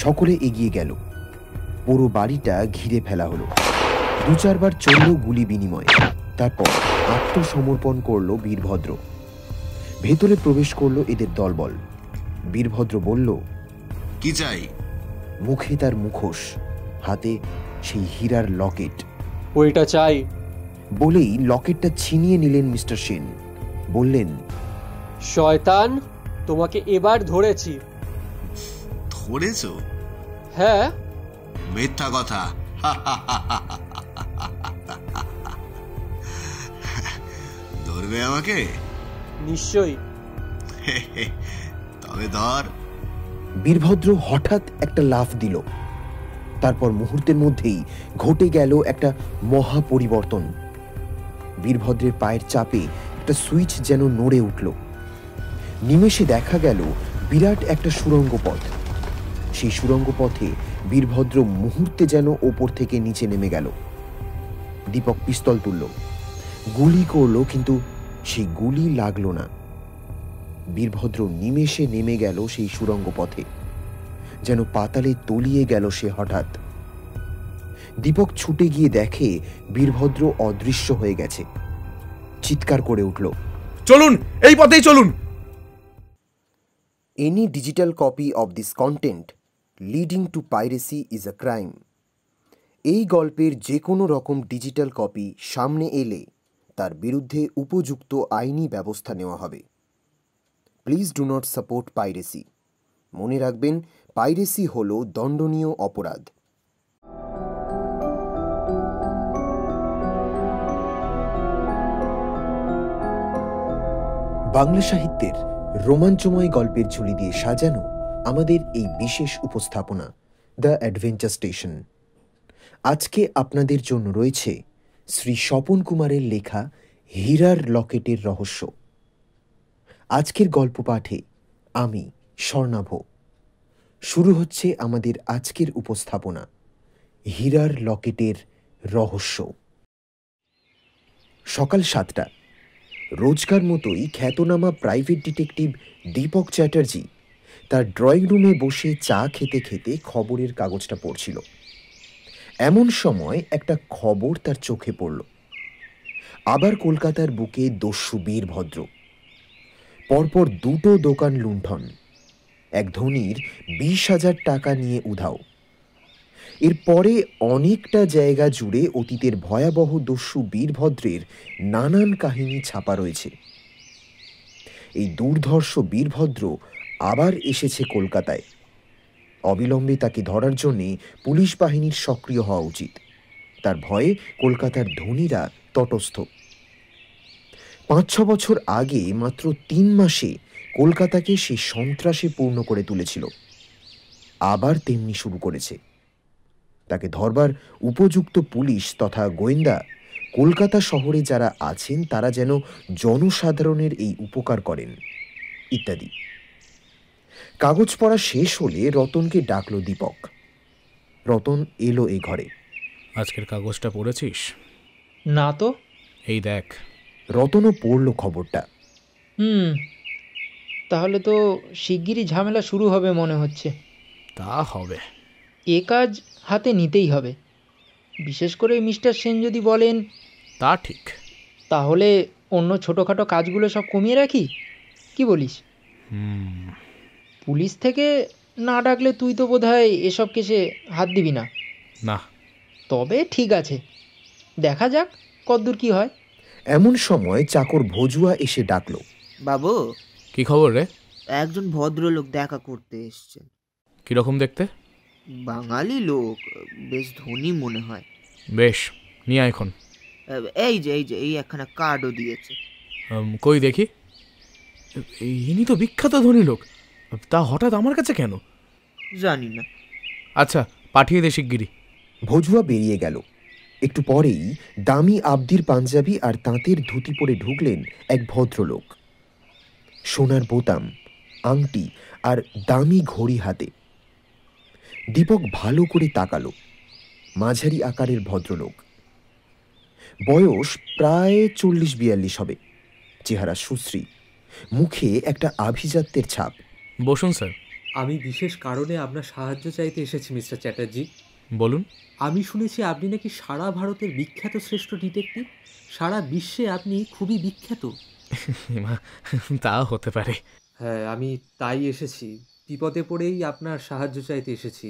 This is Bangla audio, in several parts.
সকলে এগিয়ে গেল। পুরো বাড়িটা ঘিরে ফেলা হলো। 2-4 বার চলল গুলি বিনিময়। তারপর আত্মসমর্পণ করল বীরভদ্র। ভেতরে প্রবেশ করলো এদের দলবল। বীরভদ্র বলল, কি চাই? মুখে তার মুখোশ, হাতে সেই হীরার লকেট। ওইটা চাই বলেই লকেটটা ছিনিয়ে নিলেন মিস্টার সেন। বললেন, শয়তান, তোমাকে এবার ধরেছি। ধরেছ? হ্যাঁ। মিথ্যা কথা। ধরবে আমাকে? নিশ্চয়ই। তবে ধর। বীরভদ্র হঠাৎ একটা লাফ দিল। তারপর মুহূর্তের মধ্যেই ঘটে গেল একটা মহা পরিবর্তন। বীরভদ্রের পায়ের চাপে একটা সুইচ যেন নড়ে উঠল। নিমেষে দেখা গেল বিরাট একটা সুড়ঙ্গ পথ। সেই সুড়ঙ্গ পথে বীরভদ্র মুহূর্তে যেন ওপর থেকে নিচে নেমে গেল। দীপক পিস্তল তুলল, গুলি করলো, কিন্তু সেই গুলি লাগলো না। বীরভদ্র নিমেষে নেমে গেল সেই সুড়ঙ্গ পথে, যেন পাতালে তলিয়ে গেল সে হঠাৎ। দীপক ছুটে গিয়ে দেখে বীরভদ্র অদৃশ্য হয়ে গেছে। চিৎকার করে উঠল, চলুন, এই পথেই চলুন। Any digital copy of this content leading to piracy is a crime. এই গল্পের যে কোনো রকম ডিজিটাল কপি সামনে এলে তার বিরুদ্ধে উপযুক্ত আইনি ব্যবস্থা নেওয়া হবে। Please do not support piracy. মনে রাখবেন, পাইরেসি হল দণ্ডনীয় অপরাধ। বাংলা সাহিত্যের রোমাঞ্চময় গল্পের ঝুলি দিয়ে সাজানো আমাদের এই বিশেষ উপস্থাপনা দ্য অ্যাডভেঞ্চার স্টেশন। আজকে আপনাদের জন্য রয়েছে শ্রী স্বপন কুমারের লেখা হীরার লকেটের রহস্য। আজকের গল্প পাঠে আমি স্বর্ণাভ। শুরু হচ্ছে আমাদের আজকের উপস্থাপনা, হীরার লকেটের রহস্য। সকাল 7টা। রোজকার মতোই খ্যাতনামা প্রাইভেট ডিটেকটিভ দীপক চ্যাটার্জি তার ড্রয়িং রুমে বসে চা খেতে খেতে খবরের কাগজটা পড়ছিল। এমন সময় একটা খবর তার চোখে পড়ল। আবার কলকাতার বুকে দস্যু বীরভদ্র। পরপর 2টো দোকান লুণ্ঠন, এক ধনীর 20,000 টাকা নিয়ে উধাও। এরপরে অনেকটা জায়গা জুড়ে অতীতের ভয়াবহ দস্যু বীরভদ্রের নানান কাহিনী ছাপা রয়েছে। এই দুর্ধর্ষ বীরভদ্র আবার এসেছে কলকাতায়। অবিলম্বে তাকে ধরার জন্যে পুলিশ বাহিনীর সক্রিয় হওয়া উচিত। তার ভয়ে কলকাতার ধনীরা তটস্থ। 5-6 বছর আগে মাত্র 3 মাসে কলকাতাকে সে সন্ত্রাসে পূর্ণ করে তুলেছিল। আবার তেমনি শুরু করেছে। তাকে ধরবার উপযুক্ত পুলিশ তথা গোয়েন্দা কলকাতা শহরে যারা আছেন তারা যেন জনসাধারণের এই উপকার করেন, ইত্যাদি। কাগজ পড়া শেষ হলে রতনকে ডাকল দীপক। রতন এলো এ ঘরে। আজকের কাগজটা পড়েছিস? না তো। এই দেখ। রতনও পড়ল খবরটা। তাহলে তো শিগগিরই ঝামেলা শুরু হবে মনে হচ্ছে। তা হবে। এ কাজ হাতে নিতেই হবে, বিশেষ করে মিস্টার সেন যদি বলেন। তা ঠিক। তাহলে অন্য ছোটোখাটো কাজগুলো সব কমিয়ে রাখি, কি বলিস? পুলিশ থেকে না ডাকলে তুই তো বোধহয় এসব কেসে হাত দিবি না। না। তবে ঠিক আছে, দেখা যাক কতদূর কি হয়। এমন সময় চাকর ভজুয়া এসে ডাকল, বাবু। কি খবর রে? একজন ভদ্রলোক দেখা করতে এসছেন। কিরকম দেখতে? বাঙালি লোক, বেশ ধনী মনে হয়। বেশ, নিয়ে আয় এখন। এই যে এই একখানা কার্ডও দিয়েছে। কই দেখি। ইনি তো বিখ্যাত ধনী লোক, তা হঠাৎ আমার কাছে কেন জানি না। আচ্ছা, পাঠিয়ে দে শিগগিরি। ভজুয়া বেরিয়ে গেল। একটু পরেই দামি আবদির পাঞ্জাবি আর তাঁতের ধুতি পরে ঢুকলেন এক ভদ্রলোক। সোনার বোতাম, আংটি আর দামি ঘড়ি হাতে। দীপক ভালো করে তাকালো। মাঝারি আকারের ভদ্রলোক, বয়স প্রায় 40-42 হবে। চেহারা সুশ্রী, মুখে একটা আভিজাত্যের ছাপ। বসুন স্যার। আমি বিশেষ কারণে আপনার সাহায্য চাইতে এসেছি মিস্টার চ্যাটার্জি। বলুন। আমি শুনেছি আপনি নাকি সারা ভারতের বিখ্যাত শ্রেষ্ঠ ডিটেকটিভ। সারা বিশ্বে আপনি খুবই বিখ্যাত। তা হতে পারে। হ্যাঁ, আমি তাই এসেছি। বিপদে পড়েই আপনার সাহায্য চাইতে এসেছি।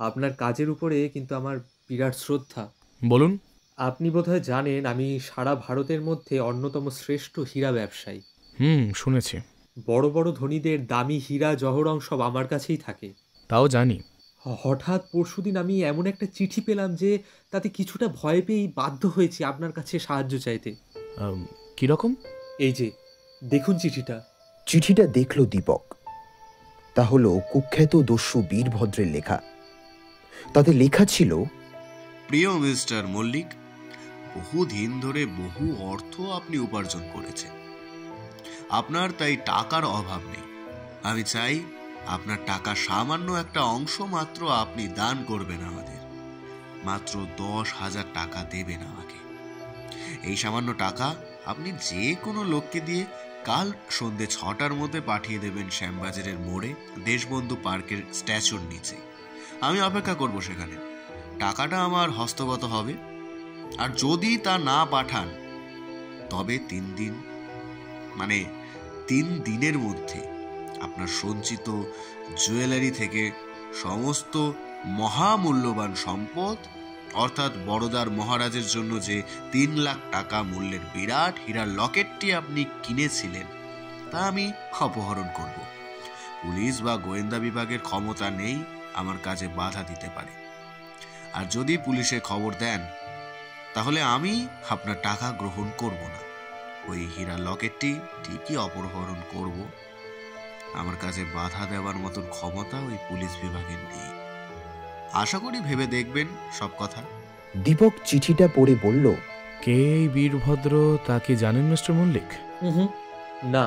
আপনার কাজের উপরে কিন্তু আমার বিরাট শ্রদ্ধা। বলুন। আপনি বোধহয় জানেন আমি সারা ভারতের মধ্যে অন্যতম শ্রেষ্ঠ হীরা ব্যবসায়ী। শুনেছি। বড় বড় ধনীদের দামি হীরা জহরং সব আমার কাছেই থাকে। তাও জানি। হঠাৎ পরশুদিন আমি এমন একটা চিঠি পেলাম যে তাতে কিছুটা ভয় পেয়েই বাধ্য হয়েছি আপনার কাছে সাহায্য চাইতে। কীরকম? এই যে দেখুন চিঠিটা। চিঠিটা দেখল দীপক। তা হলো কুখ্যাত দস্যু বীরভদ্রের লেখা। তাতে লেখা ছিল, প্রিয় মিস্টার মল্লিক, বহুদিন ধরে বহু অর্থ আপনি উপার্জন করেছেন। আপনার তাই টাকার অভাব নেই। আমি চাই আপনার টাকা সামান্য একটা অংশ মাত্র আপনি দান করবেন আমাদের। মাত্র 10,000 টাকা দেবেন আমাকে। এই সামান্য টাকা আপনি যে কোনো লোককে দিয়ে কাল সন্ধ্যে 6টার মধ্যে পাঠিয়ে দেবেন শ্যামবাজারের মোড়ে দেশবন্ধু পার্কের স্ট্যাচুর নিচে। আমি অপেক্ষা করব সেখানে। টাকাটা আমার হস্তগত হবে। আর যদি তা না পাঠান তবে 3 দিনের মধ্যে আপনার সঞ্চিত জুয়েলারি থেকে সমস্ত মহামূল্যবান সম্পদ, অর্থাৎ বড়দার মহারাজের জন্য যে 3 লাখ টাকা মূল্যের বিরাট হীরার লকেটটি আপনি কিনেছিলেন, তা আমি অপহরণ করব। পুলিশ বা গোয়েন্দা বিভাগের ক্ষমতা নেই আমার কাজে বাধা দিতে পারে। আর যদি পুলিশে খবর দেন তাহলে আমি আপনার টাকা গ্রহণ করব না। ওই হীরা লকেটটি ঠিকই অপহরণ করব। আমার কাছে বাধা দেওয়ার মতন ক্ষমতা ওই পুলিশ বিভাগের নেই। আশা করি ভেবে দেখবেন সব কথা। দীপক চিঠিটা পড়ে বলল, কে এই বীরভদ্র তা কি জানেন মিস্টার মল্লিক? না,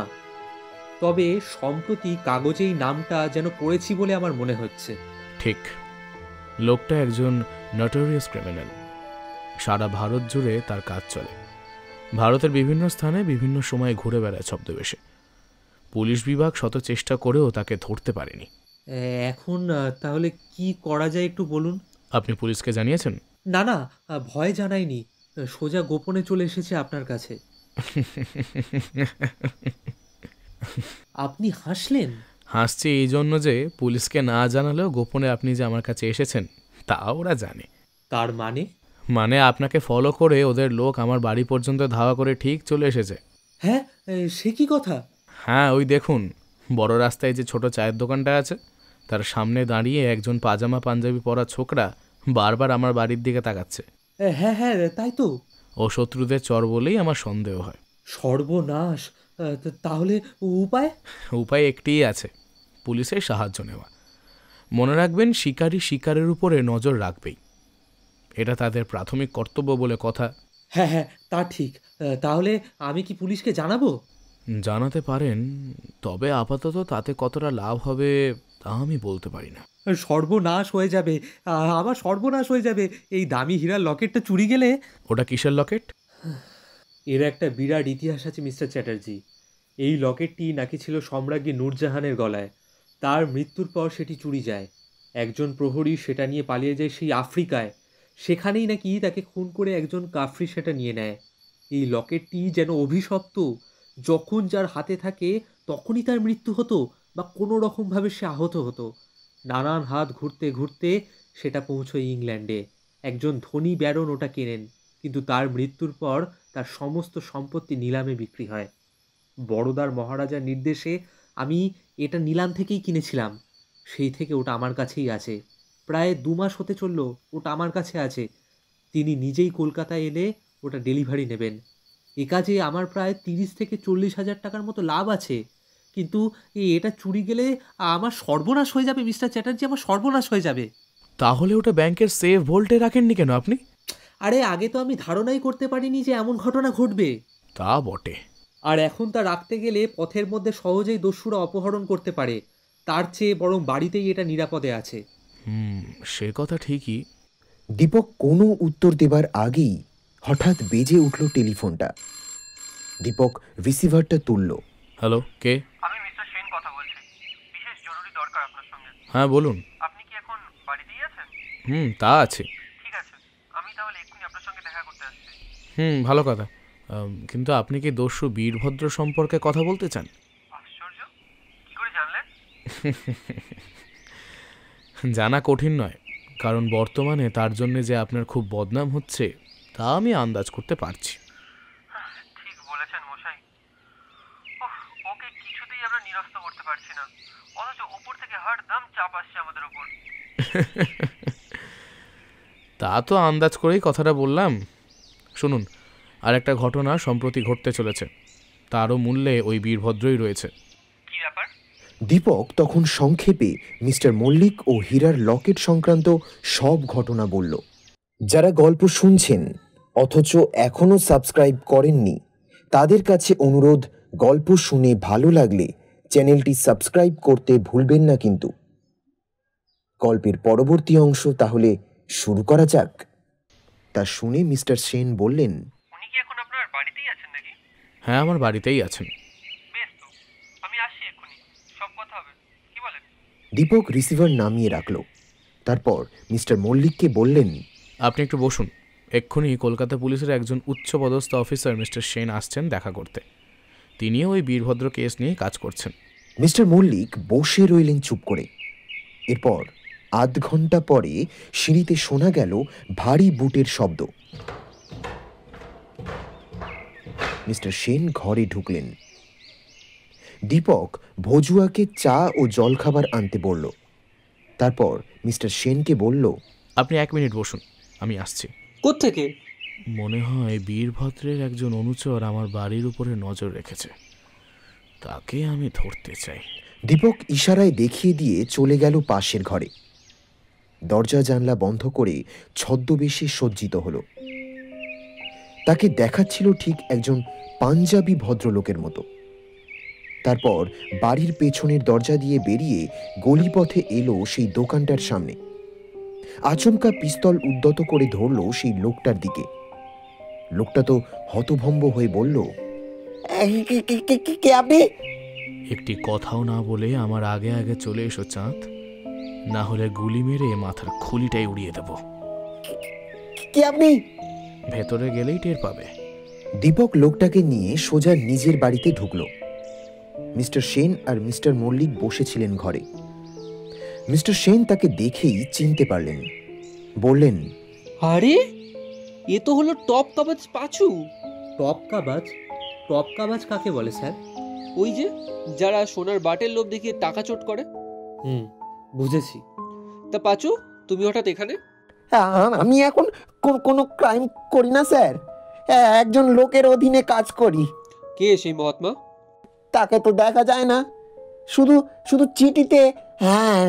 তবে সম্প্রতি কাগজেই নামটা যেন পড়েছি বলে আমার মনে হচ্ছে। ঠিক, লোকটা একজন নটোরিয়াস ক্রিমিনাল। সারা ভারত জুড়ে তার কাজ চলে। ভারতের বিভিন্ন স্থানে বিভিন্ন সময় ঘুরে বেড়ায় ছদ্মবেশে। পুলিশ বিভাগ শত চেষ্টা করেও তাকে ধরতে পারেনি। এখন তাহলে কি করা যায় একটু বলুন। আপনি পুলিশকে জানিয়েছেন? না না, ভয় জানাইনি। সোজা গোপনে চলে এসেছে আপনার কাছে। আপনি হাসলেন? হাসছি এই জন্য যে পুলিশকে না জানালেও গোপনে আপনি যে আমার কাছে এসেছেন তা ওরা জানে। তার মানে আপনাকে ফলো করে ওদের লোক আমার বাড়ি পর্যন্ত ধাওয়া করে ঠিক চলে এসেছে। হ্যাঁ, সে কি কথা? হ্যাঁ, ওই দেখুন বড় রাস্তায় যে ছোট চায়ের দোকানটা আছে তার সামনে দাঁড়িয়ে একজন পাজামা পাঞ্জাবি পরা ছোকরা বারবার আমার বাড়ির দিকে তাকাচ্ছে। হ্যাঁ হ্যাঁ, তাই তো। ও শত্রুদের চর বলেই আমার সন্দেহ হয়। সর্বনাশ! তাহলে উপায় একটিই আছে, পুলিশের সাহায্য নেওয়া। মনে রাখবেন, শিকারী শিকারের উপরে নজর রাখবেই। এটা তাদের প্রাথমিক কর্তব্য বলে কথা। হ্যাঁ হ্যাঁ, তা ঠিক। তাহলে আমি কি পুলিশকে জানাবো? জানাতে পারেন, তবে আপাতত তাতে কতটা লাভ হবে তা আমি বলতে পারি না। সর্বনাশ হয়ে যাবে, আমার সর্বনাশ হয়ে যাবে। এই দামি হীরার লকেটটা চুরি গেলে। ওটা কিসের লকেট? এর একটা বিরাট ইতিহাস আছে মিস্টার চ্যাটার্জি। এই লকেটটি নাকি ছিল সম্রাজ্ঞী নূরজাহানের গলায়। তার মৃত্যুর পর সেটি চুরি যায়। একজন প্রহরী সেটা নিয়ে পালিয়ে যায় সেই আফ্রিকায়। সেখানেই নাকি তাকে খুন করে একজন কাফরি সেটা নিয়ে নেয়। এই লকেটটি যেন অভিশপ্ত। যখন যার হাতে থাকে তখনই তার মৃত্যু হতো বা কোনো রকমভাবে সে আহত হতো। নানান হাত ঘুরতে ঘুরতে সেটা পৌঁছয় ইংল্যান্ডে। একজন ধনী ব্যারন ওটা কেনেন, কিন্তু তার মৃত্যুর পর তার সমস্ত সম্পত্তি নিলামে বিক্রি হয়। বড়দার মহারাজার নির্দেশে আমি এটা নিলাম থেকেই কিনেছিলাম। সেই থেকে ওটা আমার কাছেই আছে। প্রায় 2 মাস হতে চলল ওটা আমার কাছে আছে। তিনি নিজেই কলকাতায় এলে ওটা ডেলিভারি নেবেন। এ কাজে আমার প্রায় 30 থেকে 40,000 টাকার মতো লাভ আছে। কিন্তু এটা চুরি গেলে আমার সর্বনাশ হয়ে যাবে মিস্টার চ্যাটার্জি, আমার সর্বনাশ হয়ে যাবে। তাহলে ওটা ব্যাংকের সেফ ভোল্টে রাখেননি কেন আপনি? আরে, আগে তো আমি ধারণাই করতে পারিনি যে এমন ঘটনা ঘটবে। তা বটে। আর এখন তা রাখতে গেলে পথের মধ্যে সহজেই দস্যুরা অপহরণ করতে পারে। তার চেয়ে বরং বাড়িতেই এটা নিরাপদে আছে। সে কথা ঠিকই। দীপক কোনো উত্তর দেবার আগেই হঠাৎ বেজে উঠল টেলিফোনটা। দীপক রিসিভারটা তুলল। হ্যালো, কে? আমি মিস্টার সেন কথা বলছি। বিশেষ জরুরি দরকার আপনার হ্যাঁ বলুন। আপনি কি এখন বাড়িতেই আছেন? তা আছে। ঠিক আছে, আমি তাহলে এক্ষুনি আপনার সঙ্গে দেখা করতে আসছি। ভালো কথা। কিন্তু আপনি কি দস্যু বীরভদ্র সম্পর্কে কথা বলতে চান? আশ্চর্য, কি করে জানলেন? জানা কঠিন নয়, কারণ বর্তমানে তার জন্য যে আপনার খুব বদনাম হচ্ছে তা আমি আন্দাজ করতে পারছি। ঠিক বলেছেন মশাই। ওকে কিছুতেই আমরা নিরস্ত করতে পারছি না, অথচ ওপর থেকে হরদম চাপ আসছে আমাদের উপর। তা তো আন্দাজ করেই কথাটা বললাম। শুনুন, আর একটা ঘটনা সম্প্রতি ঘটতে চলেছে, তারও মূল্যে ওই বীরভদ্রই রয়েছে। কি ব্যাপার? দীপক তখন সংক্ষেপে মিস্টার মল্লিক ও হীরার লকেট সংক্রান্ত সব ঘটনা বলল। যারা গল্প শুনছেন অথচ এখনও সাবস্ক্রাইব করেননি, তাদের কাছে অনুরোধ, গল্প শুনে ভালো লাগলে চ্যানেলটি সাবস্ক্রাইব করতে ভুলবেন না কিন্তু। গল্পের পরবর্তী অংশ তাহলে শুরু করা যাক। তা শুনে মিস্টার সেন বললেন, উনি কি এখন আপনার বাড়িতেই আছেন নাকি? হ্যাঁ, আমার বাড়িতেই আছেন। বেশ তো, আমি আসছি এক্ষুনি, সব কথা হবে, কি বলেন? দীপক রিসিভার নামিয়ে রাখল। তারপর মিস্টার মল্লিককে বললেন, আপনি একটু বসুন, এক্ষুনি কলকাতা পুলিশের একজন উচ্চপদস্থ অফিসার মিস্টার সেন আসছেন দেখা করতে। তিনিও ওই বীরভদ্র কেস নিয়ে কাজ করছেন। মিস্টার মল্লিক বসে রইলেন চুপ করে। এরপর আধ ঘন্টা পরে সিঁড়িতে শোনা গেল ভারী বুটের শব্দ। মিস্টার সেন ঘরে ঢুকলেন। দীপক ভজুয়াকে চা ও জলখাবার আনতে বলল। তারপর মিস্টার সেনকে বলল, আপনি 1 মিনিট বসুন, আমি আসছি। কোত্থেকে? মনে হয় বীরভদ্রের একজন অনুচর আমার বাড়ির উপরে নজর রেখেছে, তাকে আমি ধরতে চাই। দীপক ইশারায় দেখিয়ে দিয়ে চলে গেল পাশের ঘরে। দরজা জানলা বন্ধ করে ছদ্মবেশে সজ্জিত হল। তাকে দেখাচ্ছিল ঠিক একজন পাঞ্জাবি ভদ্রলোকের মতো। তারপর বাড়ির পেছনের দরজা দিয়ে বেরিয়ে গলিপথে এলো সেই দোকানটার সামনে। আচমকা পিস্তল উদ্যত করে ধরল সেই লোকটার দিকে। লোকটা তো হতভম্ব হয়ে বলল, কে আপনি? একটি কথাও না বলে আমার আগে আগে চলে এসো চাঁদ, না হলে গুলি মেরে মাথার খুলিটাই উড়িয়ে দেব। কে আপনি? ভেতরে গেলেই টের পাবে। দীপক লোকটাকে নিয়ে সোজা নিজের বাড়িতে ঢুকল। মিস্টার সেন আর মিস্টার মল্লিক বসেছিলেন ঘরে। মিস্টার সেন তাকে দেখেই চিনতে পারলেন। বললেন, আরে এ তো হলো টপ কাবাজ পাঁচু। টপ কাবাজ? টপ কাবাজ কাকে বলে স্যার? ওই যে যারা সোনার বাটের লোভ দেখিয়ে টাকা চোট করে। বুঝেছি। তা পাঁচু, তুমি হঠাৎ এখানে? আমি এখন কোনো ক্রাইম করি না স্যার, একজন লোকের অধীনে কাজ করি। কে সেই মহাত্মা? তাকে তো দেখা যায় না, শুধু শুধু চিঠিতে,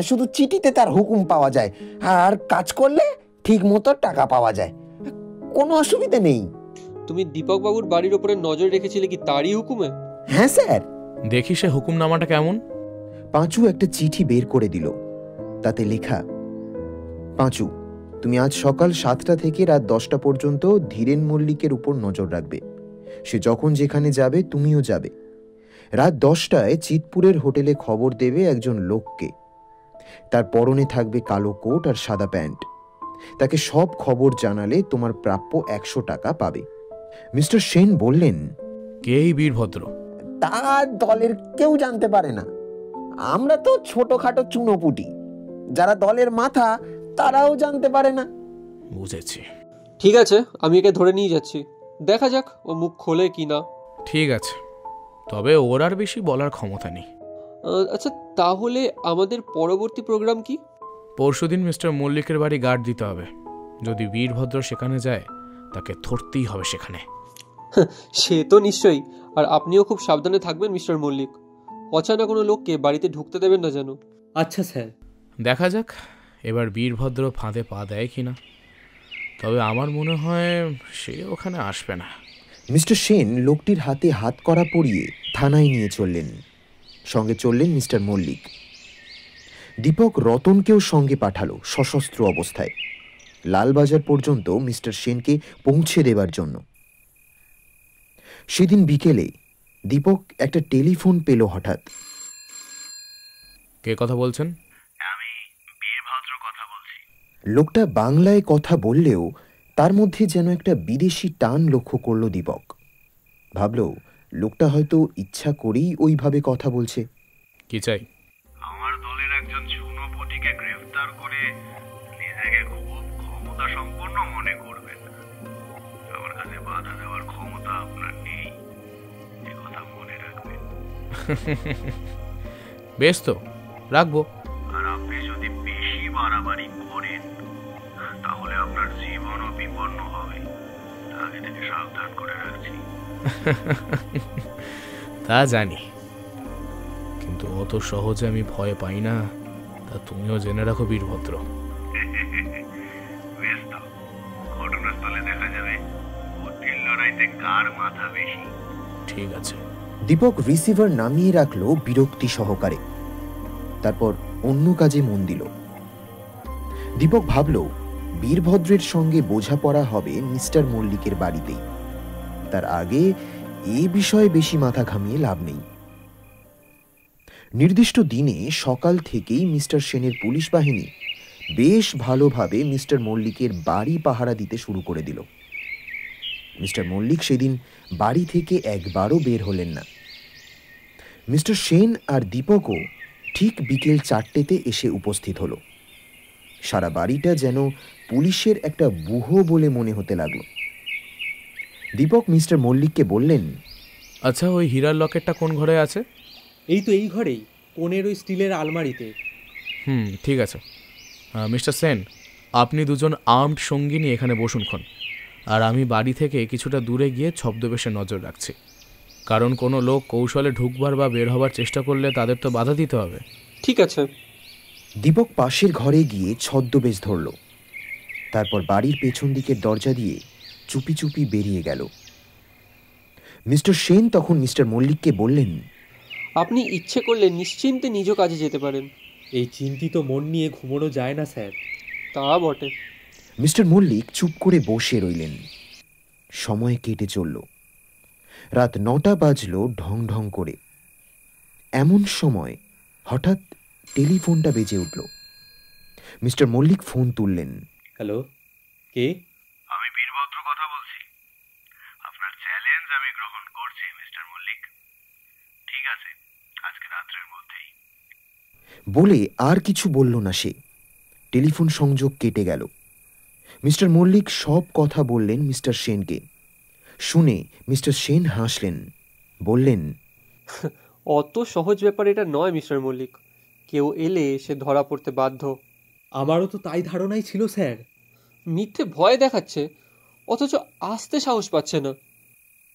শুধু চিঠিতে তার হুকুম পাওয়া যায়, আর কাজ করলে ঠিক মতো টাকা পাওয়া যায়, কোনো অসুবিধা নেই। তুমি দীপক বাবুর বাড়ির উপরে নজর রেখেছিলে কি তারই হুকুমে? হ্যাঁ স্যার। দেখি সে হুকুমনামাটা কেমন। পাঁচু একটা চিঠি বের করে দিল। তাতে লেখা, পাঁচু, তুমি আজ সকাল 7টা থেকে রাত 10টা পর্যন্ত ধীরেন মল্লিকের উপর নজর রাখবে। সে যখন যেখানে যাবে তুমিও যাবে। রাত 10টায় চিতপুরের হোটেলে খবর দেবে একজন লোককে। তার পরনে থাকবে কালো কোট আর সাদা প্যান্ট। তাকে সব খবর জানালে তোমার প্রাপ্য 100 টাকা পাবে। মিস্টার সেন বললেন, কে এই বীরভদ্র? তার দলের কেউ জানতে পারে না। আমরা তো ছোটখাটো চুনোপুটি, যারা দলের মাথা তারাও জানতে পারে না। বুঝেছি। ঠিক আছে, আমি একে ধরে নিয়ে যাচ্ছি, দেখা যাক ও মুখ খোলে কি না। ঠিক আছে, তবে ওর আর বেশি বলার ক্ষমতা নেই। আচ্ছা, তাহলে আমাদের পরবর্তী প্রোগ্রাম কি? পরশুদিন মিস্টার মল্লিকের বাড়ি গার্ড দিতে হবে। যদি বীরভদ্র সেখানে যায়, তাকে ধরতেই হবে সেখানে। সে তো নিশ্চয়ই। আর আপনিও খুব সাবধানে থাকবেন মিস্টার মল্লিক, অচানা কোনো লোককে বাড়িতে ঢুকতে দেবেন না যেন। আচ্ছা স্যার। দেখা যাক এবার বীরভদ্র ফাঁদে পা দেয় কিনা। তবে আমার মনে হয় সে ওখানে আসবে না। মিস্টার সেন লোকটির হাতে হাত করা পরিয়ে থানায় নিয়ে চললেন। সঙ্গে চললেন মিস্টার মল্লিক। দীপক রতনকেও সঙ্গে পাঠালো সশস্ত্র অবস্থায়, লালবাজার পর্যন্ত মিস্টার সেনকে পৌঁছে দেবার জন্য। সেদিন বিকেলে দীপক একটা টেলিফোন পেল হঠাৎ। কে কথা বলছেন? আমি কথা বলছি। লোকটা বাংলায় কথা বললেও তার মধ্যে যেন একটা বিদেশি টান লক্ষ্য করল দীপক। ভাবল লোকটা হয়তো ইচ্ছা করেই ওইভাবে কথা বলছে। কি চাই? আমার দলের একজন যুগ্মপতিকে গ্রেফতার করে নিজেকে খুব ক্ষমতা সম্পন্ন মনে করবেন। আমার কাছে বাধা দেওয়ার ক্ষমতা আপনার নেই, এ কথা মনে রাখবেন। বেশ, তো রাখবো। আর আপনি যদি বেশি বাড়াবাড়ি করেন তাহলে আপনার জীবনও বিপন্ন হবে, আগে থেকে সাবধান করে রাখছি। তা জানি, কিন্তু অত সহজে আমি ভয় পাই না, তা তুমিও জেনে রাখো বীরভদ্র। বেশ, তো ঘটনাস্থলে দেখা যাবে বুদ্ধির লড়াইতে কার মাথা বেশি। ঠিক আছে। দীপক রিসিভার নামিয়ে রাখলো বিরক্তি সহকারে, তারপর অন্য কাজে মন দিল। দীপক ভাবল বীরভদ্রের সঙ্গে বোঝাপড়া হবে মিস্টার মল্লিকের বাড়িতেই, তার আগে এ বিষয়ে বেশি মাথা ঘামিয়ে লাভ নেই। নির্দিষ্ট দিনে সকাল থেকেই মিস্টার সেনের পুলিশ বাহিনী বেশ ভালোভাবে মিস্টার মল্লিকের বাড়ি পাহারা দিতে শুরু করে দিল। মিস্টার মল্লিক সেদিন বাড়ি থেকে একবারও বের হলেন না। মিস্টার সেন আর দীপকও ঠিক বিকেল 4টেতে এসে উপস্থিত হলো। সারা বাড়িটা যেন পুলিশের একটা বুহো বলে মনে হতে লাগলো। দীপক মিস্টার মল্লিককে বললেন, আচ্ছা, ওই হীরার লকেটটা কোন ঘরে আছে? এই তো এই ঘরেই, কোণের ওই স্টিলের আলমারিতে। ঠিক আছে। মিস্টার সেন, আপনি দুজন আর্মড সঙ্গী নিয়ে এখানে বসুনক্ষণ, আর আমি বাড়ি থেকে কিছুটা দূরে গিয়ে ছদ্মবেশে নজর রাখছি, কারণ কোনো লোক কৌশলে ঢুকবার বা বের হবার চেষ্টা করলে তাদের তো বাধা দিতে হবে। ঠিক আছে। দীপক পাশের ঘরে গিয়ে ছদ্মবেশ ধরল, তারপর বাড়ির পেছন দিকের দরজা দিয়ে চুপি চুপি বেরিয়ে গেল। মিস্টার সেন তখন মিস্টার মল্লিককে বললেন, আপনি ইচ্ছে করলে নিশ্চিন্তে নিজ কাজে যেতে পারেন। এই চিন্তিত মন নিয়ে ঘুমোনো যায় না স্যার। তা বটে। মিস্টার মল্লিক চুপ করে বসে রইলেন। সময় কেটে চলল। রাত 9টা বাজল ঢং ঢং করে। এমন সময় হঠাৎ টেলিফোনটা বেজে উঠল। মিস্টার মল্লিক ফোন তুললেন। হ্যালো, কে? আমি বীরভদ্র কথা বলছি। আপনার চ্যালেঞ্জ আমি গ্রহণ করছি মিস্টার মল্লিক। ঠিক আছে, আজকে রাত্রের মধ্যেই। বলে আর কিছু বলল না সে। টেলিফোন সংযোগ কেটে গেল। মিস্টার মল্লিক সব কথা বললেন মিস্টার সেনকে। শুনে মিস্টার সেন হাসলেন, বললেন, অত সহজ ব্যাপার এটা নয় মিস্টার মল্লিক, কেউ এলে সে ধরা পড়তে বাধ্য। আমারও তো তাই ধারণাই ছিল স্যার। মিথ্যে ভয় দেখাচ্ছে, অথচ আসতে সাহস পাচ্ছে না।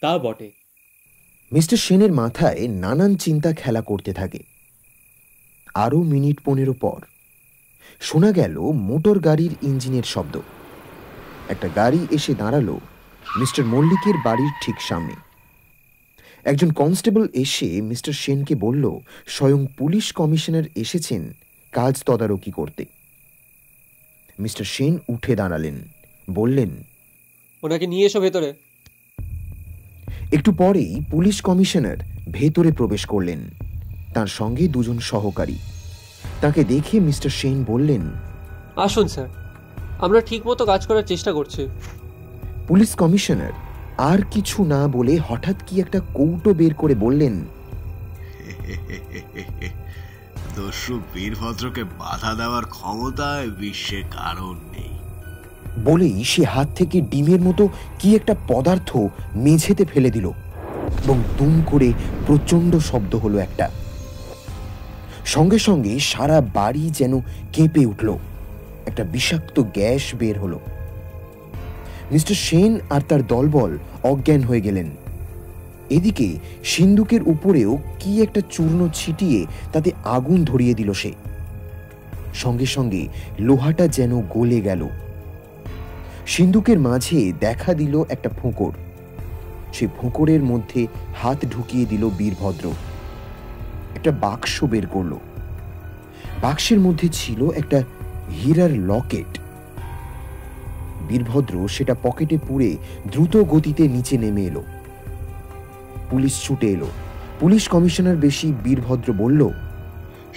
তা বটে। মিস্টার সেনের মাথায় নানান চিন্তা খেলা করতে থাকে। আরও মিনিট 15 পর শোনা গেল মোটর গাড়ির ইঞ্জিনের শব্দ। একটা গাড়ি এসে দাঁড়ালো মিস্টার মল্লিকের বাড়ির ঠিক সামনে। একজন কনস্টেবল এসে মিস্টার সেনকে বলল স্বয়ং পুলিশ কমিশনার এসেছেন কাজ তদারকি করতে। মিস্টার সেন উঠে দাঁড়ালেন, বললেন, ওনাকে নিয়ে এসো ভেতরে। একটু পরেই পুলিশ কমিশনার ভেতরে প্রবেশ করলেন, তার সঙ্গে দুজন সহকারী। তাকে দেখে মিস্টার সেন বললেন, আসুন স্যার, আমরা ঠিকমতো কাজ করার চেষ্টা করছি। পুলিশ কমিশনার আর কিছু না বলে হঠাৎ কি একটা কৌটো বের করে বললেন, দস্যু বীরভদ্রকে বাধা দেওয়ার ক্ষমতায় বিশ্বে কারণ নেই। বলেই সে হাত থেকে ডিমের মতো কি একটা পদার্থ মেঝেতে ফেলে দিল এবং দুম করে প্রচন্ড শব্দ হলো একটা। সঙ্গে সঙ্গে সারা বাড়ি যেন কেঁপে উঠল। একটা বিষাক্ত গ্যাস বের হলো। মিস্টার সেন আর তার দলবল অজ্ঞান হয়ে গেলেন। এদিকে সিন্দুকের উপরেও কি একটা চূর্ণ ছিটিয়ে তাতে আগুন ধরিয়ে দিল সে। সঙ্গে সঙ্গে লোহাটা যেন গলে গেল। সিন্দুকের মাঝে দেখা দিল একটা ফোঁকর। সে ফোঁকরের মধ্যে হাত ঢুকিয়ে দিল বীরভদ্র। একটা বাক্স বের করল। বাক্সের মধ্যে ছিল একটা হীরার লকেট। বীরভদ্র সেটা পকেটে পুরে দ্রুত গতিতে নিচে নেমে এলো। পুলিশ ছুটে এলো। পুলিশ কমিশনার বেশি বীরভদ্র বলল,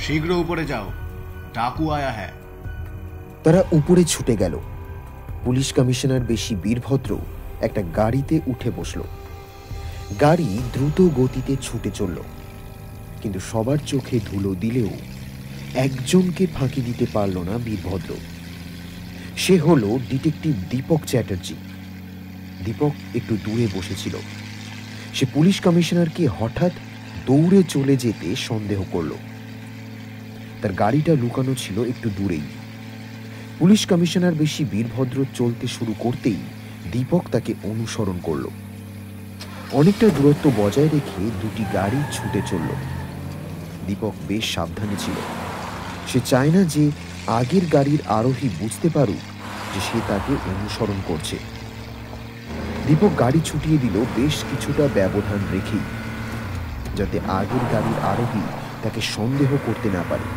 শীঘ্র উপরে যাও, ডাকু আয়া হ্যাঁ। তারা উপরে ছুটে গেল। পুলিশ কমিশনার বেশি বীরভদ্র একটা গাড়িতে উঠে বসল। গাড়ি দ্রুত গতিতে ছুটে চলল, কিন্তু সবার চোখে ধুলো দিলেও একজনকে ফাঁকি দিতে পারল না বীরভদ্র। সে হলো ডিটেকটিভ দীপক চ্যাটার্জি। দীপক একটু দূরে বসেছিল। সে পুলিশ কমিশনারকে হঠাৎ দৌড়ে চলে যেতে সন্দেহ করল। তার গাড়িটা লুকানো ছিল একটু দূরেই। পুলিশ কমিশনার বেশি বীরভদ্র চলতে শুরু করতেই দীপক তাকে অনুসরণ করল। অনেকটা দূরত্ব বজায় রেখে দুটি গাড়ি ছুটে চলল। দীপক বেশ সাবধানে ছিল। সে চায় না যে আগের গাড়ির আরোহী বুঝতে পারুক যে সে তাকে অনুসরণ করছে। দীপক গাড়ি ছুটিয়ে দিল বেশ কিছুটা ব্যবধান রেখেই, যাতে আগের গাড়ির আরোহী তাকে সন্দেহ করতে না পারে।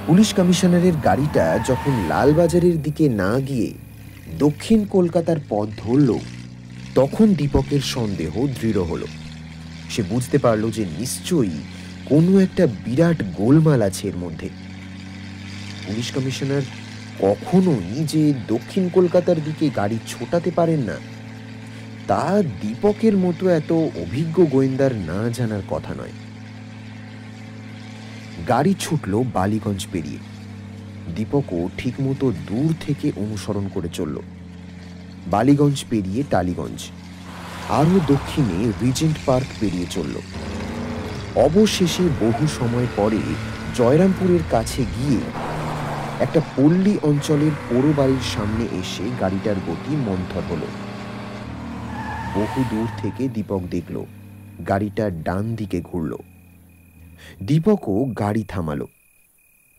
পুলিশ কমিশনারের গাড়িটা যখন লালবাজারের দিকে না গিয়ে দক্ষিণ কলকাতার পথ ধরল, তখন দীপকের সন্দেহ দৃঢ় হলো। সে বুঝতে পারল যে নিশ্চয়ই কোনো একটা বিরাট গোলমাল আছে এর মধ্যে। পুলিশ কমিশনার কখনোই যে দক্ষিণ কলকাতার দিকে গাড়ি ছোটাতে পারেন না, তা দীপকের মতো এত অভিজ্ঞ গোয়েন্দার না জানার কথা নয়। গাড়ি ছুটল বালিগঞ্জ পেরিয়ে। দীপকও ঠিকমতো দূর থেকে অনুসরণ করে চলল। বালিগঞ্জ পেরিয়ে টালিগঞ্জ, আরো দক্ষিণে রিজেন্ট পার্ক পেরিয়ে চলল। অবশেষে বহু সময় পরে জয়রামপুরের কাছে গিয়ে একটা পল্লী অঞ্চলের পোড়ো বাড়ির সামনে এসে গাড়িটার গতি মন্থর হলো। বহু দূর থেকে দীপক দেখল গাড়িটা ডান দিকে ঘুরল। দীপকও গাড়ি থামালো।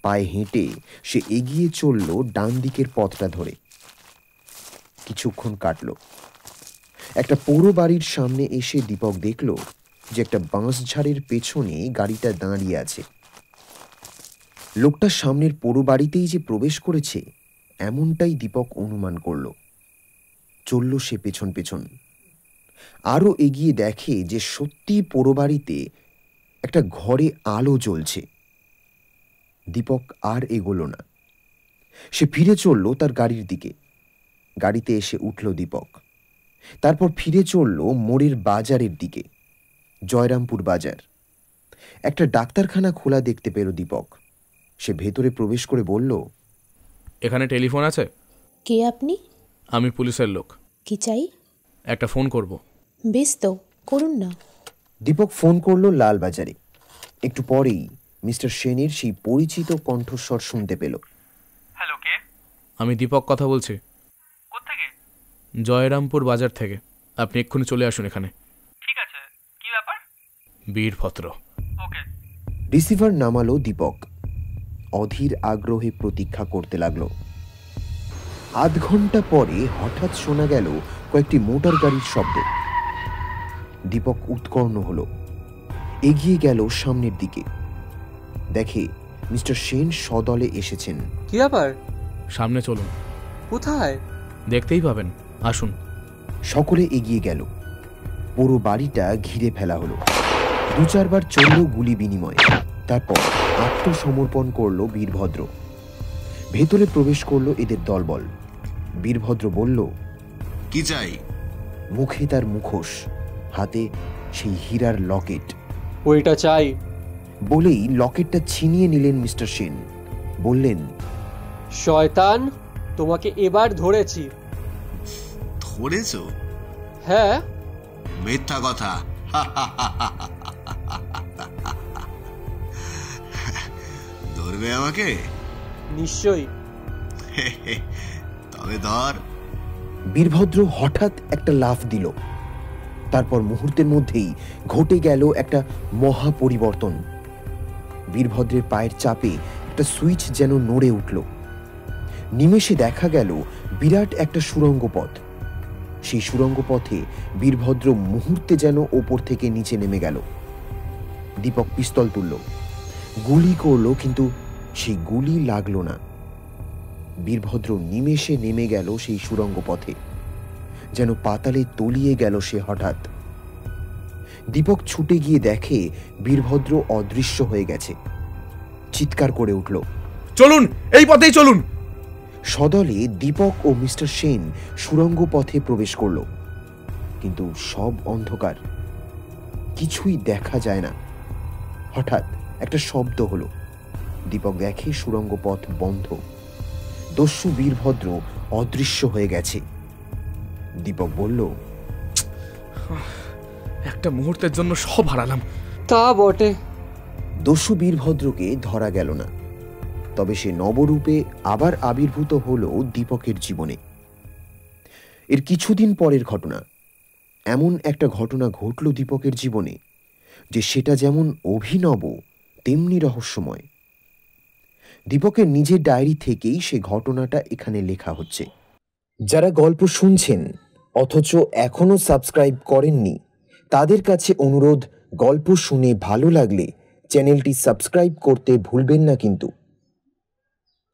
পায়ে হেঁটে সে এগিয়ে চলল ডান দিকের পথটা ধরে। কিছুক্ষণ কাটল। একটা পোড়ো বাড়ির সামনে এসে দীপক দেখল যে একটা বাঁশঝাড়ের পেছনে গাড়িটা দাঁড়িয়ে আছে। লোকটা সামনের পোড়ো বাড়িতেই যে প্রবেশ করেছে এমনটাই দীপক অনুমান করল। চলল সে পেছন পেছন। আরো এগিয়ে দেখে যে সত্যি পোড়ো বাড়িতে একটা ঘরে আলো জ্বলছে। দীপক আর এগোলো না। সে ফিরে চলল তার গাড়ির দিকে। গাড়িতে এসে উঠল দীপক। তারপর ফিরে চলল মোড়ের বাজারের দিকে, জয়রামপুর বাজার। একটা ডাক্তারখানা খোলা দেখতে পেল দীপক। সে ভেতরে প্রবেশ করে বলল, এখানে টেলিফোন আছে? কে আপনি? আমি পুলিশের লোক। কি চাই? একটা ফোন করব। বেশ তো, করুন না। দীপক ফোন করলো লালবাজারে। একটু পরেই মিস্টার সেনের সেই পরিচিত কণ্ঠস্বর শুনতে পেল। হ্যালো, কে? আমি দীপক কথা বলছি। কোত্থেকে? জয়রামপুর বাজার থেকে। আপনি এক্ষুনি চলে আসুন এখানে। ঠিক আছে, কি ব্যাপার? বীরভদ্র। ওকে। রিসিভার নামালো দীপক। অধীর আগ্রহে প্রতীক্ষা করতে লাগলো। আধ ঘন্টা পরে হঠাৎ শোনা গেল কয়েকটি মোটর গাড়ির শব্দ। দীপক উৎকর্ণ হলো। এগিয়ে গেল সামনের দিকে। দেখে মিস্টার সেন সদলে এসেছেন। কি ব্যাপার? সামনে চলুন। কোথায়? দেখতেই পাবেন, আসুন। সকলে এগিয়ে গেল। পুরো বাড়িটা ঘিরে ফেলা হলো। দু চারবার চলল গুলি বিনিময়। তারপর আত্মসমর্পণ করল বীরভদ্র। ভেতরে প্রবেশ করলো এদের দলবল। বীরভদ্র বলল, কি চাই? মুখে তার মুখোশ, হাতে সেই হীরার লকেট। ওইটা চাই। বলেই লকেটটা ছিনিয়ে নিলেন মিস্টার সেন। বললেন, শয়তান, তোমাকে এবার ধরেছি। ধরেছ? হ্যাঁ। মিথ্যা কথা। ধরবে আমাকে? নিশ্চয়ই। তবে ধর। বীরভদ্র হঠাৎ একটা লাফ দিল। তারপর মুহূর্তের মধ্যেই ঘটে গেল একটা মহা পরিবর্তন। বীরভদ্রের পায়ের চাপে একটা সুইচ যেন নড়ে উঠল। নিমেষে দেখা গেল বিরাট একটা সুড়ঙ্গ পথ। সেই সুড়ঙ্গ পথে বীরভদ্র মুহূর্তে যেন ওপর থেকে নিচে নেমে গেল। দীপক পিস্তল তুলল, গুলি করলো, কিন্তু সেই গুলি লাগলো না। বীরভদ্র নিমেষে নেমে গেল সেই সুড়ঙ্গ পথে, যেন পাতালে তলিয়ে গেল সে হঠাৎ। দীপক ছুটে গিয়ে দেখে বীরভদ্র অদৃশ্য হয়ে গেছে। চিৎকার করে উঠল, চলুন, এই পথেই চলুন। সদলে দীপক ও মিস্টার সেন সুড়ঙ্গ পথে প্রবেশ করল, কিন্তু সব অন্ধকার, কিছুই দেখা যায় না। হঠাৎ একটা শব্দ হলো। দীপক দেখে সুড়ঙ্গ পথ বন্ধ, দস্যু বীরভদ্র অদৃশ্য হয়ে গেছে। দীপক বলল, একটা মুহূর্তের জন্য সব হারালাম। তা বটে। দস্যু বীরভদ্রকে ধরা গেল না, তবে সে নবরূপে আবার আবির্ভূত হলো দীপকের জীবনে। এর কিছুদিন পরের ঘটনা। এমন একটা ঘটনা ঘটল দীপকের জীবনে যে সেটা যেমন অভিনব তেমনি রহস্যময়। দীপকের নিজের ডায়েরি থেকেই সে ঘটনাটা এখানে লেখা হচ্ছে। যারা গল্প শুনছেন অথচ এখনো সাবস্ক্রাইব করেননি, তাদের কাছে অনুরোধ, গল্প শুনে ভালো লাগলে চ্যানেলটি সাবস্ক্রাইব করতে ভুলবেন না কিন্তু।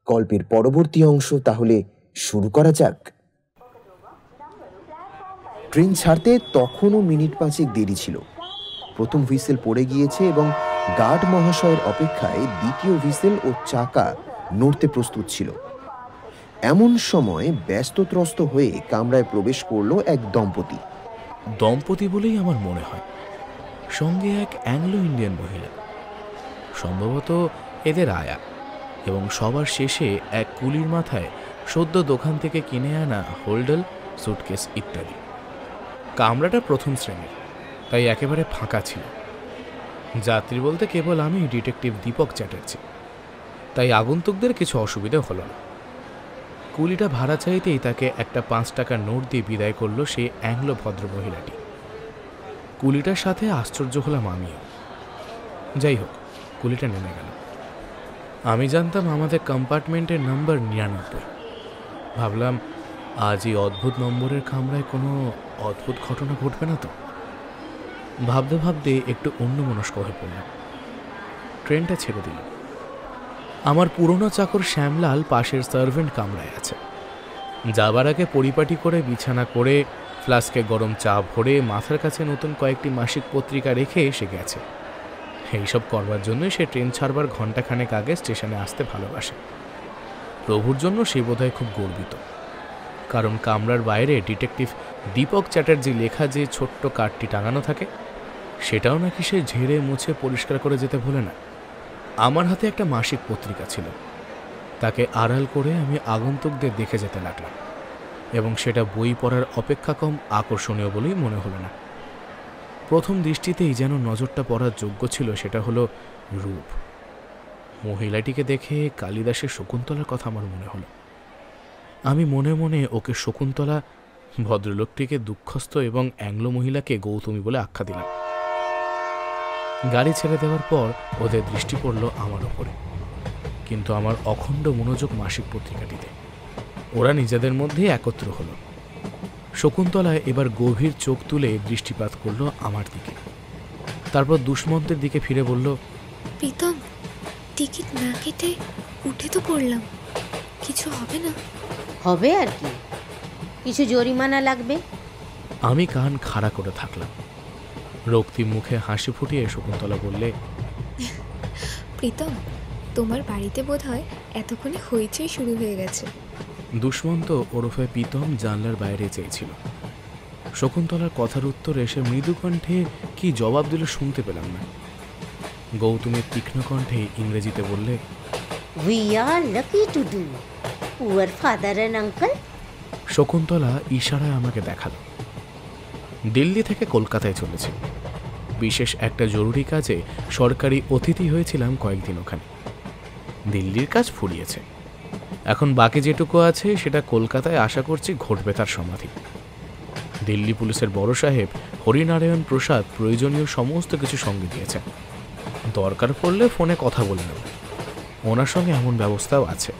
গল্পের পরবর্তী অংশ তাহলে শুরু করা যাক। ট্রেন ছাড়তে তখনও মিনিট 5 দেরি ছিল। প্রথম হুইসেল পড়ে গিয়েছে এবং গার্ড মহাশয়ের অপেক্ষায় দ্বিতীয় হুইসেল ও চাকা নড়তে প্রস্তুত ছিল। এমন সময় ব্যস্তত্রস্ত হয়ে কামরায় প্রবেশ করলো এক দম্পতি। দম্পতি বলেই আমার মনে হয়, সঙ্গে এক অ্যাংলো ইন্ডিয়ান মহিলা, সম্ভবত এদের আয়া, এবং সবার শেষে এক কুলির মাথায় সদ্য দোকান থেকে কিনে আনা হোল্ডাল, সুটকেস ইত্যাদি। কামরাটা প্রথম শ্রেণীর, তাই একেবারে ফাঁকা ছিল। যাত্রী বলতে কেবল আমি, ডিটেকটিভ দীপক চ্যাটার্জি, তাই আগন্তুকদের কিছু অসুবিধা হলো না। কুলিটা ভাড়া চাইতেই তাকে একটা 5 টাকার নোট দিয়ে বিদায় করলো সেই অ্যাংলো ভদ্র মহিলাটি। কুলিটার সাথে আশ্চর্য হলাম আমিও। যাই হোক, কুলিটা নেমে গেল। আমি জানতাম আমাদের কম্পার্টমেন্টের নাম্বার 99। ভাবলাম আজ এই অদ্ভুত নম্বরের কামরায় কোনো অদ্ভুত ঘটনা ঘটবে না তো। ভাবতে ভাবতে একটু অন্যমনস্ক হয়ে পড়লাম। ট্রেনটা ছেড়ে দিল। আমার পুরনো চাকর শ্যামলাল পাশের সার্ভেন্ট কামরায় আছে। যাবার আগে পরিপাটি করে বিছানা করে ফ্লাস্কে গরম চা ভরে মাথার কাছে নতুন কয়েকটি মাসিক পত্রিকা রেখে এসে গেছে। এইসব করবার জন্যই সে ট্রেন ছাড়বার ঘণ্টাখানেক আগে স্টেশনে আসতে ভালোবাসে। প্রভুর জন্য সে বোধহয় খুব গর্বিত, কারণ কামরার বাইরে ডিটেকটিভ দীপক চ্যাটার্জি লেখা যে ছোট্ট কার্ডটি টাঙানো থাকে, সেটাও নাকি সে ঝেড়ে মুছে পরিষ্কার করে যেতে ভোলে না। আমার হাতে একটা মাসিক পত্রিকা ছিল, তাকে আড়াল করে আমি আগন্তুকদের দেখে যেতে লাগলাম, এবং সেটা বই পড়ার অপেক্ষা কম আকর্ষণীয় বলেই মনে হলো না। প্রথম দৃষ্টিতেই যেন নজরটা পড়ার যোগ্য ছিল, সেটা হলো রূপ। মহিলাটিকে দেখে কালিদাসের শকুন্তলার কথা আমার মনে হলো। আমি মনে মনে ওকে শকুন্তলা, ভদ্রলোকটিকে দুঃখস্থ এবং অ্যাংলো মহিলাকে গৌতমী বলে আখ্যা দিলাম। গাড়ি ছেড়ে দেওয়ার পর ওদের দৃষ্টি পড়ল আমার ওপরে, কিন্তু আমার অখণ্ড মনোযোগ মাসিক পত্রিকাটিতে। ওরা নিজেদের মধ্যে একত্র হলো। শকুন্তলা এবার গভীর চোখ তুলে দৃষ্টিপাত করলো আমার দিকে, তারপর দুষ্মন্তের দিকে ফিরে বলল, প্রীতম, টিকিট না কেটে উঠে তো পড়লাম, কিছু হবে না? হবে আর কি, কিছু জরিমানা লাগবে। আমি কান খাড়া করে থাকলাম। রক্তিম মুখে হাসি ফুটিয়ে শকুন্তলা বললে, প্রীতম, তোমার বাড়িতে বোধহয় এতক্ষণে হইচই শুরু হয়ে গেছে। দুষ্মন্ত ওরফে প্রীতম জানলার বাইরে চেয়েছিল। শকুন্তলার কথার উত্তরে এসে মৃদু কণ্ঠে কি জবাব দিল শুনতে পেলাম না। গৌতমের তীক্ষ্ণ কণ্ঠে ইংরেজিতে বললে, we are lucky to do poor father and uncle. Shakuntala ইশারায় আমাকে দেখালো। দিল্লি থেকে কলকাতায় চলেছে। বিশেষ একটা জরুরি কাজে সরকারি অতিথি হয়েছিলাম কয়েকদিন ওখানে। দিল্লির কাজ ফুরিয়েছে, এখন বাকি যেটুকু আছে সেটা কলকাতায় আশা করছি ঘটবে তার সমাধি। দিল্লি পুলিশের বড় সাহেব হরিনারায়ণ প্রসাদ প্রয়োজনীয় সমস্ত কিছু সঙ্গে দিয়েছেন। দরকার পড়লে ফোনে কথা বলে নেব, ওনার সঙ্গে এমন ব্যবস্থাও আছে।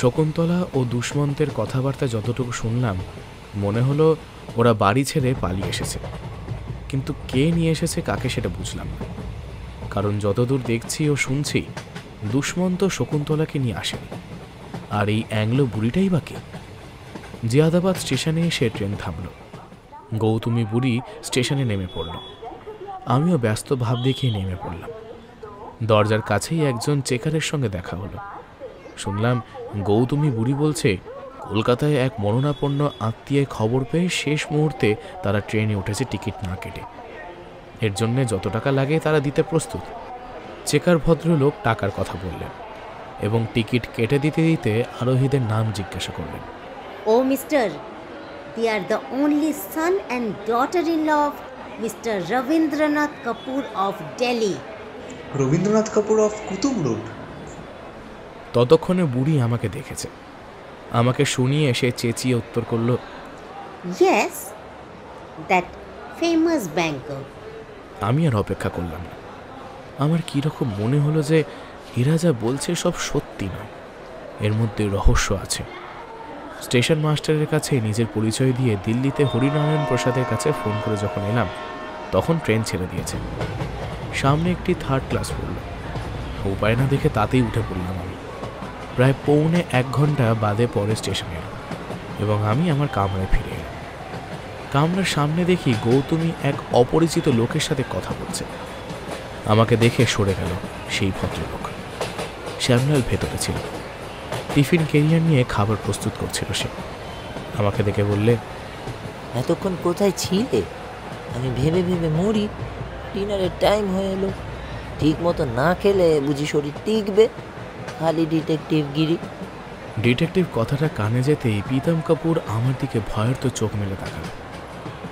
শকুন্তলা ও দুষ্মন্তের কথাবার্তা যতটুকু শুনলাম, মনে হলো ওরা বাড়ি ছেড়ে পালিয়ে এসেছে, কিন্তু কে নিয়ে এসেছে কাকে সেটা বুঝলাম না। কারণ যতদূর দেখছি ও শুনছি, দুষ্মন্ত শকুন্তলাকে নিয়ে আসেনি, আর এই অ্যাংলো বুড়িটাই বাকি। জিয়াদাবাদ স্টেশনে এসে ট্রেন থামল। গৌতমী বুড়ি স্টেশনে নেমে পড়ল। আমিও ব্যস্ত ভাব দেখিয়ে নেমে পড়লাম। দরজার কাছেই একজন চেকারের সঙ্গে দেখা হলো। শুনলাম গৌতমী বুড়ি বলছে কলকাতায় এক মরণাপন্ন আত্মীয় খবর পেয়ে শেষ মুহূর্তে তারা ট্রেনে উঠেছে টিকিট না কেটে। এর জন্যে যত টাকা লাগে তারা দিতে প্রস্তুত। চেকার ভদ্রলোক টাকার কথা বললেন এবং টিকিট কেটে দিতে দিতে আরোহীদের নাম জিজ্ঞাসা করলেন। ও mister, they are the only son and daughter-in-law of Mr. Ravindranath Kapoor of Delhi. Rabindranath Kapoor of Qutub road. ততক্ষণে বুড়ি আমাকে দেখেছে। আমাকে শুনিয়ে সে চেঁচিয়ে উত্তর করল, Yes, that famous banker. আমি আর অপেক্ষা করলাম না। আমার কীরকম মনে হলো যে এরা যা বলছে সব সত্যি নয়, এর মধ্যে রহস্য আছে। স্টেশন মাস্টারের কাছে নিজের পরিচয় দিয়ে দিল্লিতে হরিনারায়ণ প্রসাদের কাছে ফোন করে যখন এলাম, তখন ট্রেন ছেড়ে দিয়েছে। সামনে একটি 3rd ক্লাস পড়ল। উপায় না দেখে তাতেই উঠে পড়লাম আমি। প্রায় পৌনে 1 ঘন্টা বাদে পরে স্টেশনে এলাম এবং আমি আমার কামরায় ফিরে এলাম। কামরার সামনে দেখি গৌতমী এক অপরিচিত লোকের সাথে কথা বলছে। আমাকে দেখে সরে গেল সেই ভদ্রলোক। শ্যামলাল ভেতরে ছিল। টিফিন ক্যারিয়ার নিয়ে খাবার প্রস্তুত করছিল সে। আমাকে দেখে বললে, এতক্ষণ কোথায় ছিলে? আমি ভেবে ভেবে মরি। ডিনারের টাইম হয়ে এলো। ঠিক মতো না খেলে বুঝি শরীর টিকবে? খালি ডিটেকটিভগিরি। ডিটেকটিভ কথাটা কানে যেতেই প্রীতম কাপুর আমার দিকে ভয়ার্ত চোখ মেলে তাকালো।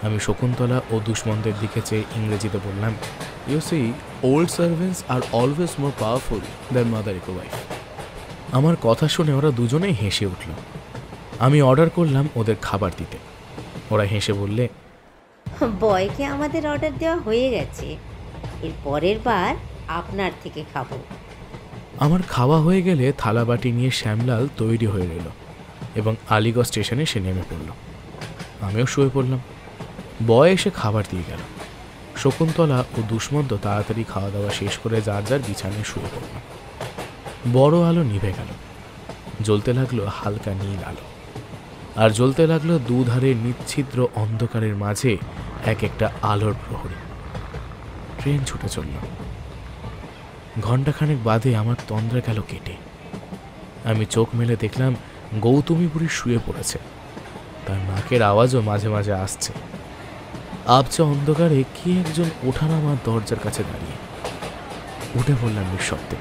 আমি শকুন্তলা ও দুশ্মনদের দিকে চেয়ে ইংরেজিতে বললাম, you see, old servants are always more powerful than mother echo wife. আমার কথা শুনে ওরা দুজনেই হেসে উঠল। আমি অর্ডার করলাম ওদের খাবার দিতে। ওরা হেসে বললে, বয়কে আমাদের অর্ডার দেওয়া হয়ে গেছে, এর পরের বার আপনার থেকে খাবো। আমার খাওয়া হয়ে গেলে থালাবাটি নিয়ে শ্যামলাল তৈরি হয়ে রইল এবং আলিগড় স্টেশনে সে নেমে পড়ল। আমিও শুয়ে পড়লাম। বয় এসে খাবার দিয়ে গেল। শকুন্তলা ও দুষ্মন্ত তাড়াতাড়ি খাওয়া দাওয়া শেষ করে যার যার বিছানায় শুয়ে পড়ল। বড় আলো নিভে গেল। জ্বলতে লাগলো হালকা নীল আলো, আর জ্বলতে লাগলো দুধারে নিচ্ছিদ্র অন্ধকারের মাঝে এক একটা আলোর প্রহরী। ট্রেন ছুটে চলল। ঘণ্টাখানেক বাদে আমার তন্দ্রা গেল কেটে। আমি চোখ মেলে দেখলাম গৌতমী বুড়ি শুয়ে পড়েছে। তার নাকের আওয়াজও মাঝে মাঝে আসছে। আবছা অন্ধকারে কি একজন ওঠানামার দরজার কাছে দাঁড়িয়ে। উঠে পড়লাম নিঃশব্দে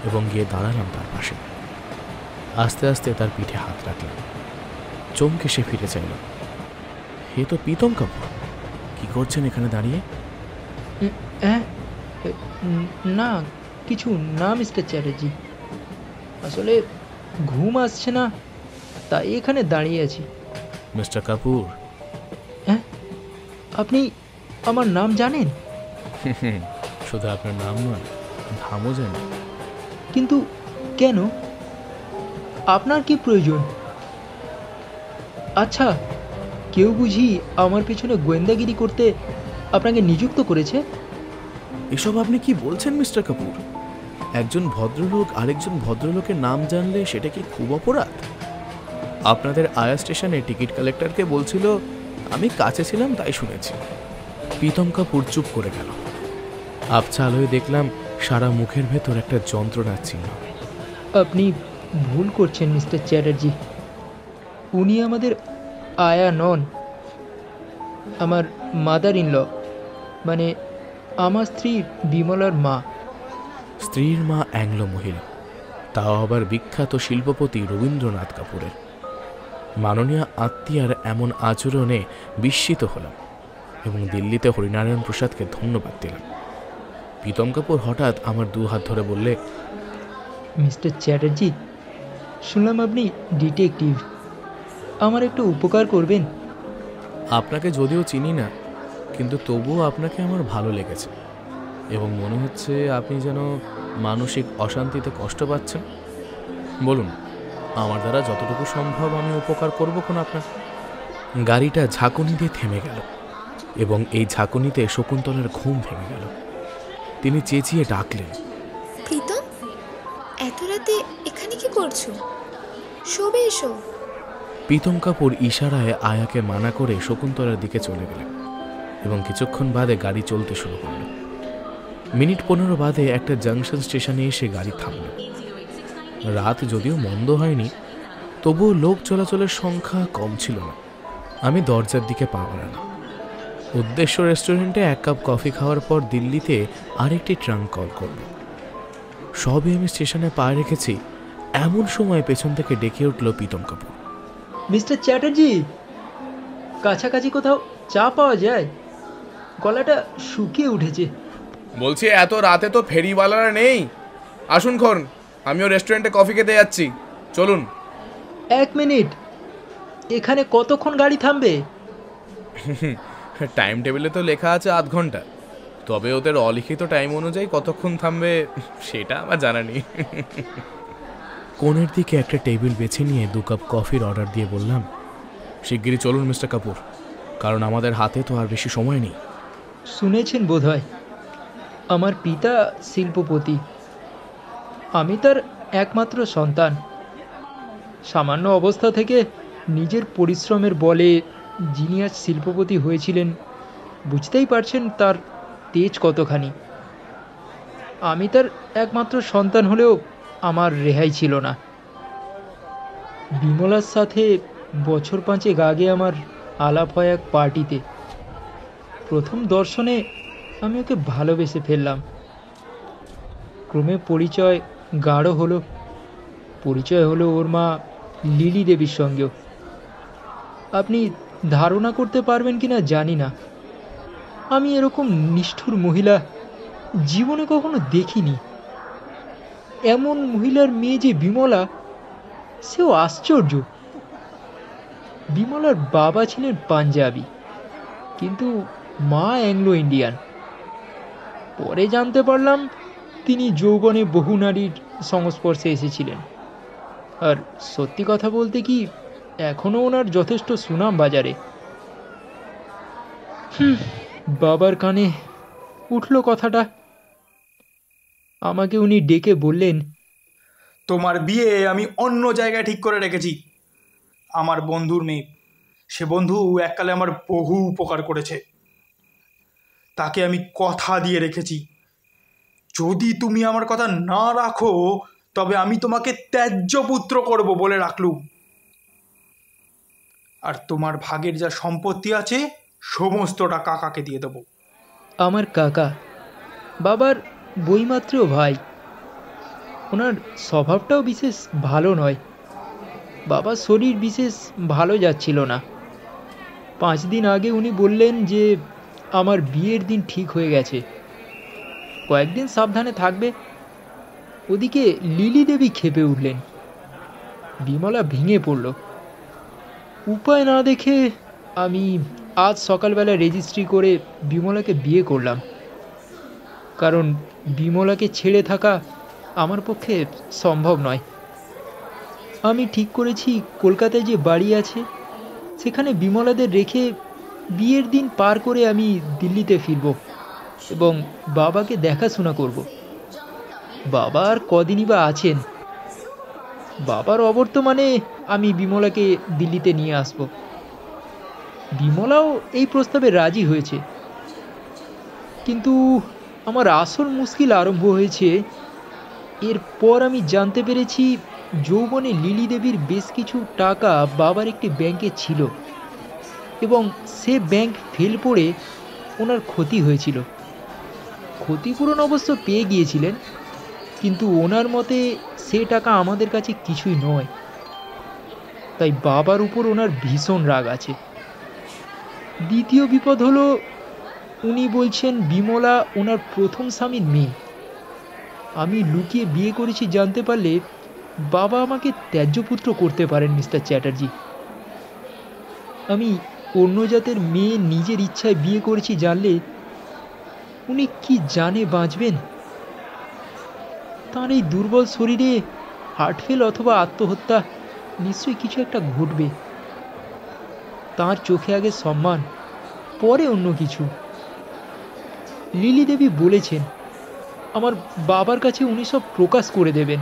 এবং গিয়ে দাঁড়ালাম তার পাশে। আস্তে আস্তে তার পিঠে হাত রাখলাম। চমকে সে ফিরে চাইল। হে তো প্রীতম কাপুর, কি করছেন এখানে দাঁড়িয়ে? না কিছু না মিস্টার চ্যাটার্জি, আসলে ঘুম আসছে না, তাই এখানে দাঁড়িয়ে আছি। মিস্টার কাপুর, হ্যাঁ, আপনি আমার নাম জানেন? শুধু আপনার নাম নয়, ধামও জানি। কিন্তু কেন? আপনার কি প্রয়োজন? আচ্ছা, কেউ বুঝি আমার পেছনে গোয়েন্দাগিরি করতে আপনাকে নিযুক্ত করেছে? এসব আপনি কি বলছেন মিস্টার কাপুর? একজন ভদ্রলোক আরেকজন ভদ্রলোকের নাম জানলে সেটা কি খুব অপরাধ? আপনাদের আয়া স্টেশনে টিকিট কালেক্টরকে বলছিল আমি কাছে ছিলাম, তাই শুনেছি। প্রীতম কাপুর চুপ করে গেল। আবছা আলোয় দেখলাম সারা মুখের ভেতর একটা যন্ত্রণার চিহ্ন। আপনি ভুল করছেন মিস্টার চ্যাটার্জি। উনি আমাদের আয়া নন, আমার মাদার ইন ল, মানে আমার স্ত্রী বিমলার মা। স্ত্রীর মা অ্যাংলো মহিলা, তাও আবার বিখ্যাত শিল্পপতি রবীন্দ্রনাথ কাপুরের। মাননীয় আত্মীয়ার এমন আচরণে বিস্মিত হলাম এবং দিল্লিতে হরিনারায়ণ প্রসাদকে ধন্যবাদ দিলাম। প্রীতম কাপুর হঠাৎ আমার 2 হাত ধরে বললে, মিস্টার চ্যাটার্জি, শুনলাম আপনি ডিটেকটিভ, আমার একটু উপকার করবেন? আপনাকে যদিও চিনি না, কিন্তু তবুও আপনাকে আমার ভালো লেগেছে এবং মনে হচ্ছে আপনি যেন মানসিক অশান্তিতে কষ্ট পাচ্ছেন। বলুন, আমার দ্বারা যতটুকু সম্ভব আমি উপকার করব কোন আপনার। গাড়িটা ঝাঁকুনি দিয়ে থেমে গেল এবং এই ঝাঁকুনিতে শকুন্তলার ঘুম ভেঙে গেল। তিনি চেঁচিয়ে ডাকলেন, প্রীতম, এত রাতে এখানে কি করছো? শোবে এসো। প্রীতম কাপুর ইশারায় আয়াকে মানা করে শকুন্তলার দিকে চলে গেলেন এবং কিছুক্ষণ বাদে গাড়ি চলতে শুরু করল। মিনিট 15 বাদে একটা জাংশন স্টেশনে এসে গাড়ি থামল। রাত যদিও মন্দ হয়নি, তবুও লোক চলাচলের সংখ্যা কম ছিল না। আমি দরজার দিকে পা বাড়ালাম। উদ্দেশ্য রেস্টুরেন্টে 1 কাপ কফি খাওয়ার পর দিল্লিতে আরেকটি ট্রাঙ্ক কল করব। সবে আমি স্টেশনে পা রেখেছি, এমন সময় পেছন থেকে ডেকে উঠল প্রীতম কাপুর। মিস্টার চ্যাটার্জি, কাছাকাছি কোথাও চা পাওয়া যায়? গলাটা শুকিয়ে উঠেছে। বলছি এত রাতে তো ফেরিওয়ালারা নেই। আসুন খন, আমিও রেস্টুরেন্টে কফি খেতে যাচ্ছি, চলুন। 1 মিনিট, এখানে কতক্ষণ গাড়ি থামবে? টাইম টেবিলে তো লেখা আছে 8 ঘন্টা, তবে ওদের অলিখিত টাইম অনুযায়ী কতক্ষণ থামবে সেটা আমার জানা নেই। কোণের দিকে একটা টেবিল বেছে নিয়ে 2 কাপ কফির অর্ডার দিয়ে বললাম, শিগগিরই চলুন মিস্টার কাপুর, কারণ আমাদের হাতে তো আর বেশি সময় নেই। শুনেছেন বোধহয়, আমার পিতা শিল্পপতি, আমি তার একমাত্র সন্তান। সামান্য অবস্থা থেকে নিজের পরিশ্রমের বলে যিনি আজ শিল্পপতি হয়েছিলেন, বুঝতেই পারছেন তার তেজ কতখানি। আমি তার একমাত্র সন্তান হলেও আমার রেহাই ছিল না। বিমলার সাথে বছর 5 আগে আমার আলাপ হয় এক পার্টিতে। প্রথম দর্শনে আমি ওকে ভালোবেসে ফেললাম। ক্রমে পরিচয় গাঢ় হলো। পরিচয় হলো ওর মা লিলি দেবীর সঙ্গেও। আপনি ধারণা করতে পারবেন কিনা জানি না, আমি এরকম নিষ্ঠুর মহিলা জীবনে কখনো দেখিনি। এমন মহিলার মেয়ে যে বিমলা, সেও আশ্চর্য। বিমলার বাবা ছিলেন পাঞ্জাবি, কিন্তু মা অ্যাংলো ইন্ডিয়ান। পরে জানতে পারলাম তিনি যৌবনে বহু নারীর সংস্পর্শে এসেছিলেন। আর সত্যি কথা বলতে কি, এখনও ওনার যথেষ্ট সুনাম বাজারে। বাবার কানে উঠল কথাটা। আমাকে উনি ডেকে বললেন, তোমার বিয়ে আমি অন্য জায়গায় ঠিক করে রেখেছি। আমার বন্ধুর মেয়ে, সে বন্ধু এককালে আমার বহু উপকার করেছে। তাকে আমি কথা দিয়ে রেখেছি, যদি তুমি আমার কথা না রাখো তবে আমি তোমাকে ত্যায্য পুত্র করব বলে রাখলুম। আর তোমার ভাগের যা সম্পত্তি আছে সমস্তটা কাকাকে দিয়ে দেবো। আমার কাকা বাবার বইমাত্র ভাই। ওনার স্বভাবটাও বিশেষ ভালো নয়। বাবার শরীর বিশেষ ভালো যাচ্ছিল না। 5 দিন আগে উনি বললেন যে আমার বিয়ের দিন ঠিক হয়ে গেছে, কয়েকদিন সাবধানে থাকবে। ওদিকে লিলি দেবী ক্ষেপে উঠলেন। বিমলা ভেঙে পড়ল। উপায় না দেখে আমি আজ সকালবেলা রেজিস্ট্রি করে বিমলাকে বিয়ে করলাম। কারণ বিমলাকে ছেড়ে থাকা আমার পক্ষে সম্ভব নয়। আমি ঠিক করেছি কলকাতায় যে বাড়ি আছে সেখানে বিমলাদের রেখে বিয়ের দিন পার করে আমি দিল্লিতে ফিরব এবং বাবাকে দেখাশোনা করব। বাবা আর কদিনই বা আছেন। বাবার অবর্তমানে আমি বিমলাকে দিল্লিতে নিয়ে আসব। বিমলাও এই প্রস্তাবে রাজি হয়েছে, কিন্তু আমার আসল মুশকিল আরম্ভ হয়েছে। এরপর আমি জানতে পেরেছি যৌবনে লিলি দেবীর বেশ কিছু টাকা বাবার একটি ব্যাংকে ছিল এবং সে ব্যাংক ফেল পড়ে ওনার ক্ষতি হয়েছিল। ক্ষতিপূরণ অবশ্য পেয়ে গিয়েছিলেন, কিন্তু ওনার মতে সে টাকা আমাদের কাছে কিছুই নয়। তাই বাবার উপর ওনার ভীষণ রাগ আছে। দ্বিতীয় বিপদ হলো, উনি বলছেন বিমলা ওনার প্রথম স্বামীর মেয়ে। আমি লুকিয়ে বিয়ে করেছি জানতে পারলে বাবা আমাকে ত্যায্যপুত্র করতে পারেন মিস্টার চ্যাটার্জি। আমি অন্য জাতের মেয়ে নিজের ইচ্ছায় বিয়ে করেছি জানলে উনি কি জানে বাঁচবেন? তার এই দুর্বল শরীরে হার্টফেল অথবা আত্মহত্যা নিশ্চয়ই কিছু একটা ঘটবে। তার চোখে আগে সম্মান, পরে অন্য কিছু। লিলি দেবী বলেছেন আমার বাবার কাছে উনি সব প্রকাশ করে দেবেন।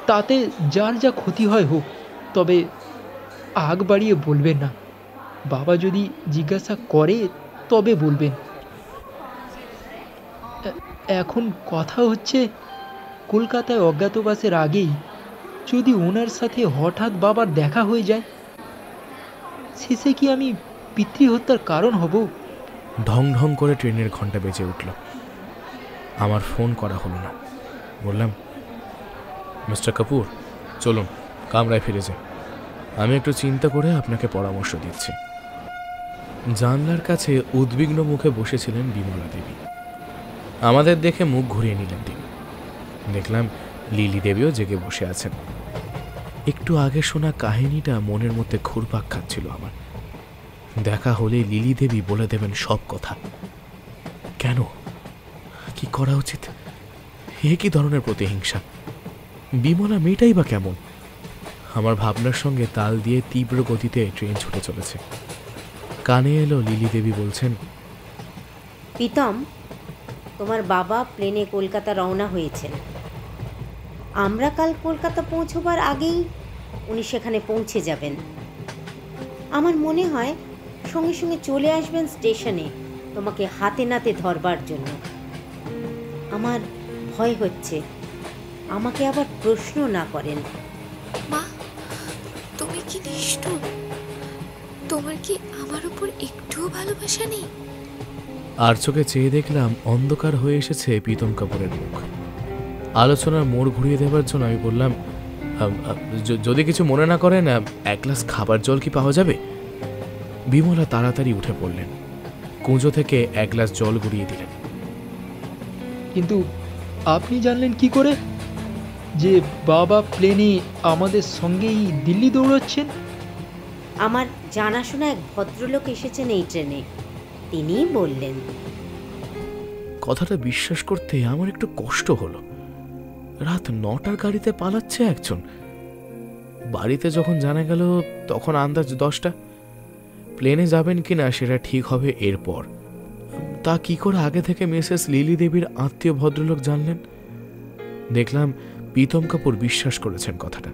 তাতে যার যা ক্ষতি হয় হোক, তবে আগ বাড়িয়ে বলবেন না। বাবা যদি জিজ্ঞাসা করে তবে বলবেন। এখন কথা হচ্ছে কলকাতায় অজ্ঞাতবাসের আগেই যদি ওনার সাথে হঠাৎ বাবার দেখা হয়ে যায়, শেষে কি আমি পিতৃহত্যার কারণ হব? ঢং ঢং করে ট্রেনের ঘন্টা বেজে উঠল। আমার ফোন করা হলো না। বললাম, মিস্টার কাপুর, চলুন কামরায় ফিরে যাই। আমি একটু চিন্তা করে আপনাকে পরামর্শ দিচ্ছি। জানলার কাছে উদ্বিগ্ন মুখে বসেছিলেন বিমলা দেবী। আমাদের দেখে মুখ ঘুরিয়ে নিলেন তিনি। দেখলাম লিলি দেবীও জেগে বসে আছেন। একটু আগে শোনা কাহিনীটা মনের মধ্যে ঘুরপাক খাচ্ছিল আমার। দেখা হলে লিলি দেবী বলে দেবেন সব কথা। কেন, কি করা উচিত? এ কি ধরনের প্রতিহিংসা? বিমলা মেয়েটাই বা কেমন? আমার ভাবনার সঙ্গে তাল দিয়ে তীব্র গতিতে ট্রেন ছুটে চলেছে। কানে এলো লিলি দেবী বলছেন, প্রীতম, তোমার বাবা প্লেনে কলকাতা রওনা হয়েছেন। আমরা কাল কলকাতা পৌঁছবার আগেই উনি সেখানে পৌঁছে যাবেন। আমার মনে হয় সঙ্গে সঙ্গে চলে আসবেন স্টেশনে তোমাকে হাতে নাতে ধরবার জন্য। আমার ভয় হচ্ছে আমাকে আবার প্রশ্ন না করেন। মা, তুমি কি নিষ্ঠুর? তোমার কি আমার উপর একটুও ভালোবাসা নেই? আর চোখে চেয়ে দেখলাম অন্ধকার হয়ে এসেছে প্রীতম কাপুরের মুখ। আলোচনার মোড় ঘুরিয়ে দেবার জন্য আমি বললাম, যদি কিছু মনে না করেন, এক গ্লাস খাবার জল কি পাওয়া যাবে? বিমলা তাড়াতাড়ি উঠে পড়লেন, কুঁজো থেকে এক গ্লাস জল গড়িয়ে দিলেন। কিন্তু আপনি জানলেন কি করে যে বাবা প্লেনে আমাদের সঙ্গেই দিল্লি দৌড়াচ্ছেন? আমার জানাশোনা এক ভদ্রলোক এসেছেন এই ট্রেনে, তিনিই বললেন। কথাটা বিশ্বাস করতে আমার একটু কষ্ট হলো। রাত 9টার গাড়িতে পালাচ্ছে একজন। বাড়িতে যখন জানা গেল তখন আন্দাজ 10টা। প্লেনে যাবেন কিনা সেটা ঠিক হবে এরপর। তা কি করে আগে থেকে মিসেস লিলি দেবীর আত্মীয় ভদ্রলোক জানলেন? দেখলাম প্রীতম কাপুর বিশ্বাস করেছেন কথাটা।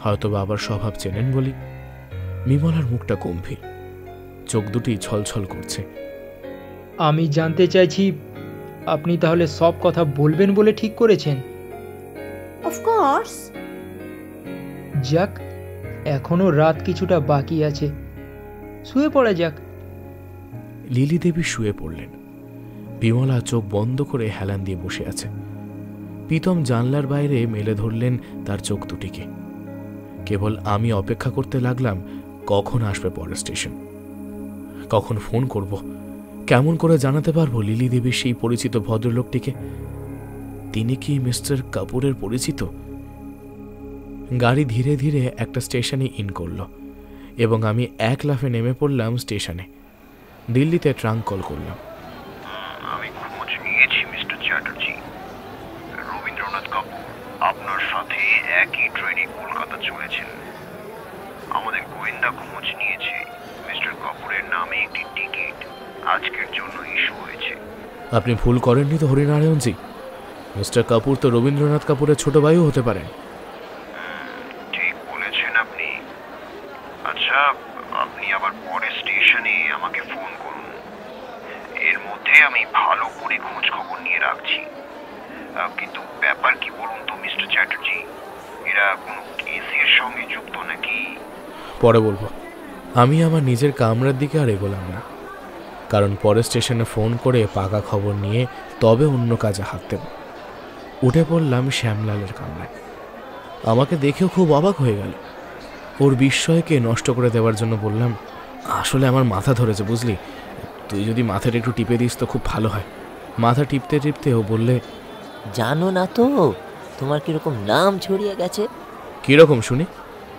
হয়তো বাবার স্বভাব চেনেন বলি। বিমলার মুখটা গম্ভীর, চোখ দুটি ছলছল করছে। আমি জানতে চাইছি, আপনি তাহলে সব কথা বলবেন বলে ঠিক করেছেন? অফকোর্স। যাক, এখনো রাত কিছুটা বাকি আছে, শুয়ে পড়া যাক। লিলি দেবী শুয়ে পড়লেন। বিমলা চোখ বন্ধ করে হেলান দিয়ে বসে আছে। প্রীতম জানলার বাইরে মেলে ধরলেন তার চোখ দুটিকে। কেবল আমি অপেক্ষা করতে লাগলাম কখন আসবে পরের স্টেশন, কখন ফোন করব, কেমন করে জানাতে পারবো লিলি দেবীর সেই পরিচিত ভদ্রলোকটিকে। তিনি কি মিস্টার কাপুরের পরিচিত? গাড়ি ধীরে ধীরে একটা স্টেশনে ইন করল এবং আমি এক লাফে নেমে পড়লাম স্টেশনে। দিল্লিতে ট্রাঙ্ক কল করলাম। আমি খোঁজ নিয়েছি মিস্টার চ্যাটার্জি। রবীন্দ্রনাথ কাপুর আপনার সাথে একই ট্রেনে কলকাতা চলেছেন। আমাদের গোয়েন্দা খোঁজ নিয়েছে মিস্টার কাপুরের নামে একটি টিকিট আজকের জন্য ইস্যু হয়েছে। আপনি ভুল করেননি তো হরিনারায়ণজি? মিস্টার কাপুর তো রবীন্দ্রনাথ কাপুরের ছোট ভাইও হতে পারেন। ঠিক বলেছেন আপনি। আচ্ছা, আপনি আবার পরে স্টেশনে আমাকে ফোন করুন। এর মধ্যে আমি ভালো করে খোঁজ খবর নিয়ে রাখছি। কিন্তু ব্যাপার কি বলুন তো মিস্টার চ্যাটার্জি, এরা কোনো কেসের সঙ্গে যুক্ত নাকি? পরে বলবো। আমি আমার নিজের কামরার দিকে আর এগোলাম না, কারণ পরে স্টেশনে ফোন করে পাকা খবর নিয়ে তবে অন্য কাজে হাত দেব। উঠে পড়লাম শ্যামলালের কামরায়। আমাকে দেখেও খুব অবাক হয়ে গেল। ওর বিস্ময়কে নষ্ট করে দেওয়ার জন্য বললাম, আসলে আমার মাথা ধরেছে বুঝলি, তুই যদি মাথাটা একটু টিপে দিস তো খুব ভালো হয়। মাথা টিপতে টিপতে ও বললে, জানো না তো তোমার কিরকম নাম ছড়িয়ে গেছে? কিরকম শুনি?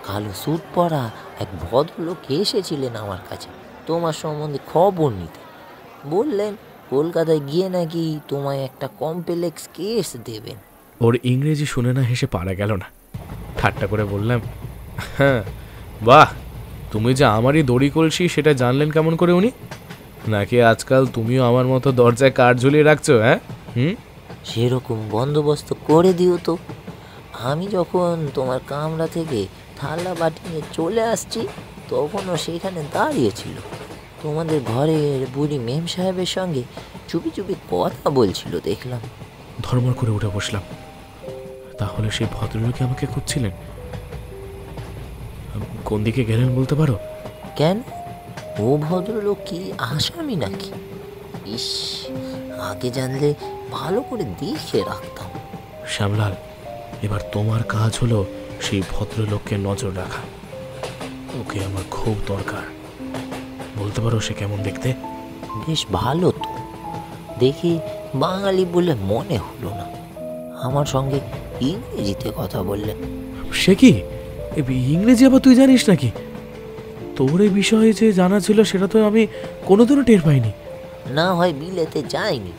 কালো স্যুট পরা এক ভদ্রলোক এসেছিলেন আমার কাছে তোমার সম্বন্ধে খবর নিতে। বললেন কলকাতায় গিয়ে নাকি তোমায় একটা কমপ্লেক্স কেস দেবেন। ওর ইংরেজি শুনে না হেসে পারা গেল না। ঠাট্টা করে বললাম, হ্যাঁ বাহ, তুমি যে আমারই দড়ি কলসি সেটা জানলেন কেমন করে উনি? নাকি আজকাল তুমিও আমার মতো দরজায় কাঠ ঝুলিয়ে রাখছো? হ্যাঁ, সেরকম বন্দোবস্ত করে দিও তো। আমি যখন তোমার কামরা থেকে থালা বাটি নিয়ে চলে আসছি তখনও সেখানে দাঁড়িয়েছিল। তোমাদের ঘরের বুড়ি মেম সাহেবের সঙ্গে চুপি চুপি কথা বলছিল দেখলাম। ধর্মর করে উঠে বসলাম। তাহলে সেই ভদ্রলোকে আমাকে খুঁজছিলেন। কোন দিকে গেলেন বলতে পারো? কেন, ও ভদ্রলোক কি আসামি নাকি? ইস, আগে জানলে ভালো করে দেখে রাখতাম। শ্যামলাল, এবার তোমার কাজ হলো সেই ভদ্রলোককে নজর রাখা। ওকে আমার খুব দরকার। বলতে পারো সে কেমন দেখতে? বেশ ভালো তো, দেখি বাঙালি বলে মনে হলো না। আমার সঙ্গে ইংরেজিতে কথা বললেন। সে কি, ইংরেজি আবার তুই জানিস নাকি? তোর এই বিষয়ে যে জানা ছিল সেটা তো আমি কোনোদিনও টের পাইনি। না হয় বিলেতে যাইনি,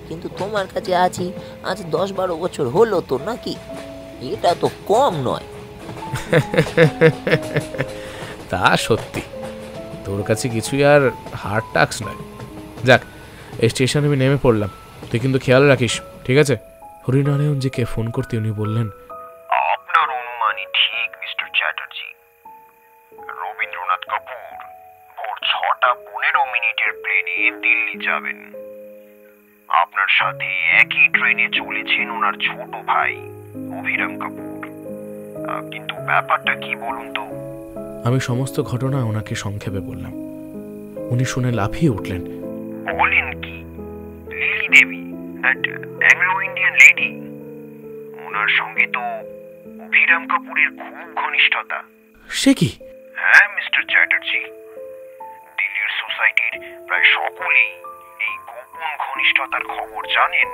কিন্তু তোমার কাছে আছি আজ 10-12 বছর হলো তো নাকি, এটা তো কম নয়। তা সত্যি, তোর কাছে কিছুই আর হার্ড টাস্ক নয়। যাক, এই স্টেশনে আমি নেমে পড়লাম, তুই কিন্তু খেয়াল রাখিস, ঠিক আছে? হরিনারায়ণজিকে ফোন করতে উনি বললেন, আপনার অনুমানই ঠিক মিস্টার চ্যাটার্জি। রবীন্দ্রনাথ কাপুর ভোর 6:15 প্লেনে দিল্লি যাবেন। আপনার সাথে একই ট্রেনে চলেছেন ওনার ছোট ভাই অভিরাম কাপুর। কিন্তু ব্যাপারটা কি বলুন তো? আমি সমস্ত ঘটনা ওনাকে সংক্ষেপে বললাম। উনি শুনে লাফিয়ে উঠলেন। বলেন কি? Lily Devi, that Anglo Indian lady, ওনার সঙ্গে তো অভিরাম কাপুরের খুব ঘনিষ্ঠতা। সে কি? হ্যাঁ মিস্টার চ্যাটার্জি, দিল্লির সোসাইটির প্রায় সকলেই এই গোপন ঘনিষ্ঠতার খবর জানেন।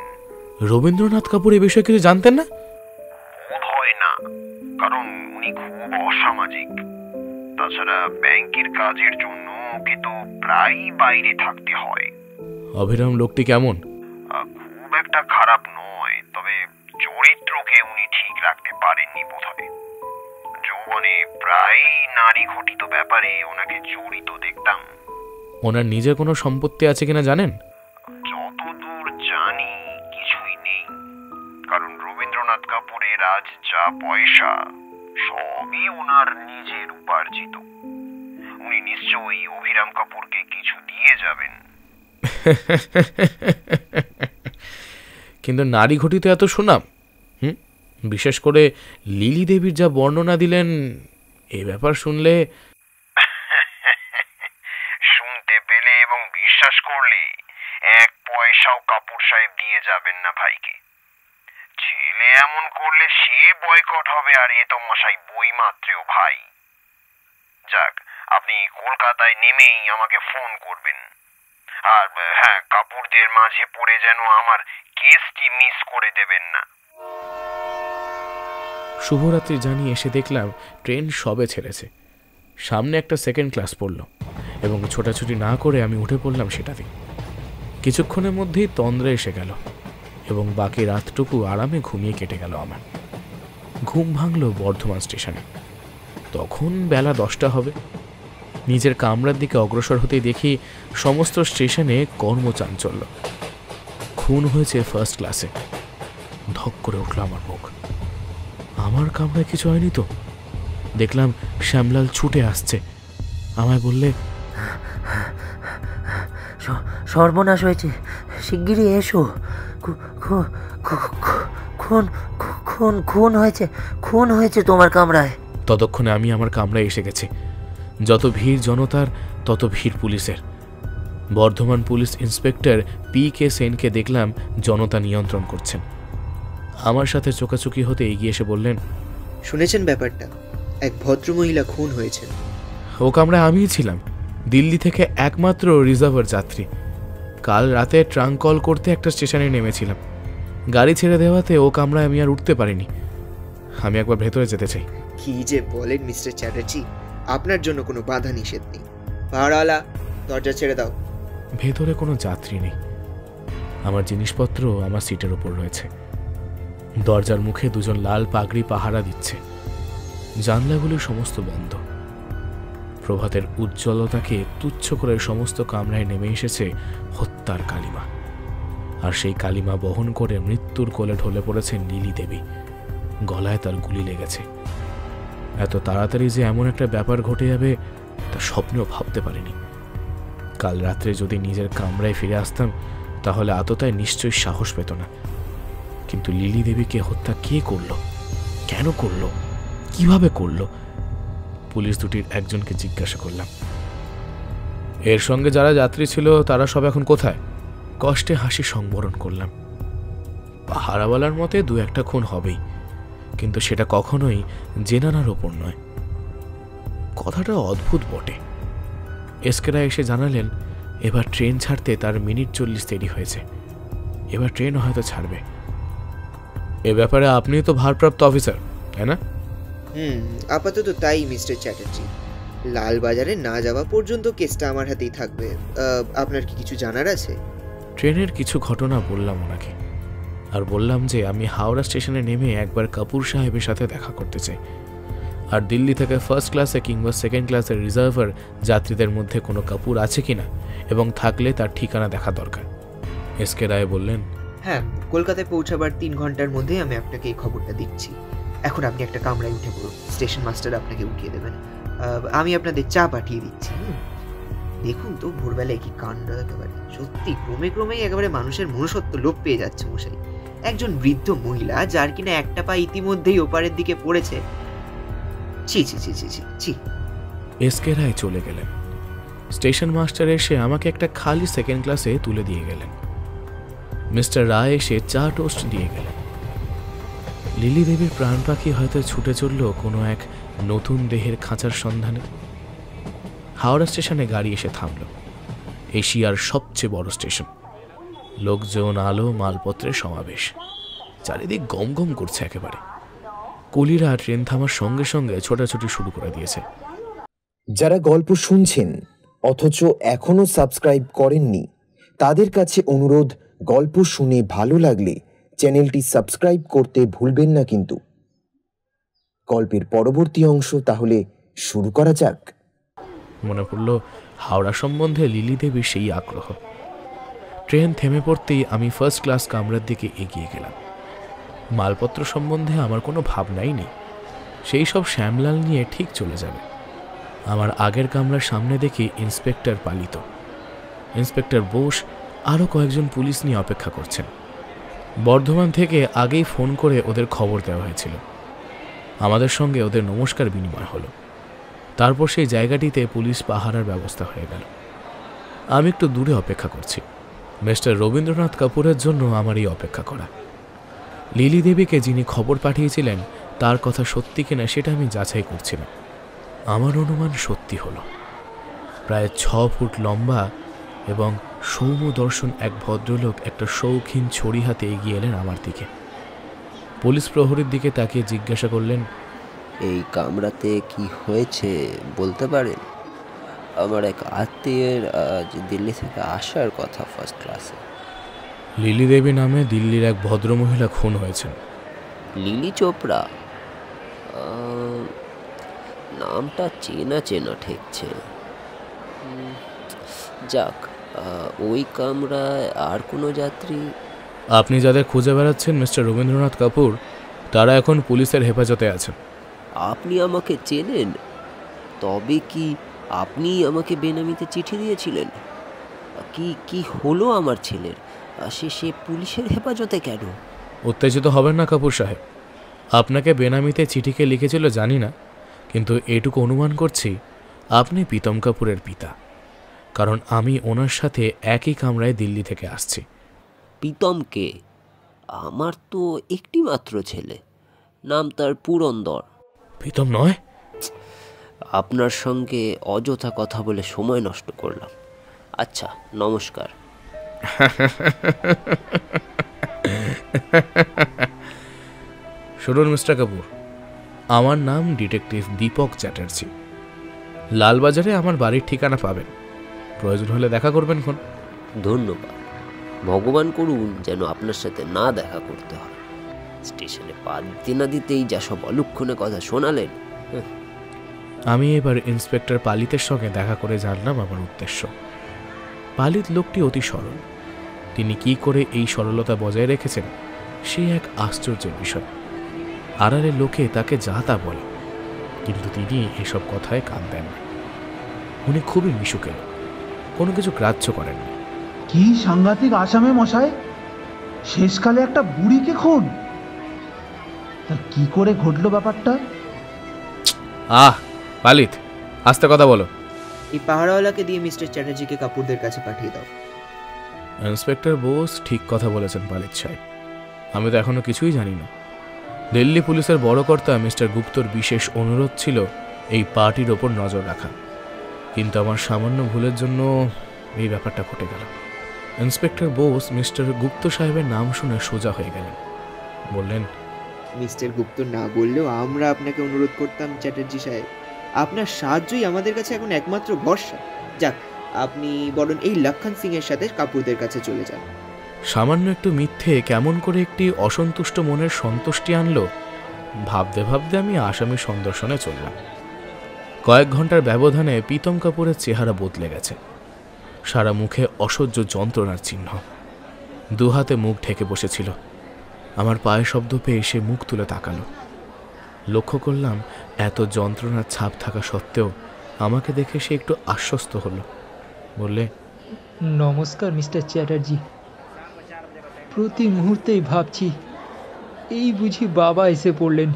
রবীন্দ্রনাথ কাপুর এই বিষয়ে কিছু জানতেন না? বোধ হয় না, কারণ উনি খুব অসামাজিক। তাছাড়া ব্যাংকের কাজের জন্য ওকে তো প্রায়ই বাইরে থাকতে হয়। অভিরাম লোকটি কেমন? খুব একটা খারাপ নয়, তবে চরিত্রকে উনি ঠিক রাখতে পারেননি বোধহয়। যৌবনে প্রায় নারী ঘটিত ব্যাপারে ওনাকে জড়িত দেখতাম। ওনার নিজের কোনো সম্পত্তি আছে কিনা জানেন? যতদূর জানি কিছুই নেই, কারণ রবীন্দ্রনাথ কাপুরের আজ যা পয়সা সবই ওনার নিজের উপার্জিত। উনি নিশ্চয়ই অভিরাম কাপুরকে কিছু দিয়ে যাবেন। কিন্তু নারী ঘটিত এত সুনাম, বিশেষ করে লিলি দেবীর যা বর্ণনা দিলেন, এই ব্যাপার শুনলে, শুনতে পেলে এবং বিশ্বাস করলে 1 পয়সাও কাপুর সাহেব দিয়ে যাবেন না ভাইকে। ছেলে এমন করলে সে বয়কট হবে, আর এ তো মশাই বই মাত্রেও ভাই। যাক, আপনি কলকাতায় নেমেই আমাকে ফোন করবেন। আর হ্যাঁ, কাপুরদের মাঝে পড়ে যেন আমার কেসটি মিস করে দেবেন না। শুভরাত্রি জানিয়ে এসে দেখলাম ট্রেন সবে ছেড়েছে। সামনে একটা সেকেন্ড ক্লাস পড়ল এবং ছোটাছুটি না করে আমি উঠে পড়লাম সেটাতে। কিছুক্ষণের মধ্যেই তন্দ্রা এসে গেল এবং বাকি রাতটুকু আরামে ঘুমিয়ে কেটে গেল আমার। ঘুম ভাঙল বর্ধমান স্টেশনে। তখন বেলা 10টা হবে। নিজের কামরার দিকে অগ্রসর হতেই দেখি সমস্ত স্টেশনে কর্মচাঞ্চল্য। খুন হয়েছে ফার্স্ট ক্লাসে। ধক করে উঠল আমার মুখ। আমার কামরায় কিছু হয়নি তো? দেখলাম শ্যামলাল ছুটে আসছে। আমায় বললে, সর্বনাশ হয়েছে, শিগগিরই এসো, খুন হয়েছে তোমার কামরায়। ততক্ষণে আমি আমার কামরায় এসে গেছি। যত ভিড় জনতার, তত ভিড় পুলিশের। Bardhaman police inspector P.K. সেনকে দেখলাম জনতা নিয়ন্ত্রণ করছেন। আমার সাথে চোকাচুকি হতে এগিয়ে এসে বললেন, শুনেছেন ব্যাপারটা? এক ভদ্রমহিলা খুন হয়েছেন। ও কামরায় আমিই ছিলাম, দিল্লি থেকে একমাত্র রিজার্ভার যাত্রী। কাল রাতে ট্রাঙ্ক কল করতে একটা স্টেশনে নেমেছিলাম। গাড়ি ছেড়ে দেওয়াতে ও কামরায় আমি আর উঠতে পারিনি। আমি একবার ভেতরে যেতে চাই। কি যে বলেন মিস্টার চ্যাটার্জি, আপনার জন্য কোনো বাধা নিষেধ নেই। পাহাড়ওয়ালা, দরজা ছেড়ে দাও। ভেতরে কোনো যাত্রী নেই। আমার জিনিসপত্র আমার সিটের উপর রয়েছে। দরজার মুখে দুজন লাল পাগড়ি পাহারা দিচ্ছে। জানলাগুলি সমস্ত বন্ধ। প্রভাতের উজ্জ্বলতাকে তুচ্ছ করে সমস্ত কামরায় নেমে এসেছে হত্যার কালিমা। আর সেই কালিমা বহন করে মৃত্যুর কোলে ঢলে পড়েছে নীলি দেবী। গলায় তার গুলি লেগেছে। এত তাড়াতাড়ি যে এমন একটা ব্যাপার ঘটে যাবে তা স্বপ্নেও ভাবতে পারিনি। কাল রাত্রে যদি নিজের কামরায় ফিরে আসতাম তাহলে আততায় নিশ্চয়ই সাহস পেত না। কিন্তু লিলি দেবীকে হত্যা কে করলো, কেন করলো, কিভাবে করলো? পুলিশ দুটির একজনকে জিজ্ঞাসা করলাম। এর সঙ্গে যারা যাত্রী ছিল তারা সব এখন কোথায়? কষ্টে হাসি সংবরণ করলাম। পাহারাওয়ালার মতে 2-1টা খুন হবেই, কিন্তু সেটা কখনোই জেনানার ওপর নয়। কথাটা অদ্ভুত বটে। এসকেরা এসে জানালেন এবার ট্রেন ছাড়তে তার মিনিট 40 দেরি হয়েছে, এবার ট্রেন হয়তো ছাড়বে। এ ব্যাপারে আপনি তো ভারপ্রাপ্ত অফিসার, তাই না? আপাতত তাই মিস্টার চ্যাটার্জি। লালবাজারে না যাওয়া পর্যন্ত কেসটা আমার হাতেই থাকবে। আপনার কি কিছু জানার আছে? ট্রেনের কিছু ঘটনা বললাম ওনাকে, আর বললাম যে আমি হাওড়া স্টেশনে নেমে একবার কাপুর সাহেবের সাথে দেখা করতে চাই, আর দিল্লি থেকে ফার্স্ট ক্লাসে কিংবা সেকেন্ড ক্লাসের রিজার্ভার যাত্রীদের মধ্যে কোনো কাপুর আছে কিনা, এবং থাকলে তার ঠিকানা দেখা দরকার। এসকে রায় বললেন, হ্যাঁ, কলকাতায় পৌঁছাবার 3 ঘন্টার মধ্যে আমি আপনাকে এই খবরটা দিচ্ছি। এখন আপনি একটা কামরায় উঠে পড়ুন, স্টেশন মাস্টার আপনাকে উঠিয়ে দেবেন। আমি আপনাদের চা পাঠিয়ে দিচ্ছি। দেখুন তো ভোরবেলায় কি কাণ্ড, একেবারে সত্যি ক্রমে ক্রমেই একেবারে মানুষের মনুষ্যত্ব লোপ পেয়ে যাচ্ছে মশাই। একজন বৃদ্ধ মহিলা যার কিনা একটা পা ইতিমধ্যেই ওপারের দিকে পড়েছে। ছি ছি ছি ছি ছি ছি। এসকে রায় চলে গেলেন। স্টেশন মাস্টার এসে আমাকে একটা খালি সেকেন্ড ক্লাসে তুলে দিয়ে গেলেন। মিস্টার রায় এসে চা টোস্ট দিয়ে গেলেন। লিলি দেবীর প্রাণ পাখি হয়তো ছুটে চলল কোনো এক নতুন দেহের খাঁচার সন্ধানে। হাওড়া স্টেশনে গাড়ি এসে থামল। এশিয়ার সবচেয়ে বড় স্টেশন। লোকজন, আলো, মালপত্রের সমাবেশ। চারিদিক গম গম করছে একেবারে। কুলিরা ট্রেন থামার সঙ্গে সঙ্গে ছোটাছুটি শুরু করে দিয়েছে। যারা গল্প শুনছেন অথচ এখনো সাবস্ক্রাইব করেননি, তাদের কাছে অনুরোধ, গল্প শুনে ভালো লাগলে চ্যানেলটি সাবস্ক্রাইব করতে ভুলবেন না কিন্তু। গল্পের পরবর্তী অংশ তাহলে শুরু করা যাক। মনে পড়ল হাওড়া সম্বন্ধে লিলি দেবীর সেই আগ্রহ। ট্রেন থেমে পড়তেই আমি ফার্স্ট ক্লাস কামরার দিকে এগিয়ে গেলাম। মালপত্র সম্বন্ধে আমার কোনো ভাবনাই নেই, সেই সব শ্যামলাল নিয়ে ঠিক চলে যাবে। আমার আগের কামরার সামনে দেখি ইন্সপেক্টর পালিত, ইন্সপেক্টর বোস, আরও কয়েকজন পুলিশ নিয়ে অপেক্ষা করছেন। বর্ধমান থেকে আগেই ফোন করে ওদের খবর দেওয়া হয়েছিল। আমাদের সঙ্গে ওদের নমস্কার বিনিময় হলো। তারপর সেই জায়গাটিতে পুলিশ পাহারার ব্যবস্থা হয়ে গেল। আমি একটু দূরে অপেক্ষা করছি। মিস্টার রবীন্দ্রনাথ কাপুরের জন্য আমার এই অপেক্ষা করা। লিলি দেবীকে যিনি খবর পাঠিয়েছিলেন তার কথা সত্যি কিনা সেটা আমি যাচাই করছিলাম। আমার অনুমান সত্যি হলো। প্রায় 6 ফুট লম্বা এবং সৌম্যদর্শন এক ভদ্রলোক একটা শৌখিন ছড়ি হাতে এগিয়ে এলেন আমার দিকে। পুলিশ প্রহরীর দিকে তাকিয়ে জিজ্ঞাসা করলেন, এই কামরাতে কি হয়েছে বলতে পারেন? আমার এক আত্মীয়ের দিল্লি থেকে আসার কথা ফার্স্ট ক্লাসে। লিলি দেবী নামে দিল্লির এক ভদ্রমহিলা খুন হয়েছেন। লিলি চোপড়া? নামটা চেনা চেনা ঠেকছে। যাক, ওই কামরায় আর কোনো যাত্রী? আপনি যাদের খুঁজে বেড়াচ্ছেন মিস্টার রবীন্দ্রনাথ কাপুর, তারা এখন পুলিশের হেফাজতে আছেন। আপনি আমাকে চেনেন? তবে কি আপনি আমাকে বেনামিতে চিঠি দিয়েছিলেন? কি হলো আমার ছেলের? সে পুলিশের হেফাজতে কেন? উত্তেজিত হবেন না কাপুর সাহেব। আপনাকে বেনামিতে চিঠিকে লিখেছিল জানি না, কিন্তু এটুকু অনুমান করছি আপনি প্রীতম কাপুরের পিতা, কারণ আমি ওনার সাথে একই কামরায় দিল্লি থেকে আসছি। প্রীতম কে? আমার তো একটি মাত্র ছেলে, নাম তার পুরন্দর। প্রীতম নয়? আপনার সঙ্গে অযথা কথা বলে সময় নষ্ট করলাম। আচ্ছা, নমস্কার। শুনুন মিস্টার কাপুর, আমার নাম ডিটেকটিভ দীপক চ্যাটার্জি। লালবাজারে আমার বাড়ির ঠিকানা পাবেন, প্রয়োজন হলে দেখা করবেন। কোন? ধন্যবাদ। ভগবান করুন যেন আপনার সাথে না দেখা করতে হয়। স্টেশনে পা দিতে না দিতেই যা সব অলক্ষণে কথা শোনালেন। আমি এবার ইন্সপেক্টর পালিতের সঙ্গে দেখা করে জানলাম আমার উদ্দেশ্য। পালিত লোকটি অতি সরল। তিনি কি করে এই সরলতা বজায় রেখেছেন সে এক আশ্চর্যের বিষয়। আড়ালে লোকে তাকে যা তা বলে, কিন্তু তিনি এসব কথায় কান দেন না। উনি খুবই মিশুকে, কোনো কিছু গ্রাহ্য করেন না। কি সাংঘাতিক আসামে মশাই! শেষকালে একটা বুড়িকে খুন? তা কি করে ঘটলো ব্যাপারটা? পালিত, আস্তে কথা বলো। এই পাহারাওয়ালাকে দিয়ে মিস্টার চ্যাটার্জিকে কাপুরদের কাছে পাঠিয়ে দাও। ইন্সপেক্টর বোস ঠিক কথা বলেছেন পালিত সাহেব। আমি তো এখনো কিছুই জানি না। দিল্লি পুলিশের বড় কর্তা মিস্টার গুপ্তর বিশেষ অনুরোধ ছিল এই পার্টির ওপর নজর রাখা, কিন্তু আমার সামান্য ভুলের জন্য এই ব্যাপারটা ঘটে গেল। ইন্সপেক্টর বোস মিস্টার গুপ্ত সাহেবের নাম শুনে সোজা হয়ে গেলেন। বললেন, মিস্টার গুপ্ত না বললেও আমরা আপনাকে অনুরোধ করতাম চ্যাটার্জি সাহেব। আপনার সাহায্যই আমাদের কাছে এখন একমাত্র ভরসা। যাক, আপনি বরং এই লক্ষণ সিং এর সাথে কাপুরদের কাছে চলে যান। সামান্য একটু মিথ্যে কেমন করে একটি অসন্তুষ্ট মনের সন্তুষ্টি আনলো ভাবতে ভাবতে আমি আসামি সন্দর্শনে চললাম। কয়েক ঘন্টার ব্যবধানে প্রীতম কাপুরের চেহারা বদলে গেছে। সারা মুখে অসহ্য যন্ত্রণার চিহ্ন, দুহাতে মুখ ঢেকে বসেছিল। আমার পায়ে শব্দ পেয়ে সে মুখ তুলে তাকালো। লক্ষ্য করলাম এত যন্ত্রণার ছাপ থাকা সত্ত্বেও আমাকে দেখে সে একটু আশ্বস্ত হলো। বললে, নমস্কার মিস্টার চ্যাটার্জি। প্রতি মুহূর্তেই ভাবছি এই বুঝি বাবা এসে পড়লেন।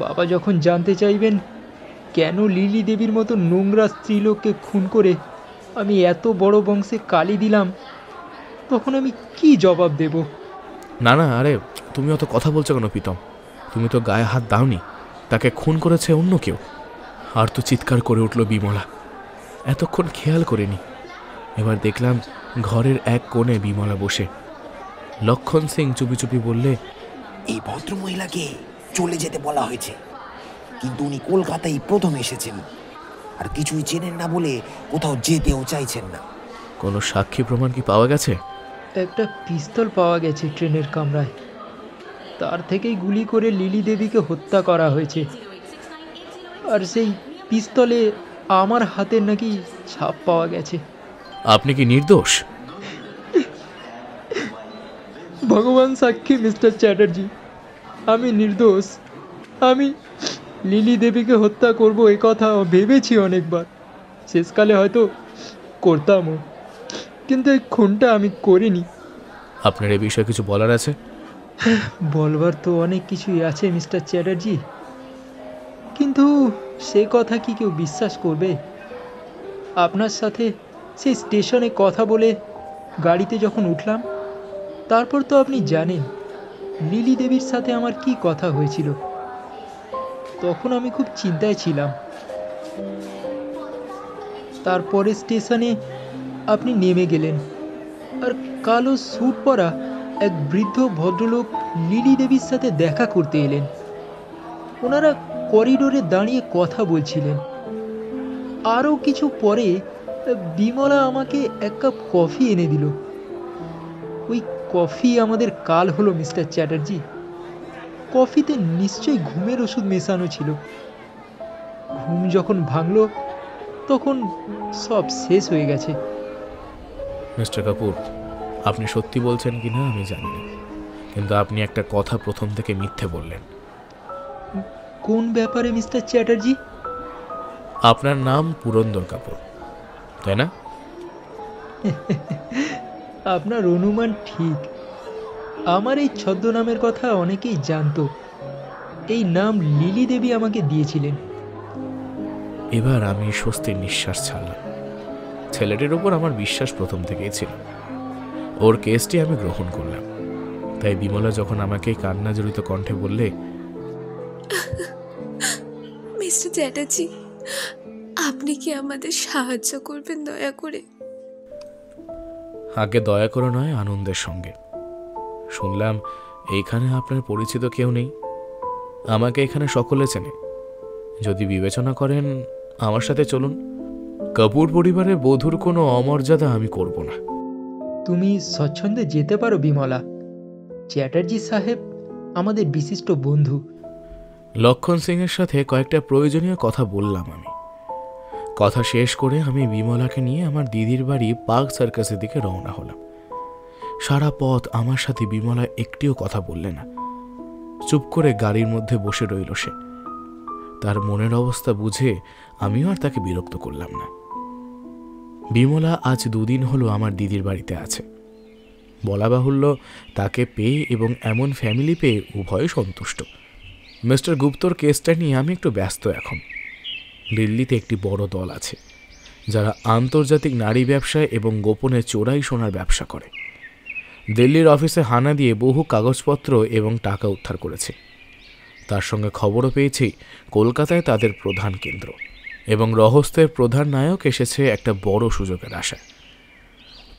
বাবা যখন জানতে চাইবেন কেন লিলি দেবীর মতো নোংরা স্ত্রীলোককে খুন করে আমি এত বড় বংশে কালি দিলাম, তখন আমি কি জবাব দেব? না না, আরে তুমি অত কথা বলছো কেন প্রীতম? তুমি তো গায়ে হাত দাওনি, তাকে খুন করেছে অন্য কেউ। আর তো চিৎকার করে উঠল বিমলা। এতক্ষণ খেয়াল করিনি। এবার দেখলাম ঘরের এক কোণে বিমলা বসে। লক্ষণ সিং চুপি চুপি বললে, এই ভদ্রমহিলাকে চলে যেতে বলা হয়েছে, কিন্তু উনি কলকাতায় প্রথম এসেছেন আর কিছুই চেনেন না বলে কোথাও যেতেও চাইছেন না। কোনো সাক্ষী প্রমাণ কি পাওয়া গেছে? একটা পিস্তল পাওয়া গেছে ট্রেনের কামরায়। তার থেকেই গুলি করে লিলি দেবীকে হত্যা করা হয়েছে। আর সেই পিস্তলে আমার হাতের নাকি ছাপ পাওয়া গেছে। আপনি কি নির্দোষ? ভগবান সাক্ষী মিস্টার চ্যাটার্জি, আমি নির্দোষ। আমি লিলি দেবীকে হত্যা করব এ কথা ভেবেছি অনেকবার। শেষকালে হয়তো করতামও, কিন্তু এই খুনটা আমি করিনি। আপনার এই বিষয়ে কিছু বলার আছে? বলবার তো অনেক কিছুই আছে মিস্টার চ্যাটার্জি, কিন্তু সে কথা কি কেউ বিশ্বাস করবে? আপনার সাথে সেই স্টেশনে কথা বলে গাড়িতে যখন উঠলাম, তারপর তো আপনি জানেন লিলি দেবীর সাথে আমার কি কথা হয়েছিল। তখন আমি খুব চিন্তায় ছিলাম। তারপরে স্টেশনে আপনি নেমে গেলেন, আর কালো স্যুট পরা এক বৃদ্ধ ভদ্রলোক লিলি দেবীর সাথে দেখা করতে এলেন। ওনারা করিডোরে দাঁড়িয়ে কথা বলছিলেন। আরও কিছু পরে বিমলা আমাকে এক কাপ কফি এনে দিল। ওই কফি আমাদের কাল হলো মিস্টার চ্যাটার্জি। কফিতে নিশ্চয়ই ঘুমের ওষুধ মেশানো ছিল। ঘুম যখন ভাঙলো তখন সব শেষ হয়ে গেছে। মিস্টার কাপুর, আপনি সত্যি বলছেন কিনা আমি জানি না, কিন্তু আপনি একটা কথা প্রথম থেকে মিথ্যে বললেন। কোন ব্যাপারে মিস্টার চ্যাটার্জি? আপনার নাম পুরন্দর কাপুর, তাই না? আপনার অনুমান ঠিক। আমার এই ছদ্মনামের কথা অনেকেই জানতো। এই নাম লিলি দেবী আমাকে দিয়েছিলেন। এবার আমি স্বস্তির নিঃশ্বাস ছাড়লাম। ছেলেটির উপর আমার বিশ্বাস প্রথম থেকেই ছিল। ওর কেসটি আমি গ্রহণ করলাম। তাই বিমলা যখন আমাকে কান্না জড়িত কণ্ঠে বললে, মিস্টার চ্যাটার্জি, আপনি কি আমাদের সাহায্য করবেন দয়া করে? আগে দয়া করে নয়, আনন্দের সঙ্গে। শুনলাম এইখানে আপনার পরিচিত কেউ নেই। আমাকে এখানে সকলে চেনে। যদি বিবেচনা করেন আমার সাথে চলুন। কাপুর পরিবারের বধূর কোনো অমর্যাদা আমি করব না। তুমি স্বচ্ছন্দে যেতে পারো বিমলা। চ্যাটার্জি সাহেব আমাদের বিশিষ্ট বন্ধু। লক্ষণ সিং এর সাথে কয়েকটা প্রয়োজনীয় কথা বললাম আমি। কথা শেষ করে আমি বিমলাকে নিয়ে আমার দিদির বাড়ি পার্ক সার্কাসের দিকে রওনা হলাম। সারা পথ আমার সাথে বিমলা একটিও কথা বললে না। চুপ করে গাড়ির মধ্যে বসে রইল সে। তার মনের অবস্থা বুঝে আমিও আর তাকে বিরক্ত করলাম না। বিমলা আজ 2 দিন হলো আমার দিদির বাড়িতে আছে। বলা বাহুল্য, তাকে পেয়ে এবং এমন ফ্যামিলি পেয়ে উভয় সন্তুষ্ট। মিস্টার গুপ্তর কেসটা নিয়ে আমি একটু ব্যস্ত এখন। দিল্লিতে একটি বড় দল আছে যারা আন্তর্জাতিক নারী ব্যবসায় এবং গোপনে চোরাই সোনার ব্যবসা করে। দিল্লির অফিসে হানা দিয়ে বহু কাগজপত্র এবং টাকা উদ্ধার করেছে। তার সঙ্গে খবরও পেয়েছি কলকাতায় তাদের প্রধান কেন্দ্র, এবং রহস্যের প্রধান নায়ক এসেছে একটা বড় সুযোগের আশায়।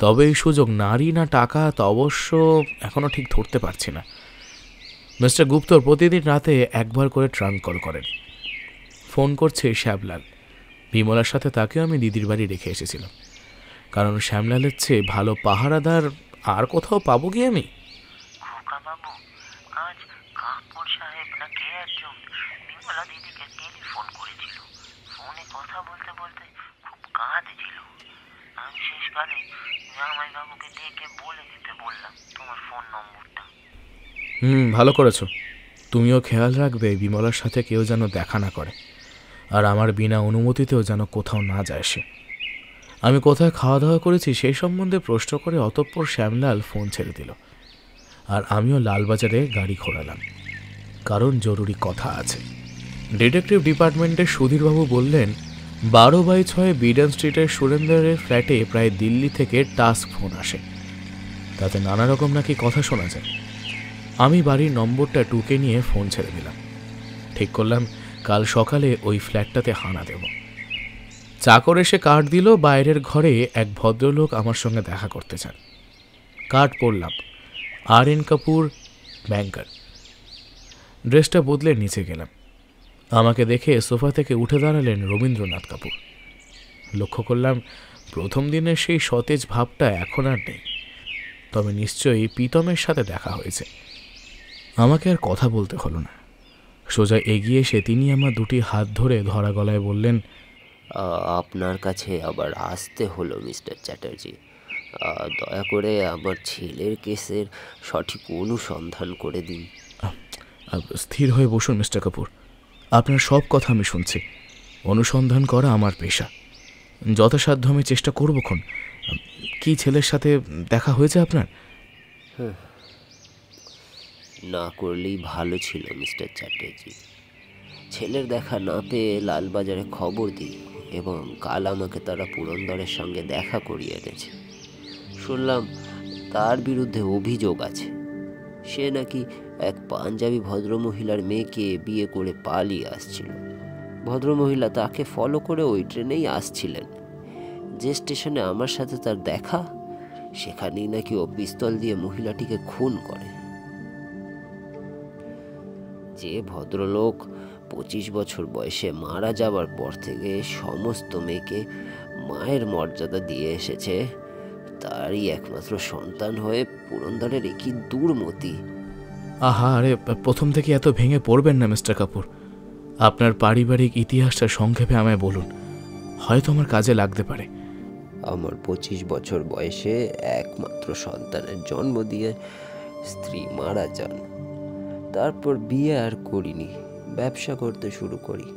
তবে এই সুযোগ নারী না টাকা তা অবশ্য এখনও ঠিক ধরতে পারছি না। মিস্টার গুপ্তর প্রতিদিন রাতে একবার করে ট্রাঙ্ক কল করেন। ফোন করছে শ্যামলাল। বিমলার সাথে তাকেও আমি দিদির বাড়ি রেখে এসেছিলাম, কারণ শ্যামলালের চেয়ে ভালো পাহারাদার আর কোথাও পাবো কি আমি? আজ কাপুর সাহেব না কে একজন বিমলা দিদিকে টেলিফোন করেছিল। ফোনে কথা বলতে বলতে খুব কাঁদছিল। আমি শেষকালে জামাইবাবুকে ডেকে বলে দিতে বললাম তোমার ফোন নম্বরটা। ভালো করেছো। তুমিও খেয়াল রাখবে বিমলার সাথে কেউ যেন দেখা না করে, আর আমার বিনা অনুমতিতেও যেন কোথাও না যায় সে। আমি কোথায় খাওয়া দাওয়া করেছি সেই সম্বন্ধে প্রশ্ন করে অতঃপর শ্যামলাল ফোন ছেড়ে দিল, আর আমিও লালবাজারে গাড়ি ঘোরালাম, কারণ জরুরি কথা আছে। ডিটেকটিভ ডিপার্টমেন্টের সুধীরবাবু বললেন 12/6 বিডন স্ট্রিটের সুরেন্দ্রের ফ্ল্যাটে প্রায় দিল্লি থেকে টাস্ক ফোন আসে। তাতে নানা রকম নাকি কথা শোনা যায়। আমি বাড়ির নম্বরটা টুকে নিয়ে ফোন ছেড়ে দিলাম। ঠিক করলাম কাল সকালে ওই ফ্ল্যাটটাতে হানা দেব। চাকর এসে কার্ড দিল, বাইরের ঘরে এক ভদ্রলোক আমার সঙ্গে দেখা করতে চান। কার্ড পড়লাম, আর.এন. কাপুর, ব্যাংকার। ড্রেসটা বদলে নিচে গেলাম। আমাকে দেখে সোফা থেকে উঠে দাঁড়ালেন রবীন্দ্রনাথ কাপুর। লক্ষ্য করলাম প্রথম দিনের সেই সতেজ ভাবটা এখন আর নেই। তবে নিশ্চয়ই প্রীতমের সাথে দেখা হয়েছে। আমাকে আর কথা বলতে হলো না। সোজা এগিয়ে এসে তিনি আমার দুটি হাত ধরে ধরা গলায় বললেন, আপনার কাছে আবার আসতে হলো মিস্টার চ্যাটার্জি। দয়া করে আমার ছেলের কেসের সঠিক অনুসন্ধান করে দিন। স্থির হয়ে বসুন মিস্টার কাপুর, আপনার সব কথা আমি শুনছি। অনুসন্ধান করা আমার পেশা। যথাসাধ্য আমি চেষ্টা করবক্ষণ। কি ছেলের সাথে দেখা হয়েছে আপনার? না করলেই ভালো ছিল মিস্টার চ্যাটার্জি। ছেলের দেখা না পেয়ে লালবাজারে খবর দিই, এবং কাল আমাকে তারা পুরন্দরের সঙ্গে দেখা করিয়ে এনেছে। শুনলাম তার বিরুদ্ধে অভিযোগ আছে। সে নাকি এক পাঞ্জাবি ভদ্রমহিলার মেয়েকে বিয়ে করে পালিয়ে আসছিল। ভদ্রমহিলা তাকে ফলো করে ওই ট্রেনেই আসছিলেন। যে স্টেশনে আমার সাথে তার দেখা, সেখানেই নাকি ও পিস্তল দিয়ে মহিলাটিকে খুন করে। যে ভদ্রলোক 25 বছর বয়সে মারা যাবার পর থেকে সমস্ত মেয়েকে মায়ের মর্যাদা দিয়ে এসেছে, তারই একমাত্র সন্তান হয়ে পুরন্দরের একই দুর্মতি। আহা, আরে প্রথম থেকে এত ভেঙে পড়বেন না মিস্টার কাপুর। আপনার পারিবারিক ইতিহাসটা সংক্ষেপে আমায় বলুন, হয়তো আমার কাজে লাগতে পারে। আমার 25 বছর বয়সে একমাত্র সন্তানের জন্ম দিয়ে স্ত্রী মারা যান। তারপর বিয়ে আর করিনি, ব্যবসা করতে শুরু করি।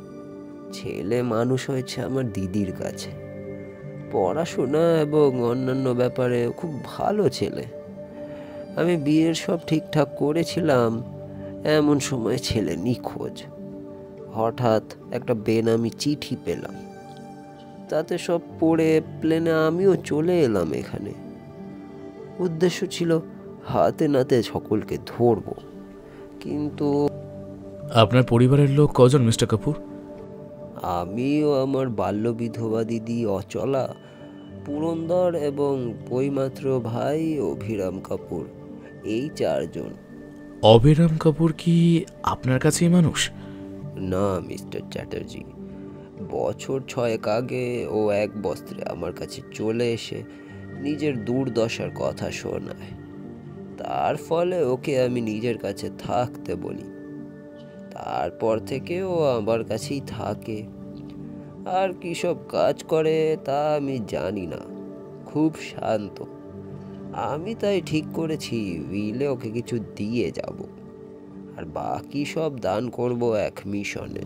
ছেলে মানুষ হয়েছে আমার দিদির কাছে। পড়াশোনা এবং অন্যান্য ব্যাপারে খুব ভালো ছেলে। আমি বিয়ের সব ঠিকঠাক করেছিলাম, এমন সময় ছেলে নিখোঁজ। হঠাৎ একটা বেনামি চিঠি পেলাম, তাতে সব পড়ে প্লেনে আমিও চলে এলাম এখানে। উদ্দেশ্য ছিল হাতে নাতে সকলকে ধরব, কিন্তু আপনার পরিবারের লোক কজন মিস্টার কাপুর? আমিও আমার বাল্য বিধবা দিদি অচলা, পুরন্দর এবং বইমাত্র ভাই অভিরাম কাপুর, এই 4 জন। অভিরাম কাপুর কি আপনার কাছেই মানুষ? না মিস্টার চ্যাটার্জি, বছর 6 আগে ও এক বস্ত্রে আমার কাছে চলে এসে নিজের দুর্দশার কথা শোনায়। তার ফলে ওকে আমি নিজের কাছে থাকতে বলি। তারপর থেকে ও আমার কাছেই থাকে। আর কি সব কাজ করে তা আমি জানি না, খুব শান্ত। আমি তাই ঠিক করেছি উইলে ওকে কিছু দিয়ে যাব, আর বাকি সব দান করব এক মিশনে।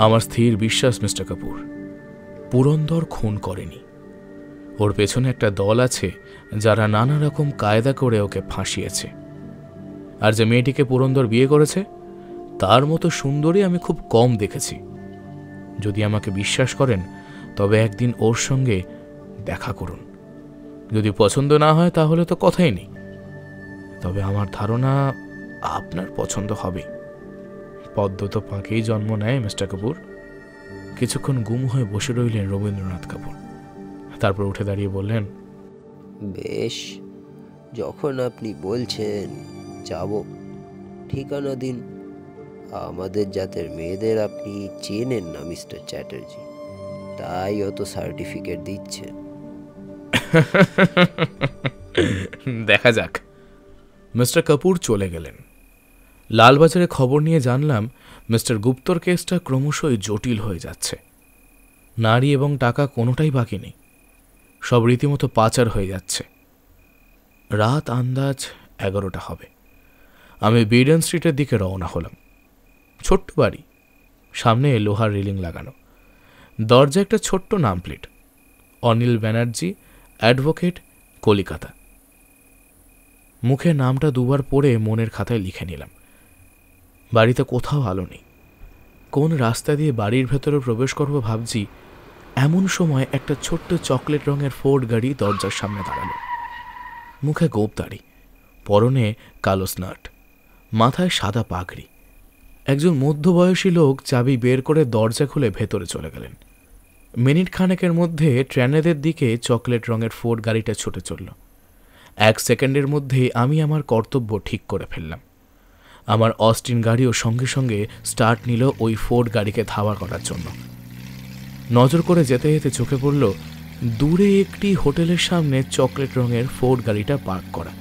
আমার স্থির বিশ্বাস মিস্টার কাপুর, পুরন্দর খুন করেনি। ওর পেছনে একটা দল আছে যারা নানা রকম কায়দা করে ওকে ফাঁসিয়েছে। আর যে মেয়েটিকে পুরন্দর বিয়ে করেছে তার মতো সুন্দরী আমি খুব কম দেখেছি। যদি আমাকে বিশ্বাস করেন তবে একদিন ওর সঙ্গে দেখা করুন। যদি পছন্দ না হয় তাহলে তো কথাই নেই, তবে আমার ধারণা আপনার পছন্দ হবে। পদ্ম তো পাকেই জন্ম নেয় মিস্টার কাপুর। কিছুক্ষণ গুম হয়ে বসে রইলেন রবীন্দ্রনাথ কাপুর, তারপর উঠে দাঁড়িয়ে বললেন, বেশ, যখন আপনি বলছেন যাব, ঠিকানা দিন। আমাদের জাতের মেয়েদের আপনি চেনেন না মিস্টার চ্যাটার্জি, তাই অত সার্টিফিকেট দিচ্ছেন। দেখা যাক। মিস্টার কাপুর চলে গেলেন। লালবাজারে খবর নিয়ে জানলাম মিস্টার গুপ্তর কেসটা ক্রমশই জটিল হয়ে যাচ্ছে। নারী এবং টাকা কোনোটাই বাকি নেই, সব রীতিমতো পাচার হয়ে যাচ্ছে। রাত আন্দাজ 11টা হবে। আমি বিডেন স্ট্রিটের দিকে রওনা হলাম। ছোট্ট বাড়ি, সামনে লোহার রেলিং লাগানো, দরজা একটা ছোট্ট নাম প্লেট, অনিল ব্যানার্জি, অ্যাডভোকেট, কলিকাতা। মুখে নামটা দুবার পড়ে মনের খাতায় লিখে নিলাম। বাড়িতে কোথাও আলো নেই। কোন রাস্তা দিয়ে বাড়ির ভেতরে প্রবেশ করব ভাবছি, এমন সময় একটা ছোট্ট চকলেট রঙের ফোর্ড গাড়ি দরজার সামনে দাঁড়ালো। মুখে গোপ দাড়ি, পরনে কালো স্নার্ট, মাথায় সাদা পাগড়ি। একজন মধ্যবয়সী লোক চাবি বের করে দরজা খুলে ভেতরে চলে গেলেন। মিনিট খানেকের মধ্যে ট্রেনেদের দিকে চকলেট রঙের ফোর্ড গাড়িটা ছুটে চলল। 1 সেকেন্ডের মধ্যেই আমি আমার কর্তব্য ঠিক করে ফেললাম। আমার অস্টিন গাড়িও সঙ্গে সঙ্গে স্টার্ট নিল ওই ফোর্ড গাড়িকে ধাওয়া করার জন্য। নজর করে যেতে যেতে চোখে পড়ল দূরে একটি হোটেলের সামনে চকলেট রঙের ফোর্ড গাড়িটা পার্ক করা।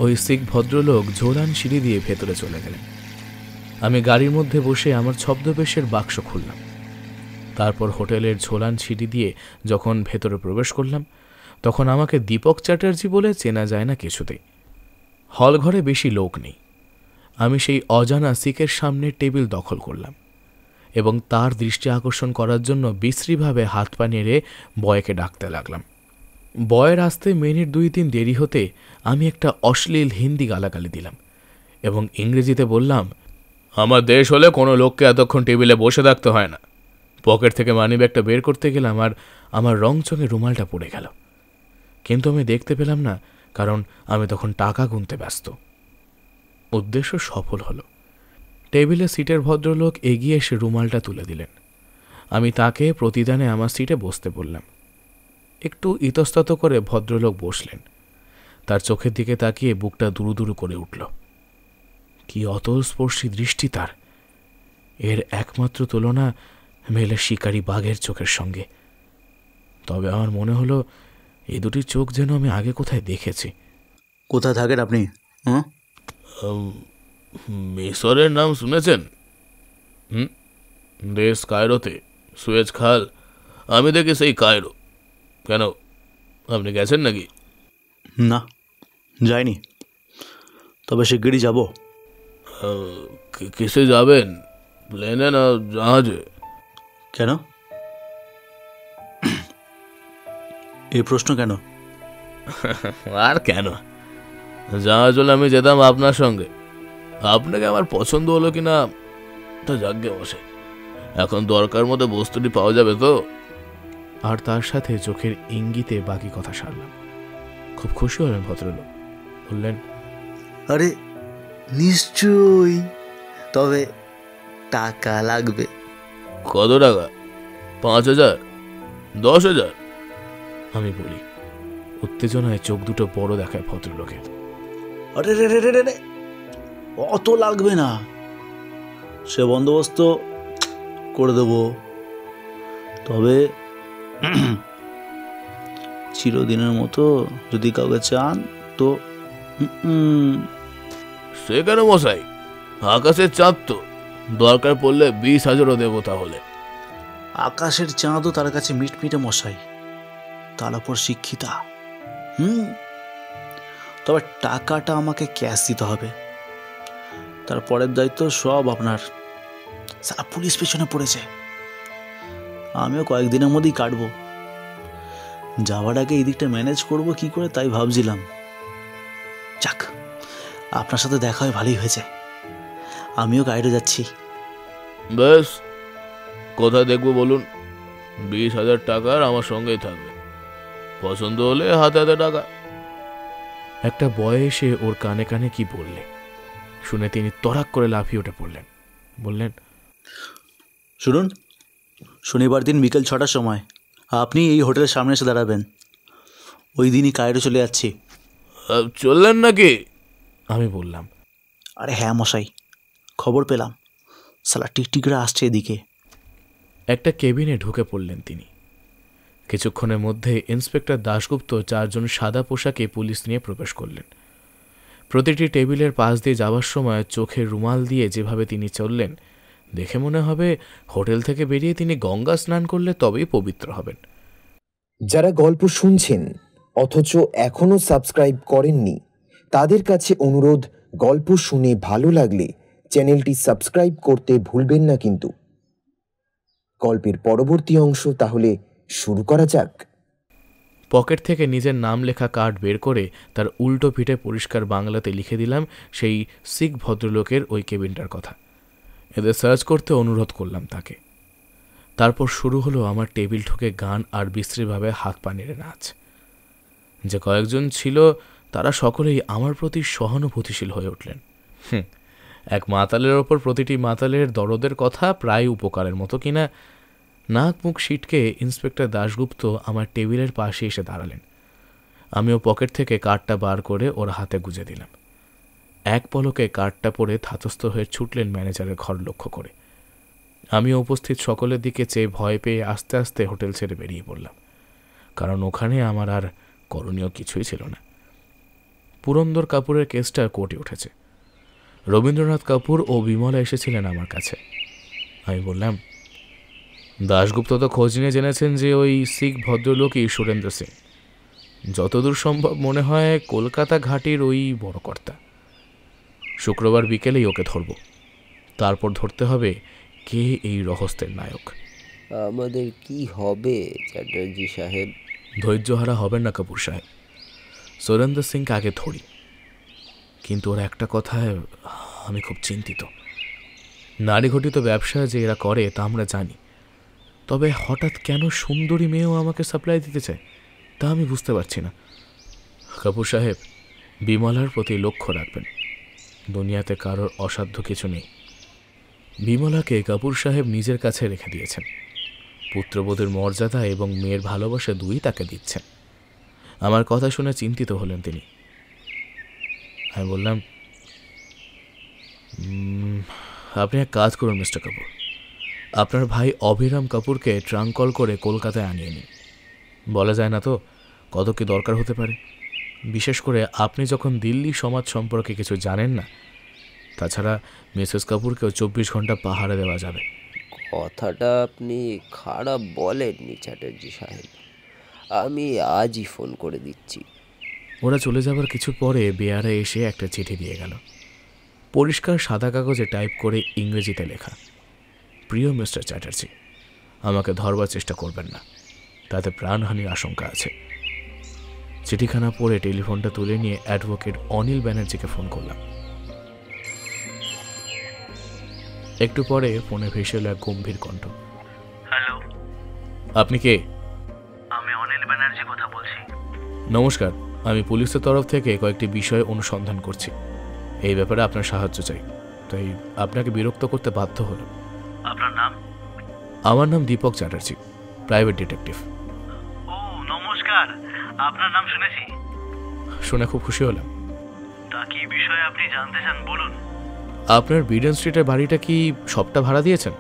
ওই শিখ ভদ্রলোক ঝোলান সিঁড়ি দিয়ে ভেতরে চলে গেলেন। আমি গাড়ির মধ্যে বসে আমার ছদ্মবেশের বাক্স খুললাম। তারপর হোটেলের ঝোলান সিঁড়ি দিয়ে যখন ভেতরে প্রবেশ করলাম, তখন আমাকে দীপক চ্যাটার্জি বলে চেনা যায় না কিছুতেই। হল ঘরে বেশি লোক নেই। আমি সেই অজানা শিখের সামনে টেবিল দখল করলাম এবং তার দৃষ্টি আকর্ষণ করার জন্য বিশ্রীভাবে হাত পা নেড়ে বয়কে ডাকতে লাগলাম। বয়ের আসতে মিনিট 2-3 দেরি হতে আমি একটা অশ্লীল হিন্দি গালাগালি দিলাম এবং ইংরেজিতে বললাম, আমার দেশ হলে কোনো লোককে এতক্ষণ টেবিলে বসে থাকতে হয় না। পকেট থেকে মানিব্যাগটা বের করতে গেলাম আর আমার রংচঙে রুমালটা পড়ে গেল, কিন্তু আমি দেখতে পেলাম না, কারণ আমি তখন টাকা গুনতে ব্যস্ত। উদ্দেশ্য সফল হলো। টেবিলে সিটের ভদ্রলোক এগিয়ে এসে রুমালটা তুলে দিলেন। আমি তাকে প্রতিদানে আমার সিটে বসতে বললাম। একটু ইতস্তত করে ভদ্রলোক বসলেন। তার চোখের দিকে তাকিয়ে বুকটা দুরু দুরু করে উঠল। কি অতলস্পর্শী দৃষ্টি তার! এর একমাত্র তুলনা মেলে শিকারী বাঘের চোখের সঙ্গে। তবে আমার মনে হলো এই দুটি চোখ যেন আমি আগে কোথায় দেখেছি। কোথায় থাকেন আপনি? মিশরের নাম শুনেছেন? দেশ কায়রোতে, সুয়েজ খাল। আমি দেখি সেই কায়রো। কেন, আপনি গেছেন নাকি? না, যাইনি, তবে শিগগিরই যাব। কিসে যাবেন, প্লেনে না জাহাজে? কেন এই প্রশ্ন কেন? আর কেন, জাহাজ হলে আমি যেতাম আপনার সঙ্গে। আপনাকে আমার পছন্দ হলো কিনা তা যাজ্ঞে বসে, এখন দরকার মতো বস্তুটি পাওয়া যাবে তো। আর তার সাথে চোখের ইঙ্গিতে বাকি কথা সারলাম। খুব খুশি হলেন ভদ্রলোক, বললেন, আরে নিশ্চয়ই, তবে টাকা লাগবে। কত টাকা? 5,000? 10,000? আমি বলি। উত্তেজনায় চোখ দুটো বড় দেখায় ভদ্রলোকের। আরে রে রে রে রে, অত লাগবে না, সে বন্দোবস্ত করে দেব। তবে চিরদিনের মতো যদি কাউকে চান তো। সে কেন মশাই, আকাশের চাঁদ তো, দরকার পড়লে 20,000ও দেবো। তাহলে আকাশের চাঁদও তার কাছে মিটমিটে মশাই, তার উপর শিক্ষিতা। তবে টাকাটা আমাকে ক্যাশ দিতে হবে, তারপরের দায়িত্ব সব আপনার। সারা পুলিশ পেছনে পড়েছে, আমিও কয়েকদিনের মধ্যেই কাটবো। যাওয়ার আগে এই দিকটা ম্যানেজ করবো কি করে তাই ভাবছিলাম। যাক, আপনার সাথে দেখা হয় ভালোই হয়েছে। আমিও গাইডে যাচ্ছি। ব্যাস, কোথায় দেখবো বলুন? 20,000 টাকার আমার সঙ্গেই থাকবে, পছন্দ হলে হাতে হাতে টাকা। একটা বয় এসে ওর কানে কানে কি বললে শুনে তিনি তড়াক করে লাফিয়ে উঠে পড়লেন। বললেন, শুনুন, শনিবার দিন বিকেল 6টার সময় আপনি এই হোটেলের সামনে এসে দাঁড়াবেন। ওই দিনই কায়রো চলে যাচ্ছি। চললেন নাকি? আমি বললাম, আরে হ্যাঁ মশাই, খবর পেলাম সালা টিকটিকরা আসছে এদিকে। একটা কেবিনে ঢুকে পড়লেন তিনি। কিছুক্ষণের মধ্যে ইন্সপেক্টর দাশগুপ্ত 4 জন সাদা পোশাকে পুলিশ নিয়ে প্রবেশ করলেন। প্রতিটি টেবিলের পাশ দিয়ে যাওয়ার সময় চোখের রুমাল দিয়ে যেভাবে তিনি চললেন, দেখে মনে হবে হোটেল থেকে বেরিয়ে তিনি গঙ্গা স্নান করলে তবেই পবিত্র হবেন। যারা গল্প শুনছেন অথচ এখনো সাবস্ক্রাইব করেননি, তাদের কাছে অনুরোধ, গল্প শুনে ভালো লাগলে চ্যানেলটি সাবস্ক্রাইব করতে ভুলবেন না কিন্তু। গল্পের পরবর্তী অংশ তাহলে শুরু করা যাক। পকেট থেকে নিজের নাম লেখা কার্ড বের করে তার উল্টো পিঠে পরিষ্কার বাংলাতে লিখে দিলাম সেই শিখ ভদ্রলোকের ওই কেবিনটার কথা। এদের সার্চ করতে অনুরোধ করলাম তাকে। তারপর শুরু হলো আমার টেবিল ঠুকে গান আর বিশ্রীভাবে হাত পা নেড়ে নাচ। যে কয়েকজন ছিল তারা সকলেই আমার প্রতি সহানুভূতিশীল হয়ে উঠলেন। এক মাতালের ওপর প্রতিটি মাতালের দরদের কথা প্রায় উপকারের মতো কিনা। নাক মুখ সিটকে ইন্সপেক্টর দাশগুপ্ত আমার টেবিলের পাশে এসে দাঁড়ালেন। আমিও পকেট থেকে কার্ডটা বার করে ওর হাতে গুজে দিলাম। এক পলকে কার্ডটা পড়ে ধাতস্থ হয়ে ছুটলেন ম্যানেজারের ঘর লক্ষ্য করে। আমিও উপস্থিত সকলের দিকে চেয়ে ভয় পেয়ে আস্তে আস্তে হোটেল ছেড়ে বেরিয়ে পড়লাম, কারণ ওখানে আমার আর করণীয় কিছুই ছিল না। পুরন্দর কাপুরের কেসটা কোর্টে উঠেছে। রবীন্দ্রনাথ কাপুর ও বিমলা এসেছিলেন আমার কাছে। আমি বললাম, দাশগুপ্ত তো খোঁজ নিয়ে জেনেছেন যে ওই শিখ ভদ্রলোকই সুরেন্দ্র সিং। যতদূর সম্ভব মনে হয় কলকাতা ঘাটির ওই বড় কর্তা। শুক্রবার বিকেলেই ওকে ধরব। তারপর ধরতে হবে কে এই রহস্যের নায়ক। আমাদের কি হবে চ্যাটার্জি সাহেব? ধৈর্যহারা হবেন না কাপুর সাহেব, সুরেন্দ্র সিংকে আগে ধরি। কিন্তু ওর একটা কথায় আমি খুব চিন্তিত। নারী ঘটিত ব্যবসা যে এরা করে তা আমরা জানি, তবে হঠাৎ কেন সুন্দরী মেয়েও আমাকে সাপ্লাই দিতে চায় তা আমি বুঝতে পারছি না। কাপুর সাহেব, বিমলার প্রতি লক্ষ্য রাখবেন। দুনিয়াতে কারোর অসাধ্য কিছু নেই। বিমলাকে কাপুর সাহেব নিজের কাছে রেখে দিয়েছেন। পুত্রবধূর মর্যাদা এবং মেয়ের ভালোবাসা দুই তাকে দিচ্ছেন। আমার কথা শুনে চিন্তিত হলেন তিনি। আমি বললাম, আপনি এক কাজ করুন মিস্টার কাপুর, আপনার ভাই অভিরাম কাপুরকে ট্রাঙ্ক কল করে কলকাতায় আনিয়ে নিন। বলা যায় না তো কত কি দরকার হতে পারে, বিশেষ করে আপনি যখন দিল্লি সমাজ সম্পর্কে কিছু জানেন না। তাছাড়া মিসেস কাপুরকেও 24 ঘন্টা পাহারা দেওয়া যাবে। কথাটা আপনি খারাপ বলেননি চ্যাটার্জি সাহেব, আমি আজই ফোন করে দিচ্ছি। ওরা চলে যাবার কিছু পরে বেয়ারা এসে একটা চিঠি দিয়ে গেল। পরিষ্কার সাদা কাগজে টাইপ করে ইংরেজিতে লেখা, প্রিয় মিস্টার চ্যাটার্জি, আমাকে ধরবার চেষ্টা করবেন না, তাতে প্রাণহানির আশঙ্কা আছে। চিঠিখানা পড়ে টেলিফোনটা তুলে নিয়ে অ্যাডভোকেট অনিল ব্যানার্জিকে ফোন করলাম। একটু পরে ফোনে ভেসে এলো এক গম্ভীর কণ্ঠ। হ্যালো, আপনি কে? আমি অনিল ব্যানার্জি কথা বলছি। নমস্কার, আমি পুলিশের তরফ থেকে কয়েকটি বিষয়ে অনুসন্ধান করছি। এই ব্যাপারে আপনার সাহায্য চাই, তাই আপনাকে বিরক্ত করতে বাধ্য হলো। আপনার নাম? আমার নাম দীপক চ্যাটার্জি, প্রাইভেট ডিটেকটিভ। ও নমস্কার, আপনার নাম শুনেছি। শুনে খুব খুশি হলাম। তা কি বিষয়ে আপনি জানতে চান বলুন। আপনার বিডেন স্ট্রিটের বাড়িটা কি সবটা ভাড়া দিয়েছেন?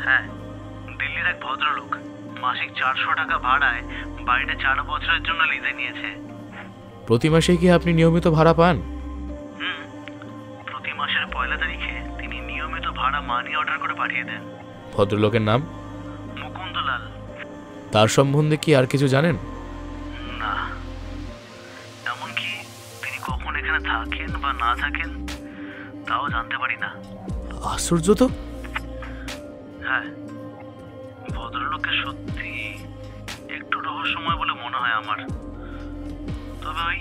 হ্যাঁ, দিল্লির এক ভদ্রলোক মাসিক 400 টাকা ভাড়ায় বাড়িটা 4 বছরের জন্য লিজে নিয়েছে। প্রতি মাসে কি আপনি নিয়মিত ভাড়া পান? প্রতি মাসের 1 তারিখে তিনি নিয়মিত ভাড়া মানি অর্ডার করে পাঠিয়ে দেন। ভদ্রলোকের নাম? মুকুন্দলাল। তার সম্বন্ধে কি আর কিছু জানেন? না, এমনকি তিনি কখন এখানে থাকেন বা না থাকেন তাও জানতে পারি না। আশ্চর্য তো। হ্যাঁ, ভদ্রলোকের সত্যি একটু রহস্যময় বলে মনে হয় আমার। তবে ওই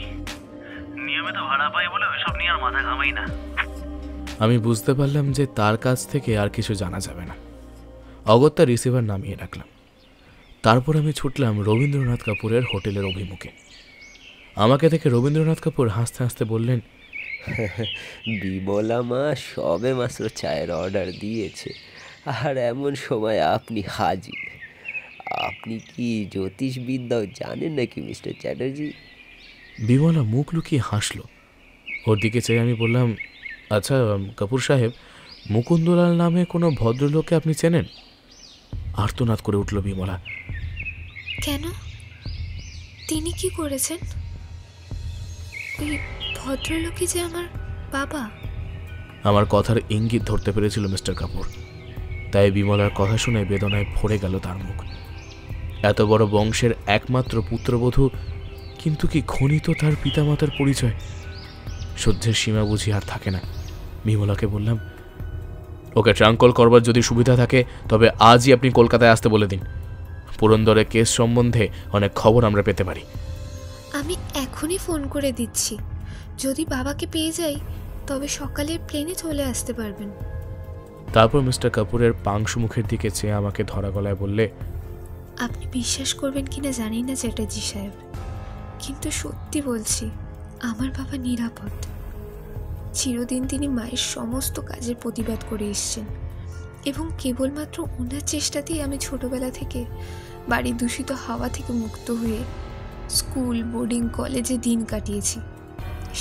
নিয়মিত ভাড়া পাই বলে ওইসব নিয়ে আর মাথা ঘামাই না। আমি বুঝতে পারলাম যে তার কাছ থেকে আর কিছু জানা যাবে না। অগত্যা রিসিভার নামিয়ে রাখলাম। তারপর আমি ছুটলাম রবীন্দ্রনাথ কাপুরের হোটেলের অভিমুখে। আমাকে দেখে রবীন্দ্রনাথ কাপুর হাসতে হাসতে বললেন, বিমলা মা সবে মাত্র চায়ের অর্ডার দিয়েছে, আর এমন সময় আপনি হাজির। আপনি কি জ্যোতিষবিদ্যাও জানেন নাকি মিস্টার চ্যাটার্জি? বিমলা মুখ লুকিয়ে হাসল। ওর দিকে চেয়ে আমি বললাম, আচ্ছা কাপুর সাহেব, মুকুন্দলাল নামে কোনো ভদ্রলোককে আপনি চেনেন? আর্তনাদ করে উঠল বিমলা। কেন? তিনি কি করেছেন? ওই ভদ্রলোকই যে আমার বাবা। আমার কথার ইঙ্গিত ধরতে পেরেছিল মিস্টার কাপুর, তাই বিমলার কথা শুনে বেদনায় ভরে গেল তার মুখ। এত বড় বংশের একমাত্র পুত্রবধূ, কিন্তু কি খনিত তার পিতামাতার পরিচয়। সহ্যের সীমা বুঝি আর থাকে না। বিমলাকে বললাম, ওকে ট্রাঙ্কল করবার যদি সুবিধা থাকে তবে আজই আপনি কলকাতায় আসতে বলে দিন। পুরন্দরের কেস সম্বন্ধে অনেক খবর আমরা পেতে পারি। আমি এখনই ফোন করে দিচ্ছি। যদি বাবাকে পেয়ে যাই তবে সকালের প্লেনে চলে আসতে পারবেন। তারপর মিস্টার কাপুরের পাংশু মুখের দিকে চেয়ে আমাকে ধরা গলায় বললে, আপনি বিশ্বাস করবেন কিনা জানি না চ্যাটার্জি সাহেব, কিন্তু সত্যি বলছি, আমার বাবা নিরাপদ। চিরদিন তিনি মায়ের সমস্ত কাজের প্রতিবাদ করে এসছেন এবং কেবলমাত্র ওনার চেষ্টাতেই আমি ছোটবেলা থেকে বাড়ির দূষিত হাওয়া থেকে মুক্ত হয়ে স্কুল, বোর্ডিং, কলেজে দিন কাটিয়েছি।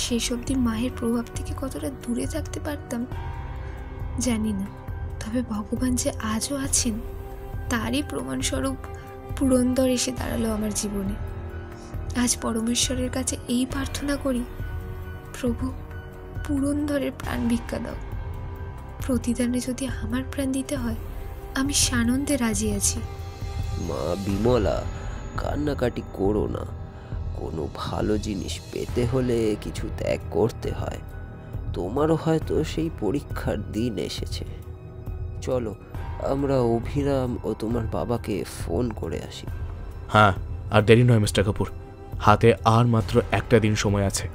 শেষ অবধি মায়ের প্রভাব থেকে কতটা দূরে থাকতে পারতাম জানি না, তবে ভগবান যে আজও আছেন তারই প্রমাণস্বরূপ পুরন্দর এসে দাঁড়ালো আমার জীবনে। আজ পরমেশ্বরের কাছে এই প্রার্থনা করি, প্রভু পুরন্দরের প্রাণ ভিক্ষা দাও। প্রতিদানে যদি আমার প্রাণ দিতে হয় আমি সানন্দে রাজি আছি। মা বিমলা, কান্নাকাটি করো না। কোনো ভালো জিনিস পেতে হলে কিছু ত্যাগ করতে হয়। তোমারও হয়তো সেই পরীক্ষার দিন এসেছে। চলো আমরা অভিরাম ও তোমার বাবাকে ফোন করে আসি। হ্যাঁ, আর দেরি নয় মিস্টার কাপুর, হাতে আর মাত্র একটা দিন সময় আছে।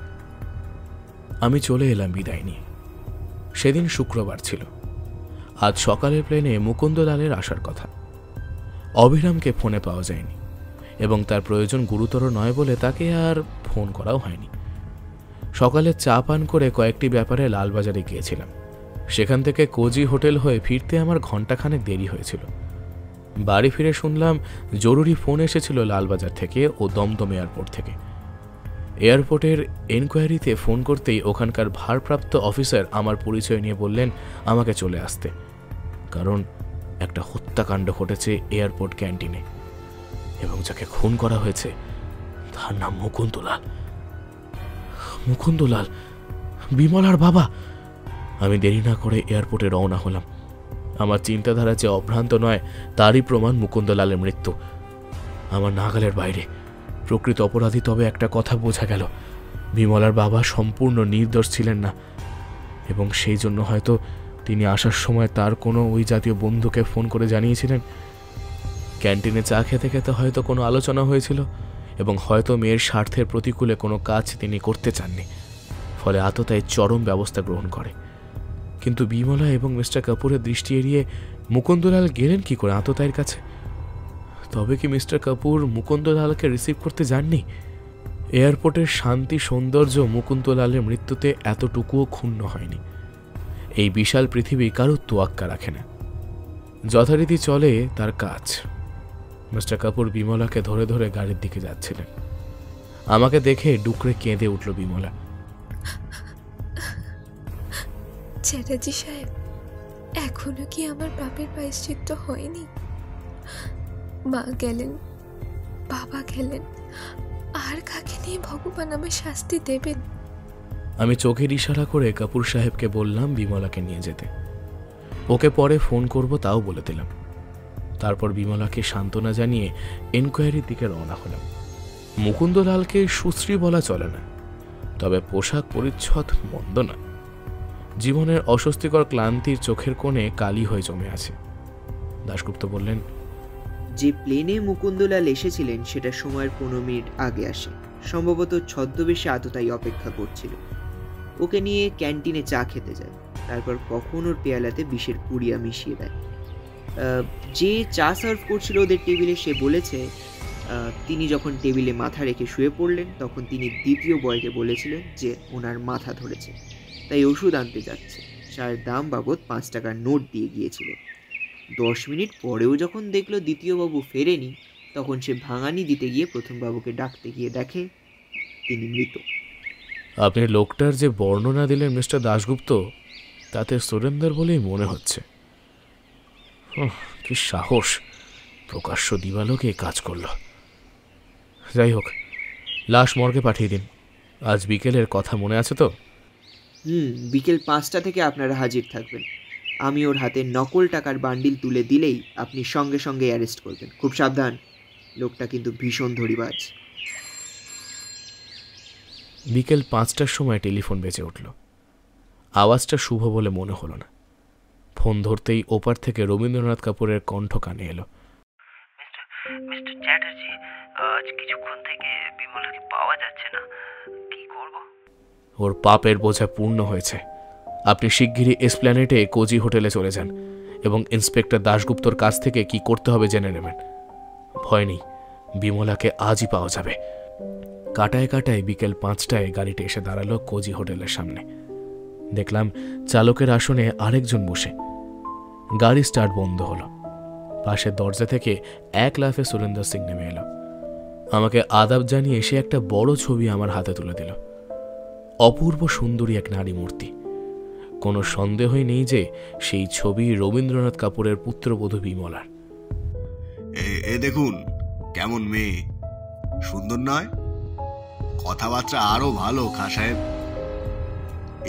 আমি চলে এলাম বিদায় নিয়ে। সেদিন শুক্রবার ছিল। আজ সকালের প্লেনে মুকুন্দলালের আসার কথা। অভিরামকে ফোনে পাওয়া যায়নি এবং তার প্রয়োজন গুরুতর নয় বলে তাকে আর ফোন করাও হয়নি। সকালে চা পান করে কয়েকটি ব্যাপারে লালবাজারে গিয়েছিলাম। সেখান থেকে কোজি হোটেল হয়ে ফিরতে আমার ঘণ্টাখানেক দেরি হয়েছিল। বাড়ি ফিরে শুনলাম জরুরি ফোন এসেছিল লালবাজার থেকে ও দমদম এয়ারপোর্ট থেকে। এয়ারপোর্টের এনকোয়ারিতে ফোন করতেই ওখানকার ভারপ্রাপ্ত অফিসার আমার পরিচয় নিয়ে বললেন আমাকে চলে আসতে, কারণ একটা হত্যাকাণ্ড ঘটেছে এয়ারপোর্ট ক্যান্টিনে এবং যাকে খুন করা হয়েছে তার নাম মুকুন্দলাল। মুকুন্দলাল, বিমলার বাবা। আমি দেরি না করে এয়ারপোর্টে রওনা হলাম। আমার চিন্তাধারা যে অভ্রান্ত নয় তারই প্রমাণ মুকুন্দলালের মৃত্যু। আমার নাগালের বাইরে। প্রকৃত অপরাধী তবে একটা কথা বোঝা গেল, বিমলার বাবা সম্পূর্ণ নির্দোষ ছিলেন না এবং সেই জন্য হয়তো তিনি আসার সময় তার কোনো ওই জাতীয় বন্ধুকে ফোন করে জানিয়েছিলেন। ক্যান্টিনে চা খেতে খেতে হয়তো কোনো আলোচনা হয়েছিল এবং হয়তো মেয়ের স্বার্থের প্রতিকূলে কোনো কাজ তিনি করতে চাননি, ফলে আততায়ী চরম ব্যবস্থা গ্রহণ করে। কিন্তু বিমলা এবং মিস্টার কাপুরের দৃষ্টি এড়িয়ে মুকুন্দলাল গেলেন কি করে আততায়ীর কাছে? তবে কি মিস্টার কাপুর মুকুন্দলালকে রিসিভ করতে যাননি? এয়ারপোর্টের শান্তি সৌন্দর্য মুকুন্দলালের মৃত্যুতে এতটুকুও ক্ষুণ্ণ হয়নি। এই বিশাল পৃথিবী কারো তোয়াক্কা রাখে না, যথারীতি চলে তার কাজ। মিস্টার কাপুর বিমলাকে ধরে ধরে গাড়ির দিকে যাচ্ছিলেন। আমাকে দেখে ডুকরে কেঁদে উঠল বিমলা। চ্যাটার্জি সাহেব, এখনো কি আমার পাপের প্রায়শ্চিত্ত হয়নি? মা গেলেন, বাবা গেলেন, আর কাকে নিয়ে ভগবান আমায় শাস্তি দেবেন? আমি চোখের ইশারা করে কাপুর সাহেবকে বললাম বিমলাকে নিয়ে যেতে। ওকে পরে ফোন করব তাও বলে দিলাম। তারপর বিমলাকে সান্ত্বনা জানিয়ে এনকোয়ারির দিকে রওনা হলাম। মুকুন্দলালকে সুশ্রী বলা চলে না, তবে পোশাক পরিচ্ছদ মন্দ না। জীবনের অস্বস্তিকর ক্লান্তির চোখের কোণে কালি হয়ে জমে আছে। দাশগুপ্ত বললেন, যে প্লেনে মুকুন্দলাল এসেছিলেন সেটা সময়ের 15 মিনিট আগে আসে। সম্ভবত ছদ্মবেশে আততায়ী অপেক্ষা করছিল। ওকে নিয়ে ক্যান্টিনে চা খেতে যায়, তারপর কখন ওর পেয়ালাতে বিষের পুড়িয়া মিশিয়ে দেয়। যে চা সার্ভ করছিল ওদের টেবিলে সে বলেছে তিনি যখন টেবিলে মাথা রেখে শুয়ে পড়লেন তখন তিনি দ্বিতীয় বয়কে বলেছিলেন যে ওনার মাথা ধরেছে, তাই ওষুধ আনতে যাচ্ছে। চায়ের দাম বাবদ 5 টাকার নোট দিয়ে গিয়েছিল। 10 মিনিট পরেও যখন দেখলো দ্বিতীয় বাবু ফেরেনি, তখন সে ভাঙানি দিতে গিয়ে প্রথম বাবুকে ডাকতে গিয়ে দেখে তিনি মৃত। আপনি লোকটার যে বর্ণনা দিলেন মিস্টার দাশগুপ্ত, তাতে সুরেন্দর বলেই মনে হচ্ছে। কি সাহস, প্রকাশ্য দিবালোকে কাজ করল। যাই হোক, লাশ মর্গে পাঠিয়ে দিন। আজ বিকেলের কথা মনে আছে তো? বিকেল 5টা থেকে আপনারা হাজির থাকবেন। আমি ওর হাতে নকল টাকার বান্ডিল তুলে দিলেই আপনি সঙ্গে সঙ্গে অ্যারেস্ট করবেন। খুব সাবধান, লোকটা কিন্তু ভীষণ ধরিবাজ। বিকেল 5টার সময় টেলিফোন বেজে উঠল। আওয়াজটা শুভ বলে মনে হলো না। ফোন ধরতেই ওপার থেকে রবীন্দ্রনাথ কাপুরের কণ্ঠ কানে এলো। মিস্টার চ্যাটার্জি, আজ কিছুক্ষণ থেকে বিমলাকে পাওয়া যাচ্ছে না, কি করব? ওর পাপের বোঝা পূর্ণ হয়েছে। আপনি শিগগিরই এসপ্ল্যানেটে কোজি হোটেলে চলে যান এবং ইন্সপেক্টর দাশগুপ্তর কাছ থেকে কি করতে হবে জেনে নেবেন। ভয় নেই, বিমলাকে আজই পাওয়া যাবে। কাটায় কাটায় বিকেল 5টায় গাড়িটা এসে দাঁড়ালো কোজি হোটেলের সামনে। দেখলাম চালকের আসনে আরেকজন বসে। গাড়ি স্টার্ট বন্ধ হলো। পাশের দরজা থেকে এক লাফে সুরেন্দর সিং নেমে এলো। আমাকে আদাব জানিয়ে সে একটা বড় ছবি আমার হাতে তুলে দিল। অপূর্ব সুন্দরী এক নারী মূর্তি। কোনো সন্দেহই নেই যে সেই ছবি রবীন্দ্রনাথ কাপুরের পুত্রবধূ বিমলার। এ দেখুন কেমন মেয়ে, সুন্দর নয়? কথাবার্তা আরো ভালো খাঁ সাহেব।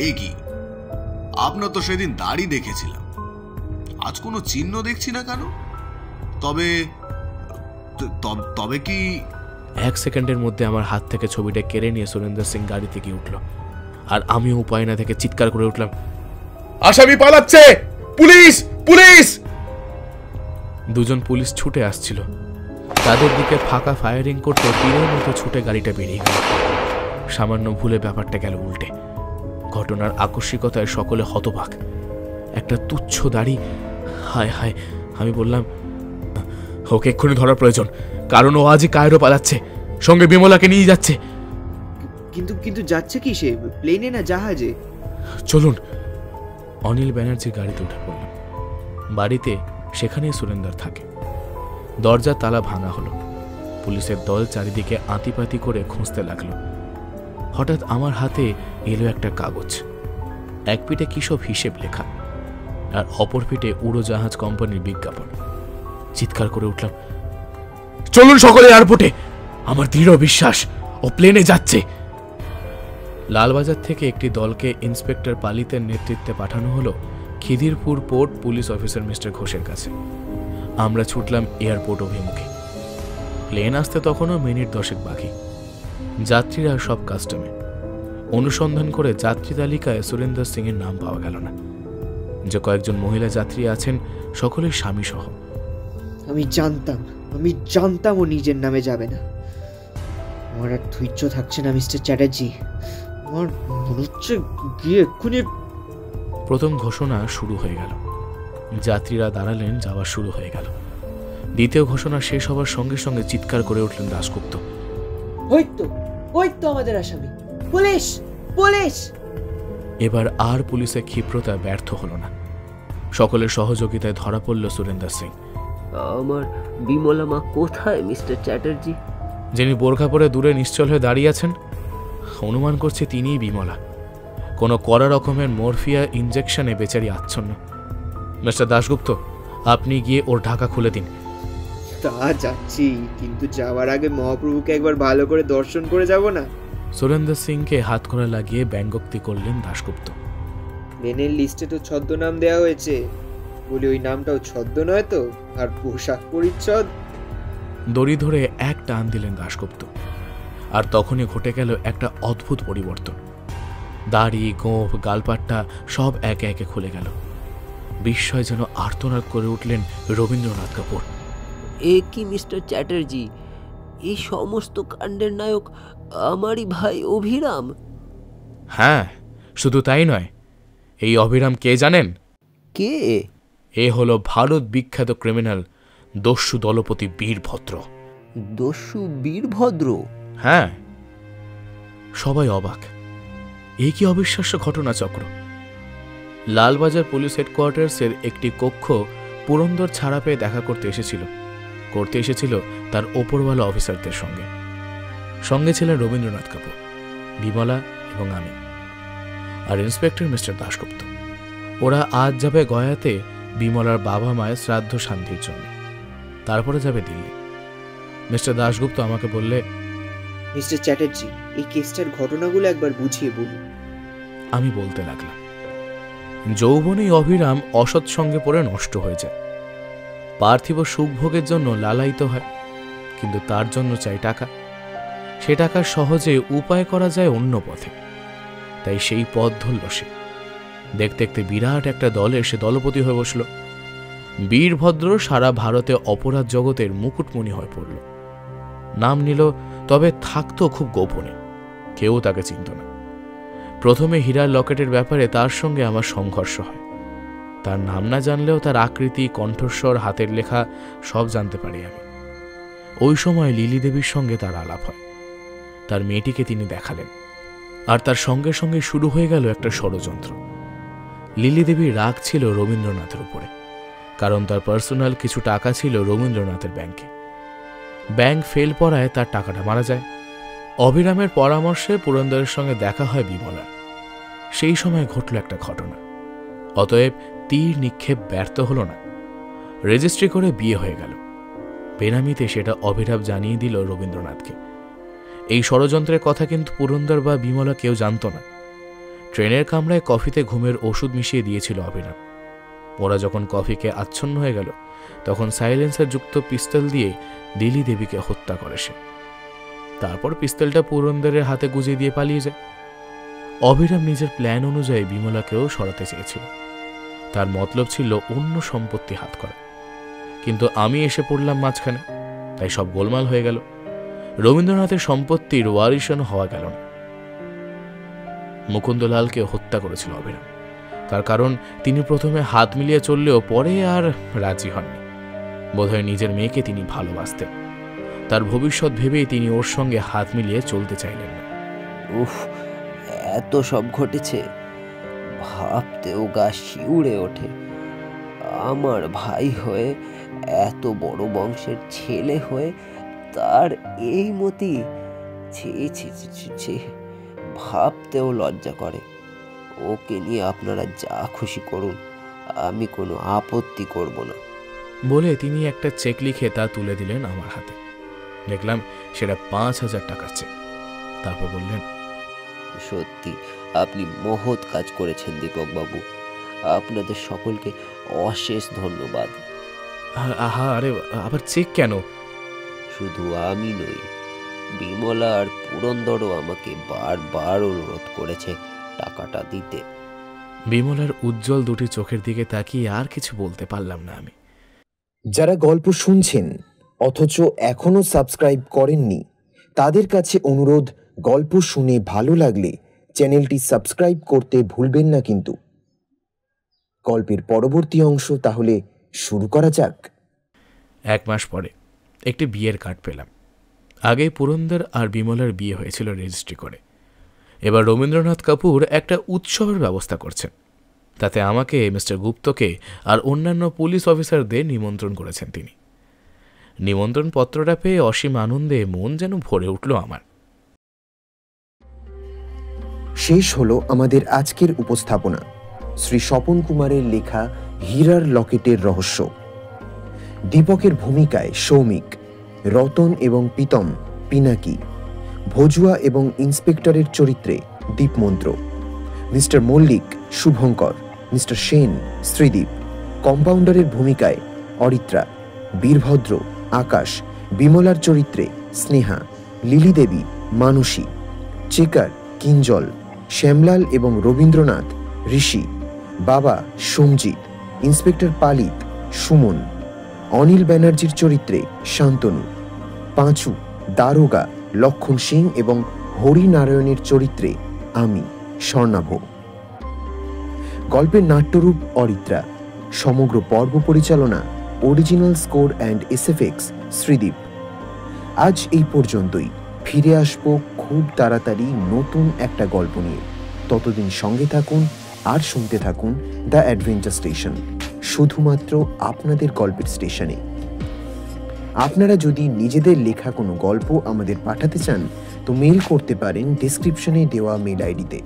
এ কি, আপনার তো সেদিন দাড়ি দেখেছিলাম, আজ কোনো চিহ্ন দেখছি না কেন? তবে তবে কি? 1 সেকেন্ডের মধ্যে আমার হাত থেকে ছবিটা কেড়ে নিয়ে সুরেন্দর সিং গাড়ি থেকে উঠল, আর আমিও উপায় না থেকে চিৎকার করে উঠলাম, আসামি পালাচ্ছে, পুলিশ পুলিশ! দুজন পুলিশ ছুটে আসছিল। তাদের দিকে ফাঁকা ফায়ারিং করতে তীরের মতো ছুটে গাড়িটা বেরিয়ে গেল। সামান্য ভুলে ব্যাপারটা গেল উল্টে। ঘটনার আকস্মিকতায় সকলে হতবাক। একটা তুচ্ছ দাড়ি, হায় হায়! আমি বললাম, ওকে এক্ষুনি ধরার প্রয়োজন, কারণ ও আজই কায়রো পালাচ্ছে, সঙ্গে বিমলাকে নিয়ে যাচ্ছে। কিন্তু যাচ্ছে কি সে, প্লেনে না জাহাজে? চলুন। অনিল ব্যানার্জির গাড়িতে উঠে পড়লাম। বাড়িতে সেখানেই সুরেন্দর থাকে। দরজার তালা ভাঙা হলো। পুলিশের দল চারিদিকে আঁতিপাতি করে খুঁজতে লাগলো। হঠাৎ আমার হাতে এলো একটা কাগজ। এক পিঠে কি সব হিসেব লেখা, আর অপর পিঠে উড়োজাহাজ কোম্পানির বিজ্ঞাপন। চিৎকার করে উঠলাম, চলুন সকলে এয়ারপোর্টে, আমার দৃঢ় বিশ্বাস ও প্লেনে যাচ্ছে। লালবাজার থেকে একটি দলকে ইন্সপেক্টর পালিতের নেতৃত্বে পাঠানো হলো Khidirpur port police officer mister ঘোষের কাছে। আমরা ছুটলাম এয়ারপোর্ট অভিমুখে। প্লেন আসতে তখনও মিনিট 10 বাকি। যাত্রীরা সব কাস্টমে। অনুসন্ধান করে যাত্রী তালিকায় সুরেন্দর সিং এর নাম পাওয়া গেল না। যে কয়েকজন মহিলা যাত্রী আছেন সকলেই স্বামী সহ। আমি জানতাম ও নিজের নামে যাবে না। আমার আর ধৈর্য থাকছে না মিস্টার চ্যাটার্জি, আমার মনে হচ্ছে গিয়ে এক্ষুনি। প্রথম ঘোষণা শুরু হয়ে গেল। যাত্রীরা দাঁড়ালেন, যাওয়া শুরু হয়ে গেল। দ্বিতীয় ঘোষণা শেষ হবার সঙ্গে সঙ্গে চিৎকার করে উঠলেন দাশগুপ্ত, ওই তো আমাদের আসামি, পুলিশ পুলিশ! এবার আর পুলিশের ক্ষিপ্রতা ব্যর্থ হলো না। সকলের সহযোগিতায় ধরা পড়ল সুরেন্দর সিং। আমার বিমলা মা কোথায় মিস্টার চ্যাটার্জি? যিনি বোরখা পরে দূরে নিশ্চল হয়ে দাঁড়িয়ে আছেন, অনুমান করছে তিনিই বিমলা। কোনো কড়া রকমের মরফিয়া ইনজেকশনে বেচারি আচ্ছন্ন। মিস্টার দাশগুপ্ত, আপনি গিয়ে ওর ঢাকা খুলে দিন। তা যাচ্ছি, কিন্তু যাওয়ার আগে মহাপ্রভুকে একবার ভালো করে দর্শন করে যাব না? সুরেন্দর সিংকে হাত করা লাগিয়ে ব্যঙ্গোক্তি করলেন দাশগুপ্ত। প্লেনের লিস্টে তো ছদ্মনাম দেওয়া হয়েছে, বলে ওই নামটাও ছদ্ম নয় তো? আর পোশাক পরিচ্ছদ? দড়ি ধরে এক টান দিলেন দাশগুপ্ত, আর তখনই ঘটে গেল একটা অদ্ভুত পরিবর্তন। দাড়ি, গোঁফ, গালপাট্টা সব একে একে খুলে গেল। বিস্ময় যেন আর্তনাদ করে উঠলেন রবীন্দ্রনাথ কাপুর। এ কি মিস্টার চ্যাটার্জি, এই সমস্ত কাণ্ডের নায়ক আমারই ভাই অভিরাম? হ্যাঁ, শুধু তাই নয়, এই অভিরাম কে জানেন? কে? এ হলো ভারত বিখ্যাত ক্রিমিনাল দস্যু দলপতি বীরভদ্র। দস্যু বীরভদ্র? হ্যাঁ। সবাই অবাক, এ কি অবিশ্বাস্য ঘটনাচক্র। লালবাজার পুলিশ হেডকোয়ার্টার্সের একটি কক্ষ পুরন্দর ছাড়া পেয়ে দেখা করতে এসেছিল তার ওপরওয়ালা অফিসারদের সঙ্গে। সঙ্গে ছিলেন রবীন্দ্রনাথ কাপুর, বিমলা এবং আমি, আর ইন্সপেক্টর মিস্টার দাশগুপ্ত। ওরা আজ যাবে গয়াতে বিমলার বাবা মায়ের শ্রাদ্ধ শান্তির জন্য, তারপরে যাবে দিল্লি। মিস্টার দাশগুপ্ত আমাকে বললে, মিস্টার চ্যাটার্জি, এই কেসটার ঘটনাগুলো একবার বুঝিয়ে বলুন। আমি বলতে লাগলাম। যৌবনেই অভিরাম অসৎ সঙ্গে পড়ে নষ্ট হয়ে যায়, পার্থিব সুখভোগের জন্য লালায়িত হয়, কিন্তু তার জন্য চাই টাকা। সে টাকা সহজে উপায় করা যায় অন্য পথে, তাই সেই পথ ধরল সে। দেখতে দেখতে বিরাট একটা দলে সে দলপতি হয়ে বসল। বীরভদ্র সারা ভারতে অপরাধ জগতের মুকুটমণি হয়ে পড়ল। নাম নিল, তবে থাকতো খুব গোপনে, কেউ তাকে চিনত না। প্রথমে হীরার লকেটের ব্যাপারে তার সঙ্গে আমার সংঘর্ষ হয়। তার নাম না জানলেও তার আকৃতি, কণ্ঠস্বর, হাতের লেখা সব জানতে পারি আমি। ওই সময় লিলি দেবীর সঙ্গে তার আলাপ হয়। তার মেয়েটিকে তিনি দেখালেন, আর তার সঙ্গে সঙ্গে শুরু হয়ে গেল একটা ষড়যন্ত্র। লিলি দেবীর রাগ ছিল রবীন্দ্রনাথের উপরে, কারণ তার পার্সোনাল কিছু টাকা ছিল রবীন্দ্রনাথের ব্যাংকে। ব্যাংক ফেল পড়ায় তার টাকাটা মারা যায়। অভিরামের পরামর্শে পুরন্দরের সঙ্গে দেখা হয় বিমলার। সেই সময় ঘটল একটা ঘটনা। অতএব তীর নিক্ষেপ ব্যর্থ হল না, রেজিস্ট্রি করে বিয়ে হয়ে গেল। বেনামিতে সেটা অভিরাম জানিয়ে দিল রবীন্দ্রনাথকে। এই ষড়যন্ত্রের কথা কিন্তু পুরন্দর বা বিমলা কেউ জানত না। ট্রেনের কামরায় কফিতে ঘুমের ওষুধ মিশিয়ে দিয়েছিল অভিরাম। ওরা যখন কফিকে আচ্ছন্ন হয়ে গেল, তখন সাইলেন্সার যুক্ত পিস্তল দিয়ে লিলি দেবীকে হত্যা করে সে। তারপর পিস্তলটা পুরন্দরের হাতে গুজিয়ে দিয়ে পালিয়ে যায়। অভিরাম নিজের প্ল্যান অনুযায়ী বিমলাকেও সরাতে চেয়েছিল। তার মতলব ছিল অন্য সম্পত্তি হাত করা, কিন্তু আমি এসে পড়লাম মাঝখানে, তাই সব গোলমাল হয়ে গেল। রবীন্দ্রনাথের সম্পত্তির ওয়ারিশন হওয়া গেল না। মুকুন্দলালকে হত্যা করেছিল অভিরাম, তার কারণ তিনি প্রথমে হাত মিলিয়ে চললেও পরে আর রাজি হননি। বোধহয় নিজের মেয়েকে তিনি ভালোবাসতেন, তার ভবিষ্যৎ ভেবেই তিনি ওর সঙ্গে হাত মিলিয়ে চলতে চাইলেন না। উফ, এত সব ঘটেছে, ভাবতেও গা শিউরে ওঠে। আমার ভাই হয়ে, এত বড় বংশের ছেলে হয়ে তার এই মতি, ছি ছি ছি ছি, ভাবতেও লজ্জা করে। ওকে নিয়ে আপনারা যা খুশি করুন, আমি কোনো আপত্তি করব না বলে তিনি একটা চেক লিখে তা তুলে দিলেন আমার হাতে। দেখলাম সেটা 5,000 টাকার চেক। তারপর বললেন, সত্যি আপনি মহৎ কাজ করেছেন দীপক বাবু, আপনাদের সকলকে অশেষ ধন্যবাদ। আহা, আরে আবার চেক কেন? শুধু আমি নই, বিমলা আর পুরন্দরও আমাকে বারবার অনুরোধ করেছে টাকাটা দিতে। বিমলার উজ্জ্বল দুটি চোখের দিকে তাকিয়ে আর কিছু বলতে পারলাম না আমি। যারা গল্প শুনছেন অথচ এখনো সাবস্ক্রাইব করেননি, তাদের কাছে অনুরোধ, গল্প শুনে ভালো লাগলে চ্যানেলটি সাবস্ক্রাইব করতে ভুলবেন না কিন্তু। গল্পের পরবর্তী অংশ তাহলে শুরু করা যাক। 1 মাস পরে একটি বিয়ের কার্ড পেলাম। আগে পুরন্দর আর বিমলার বিয়ে হয়েছিল রেজিস্ট্রি করে। এবার রবীন্দ্রনাথ কাপুর একটা উৎসবের ব্যবস্থা করছেন। তাতে আমাকে, মিস্টার গুপ্তকে আর অন্যান্য পুলিশ অফিসারদের নিমন্ত্রণ করেছেন তিনি। নিমন্ত্রণ পত্রটা পেয়ে অসীম আনন্দে মন যেন ভরে উঠল আমার। শেষ হলো আমাদের আজকের উপস্থাপনা, শ্রী স্বপন কুমারের লেখা হীরার লকেটের রহস্য। দীপকের ভূমিকায় সৌমিক, রতন এবং পিতম পিনাকি, ভজুয়া এবং ইন্সপেক্টরের চরিত্রে দীপমন্ত্র, মিস্টার মল্লিক শুভঙ্কর, মিস্টার সেন শ্রীদীপ, কম্পাউন্ডারের ভূমিকায় অরিত্রা, বীরভদ্র আকাশ, বিমলার চরিত্রে স্নেহা, লিলি দেবী মানসী, চেকার কিঞ্জল, শ্যামলাল এবং রবীন্দ্রনাথ ঋষি, বাবা সোমজিৎ, ইন্সপেক্টর পালিত সুমন, অনিল ব্যানার্জির চরিত্রে শান্তনু, পাঁচু, দারোগা লক্ষণ সিং এবং হরিনারায়ণের চরিত্রে আমি স্বর্ণাভ। গল্পের নাট্যরূপ অরিত্রা, সমগ্র পর্ব পরিচালনা, original score and SFX Sridip. আজ এই পর্যন্তই, ফিরে আসবো খুব তাড়াতাড়ি নতুন একটা গল্প নিয়ে। ততদিন সঙ্গে থাকুন আর শুনতে থাকুন দ্য অ্যাডভেঞ্চার স্টেশন, শুধুমাত্র আপনাদের গল্পের স্টেশনে। আপনারা যদি নিজেদের লেখা কোনো গল্প আমাদের পাঠাতে চান তো মেল করতে পারেন ডেসক্রিপশনে দেওয়া মেল আইডিতে।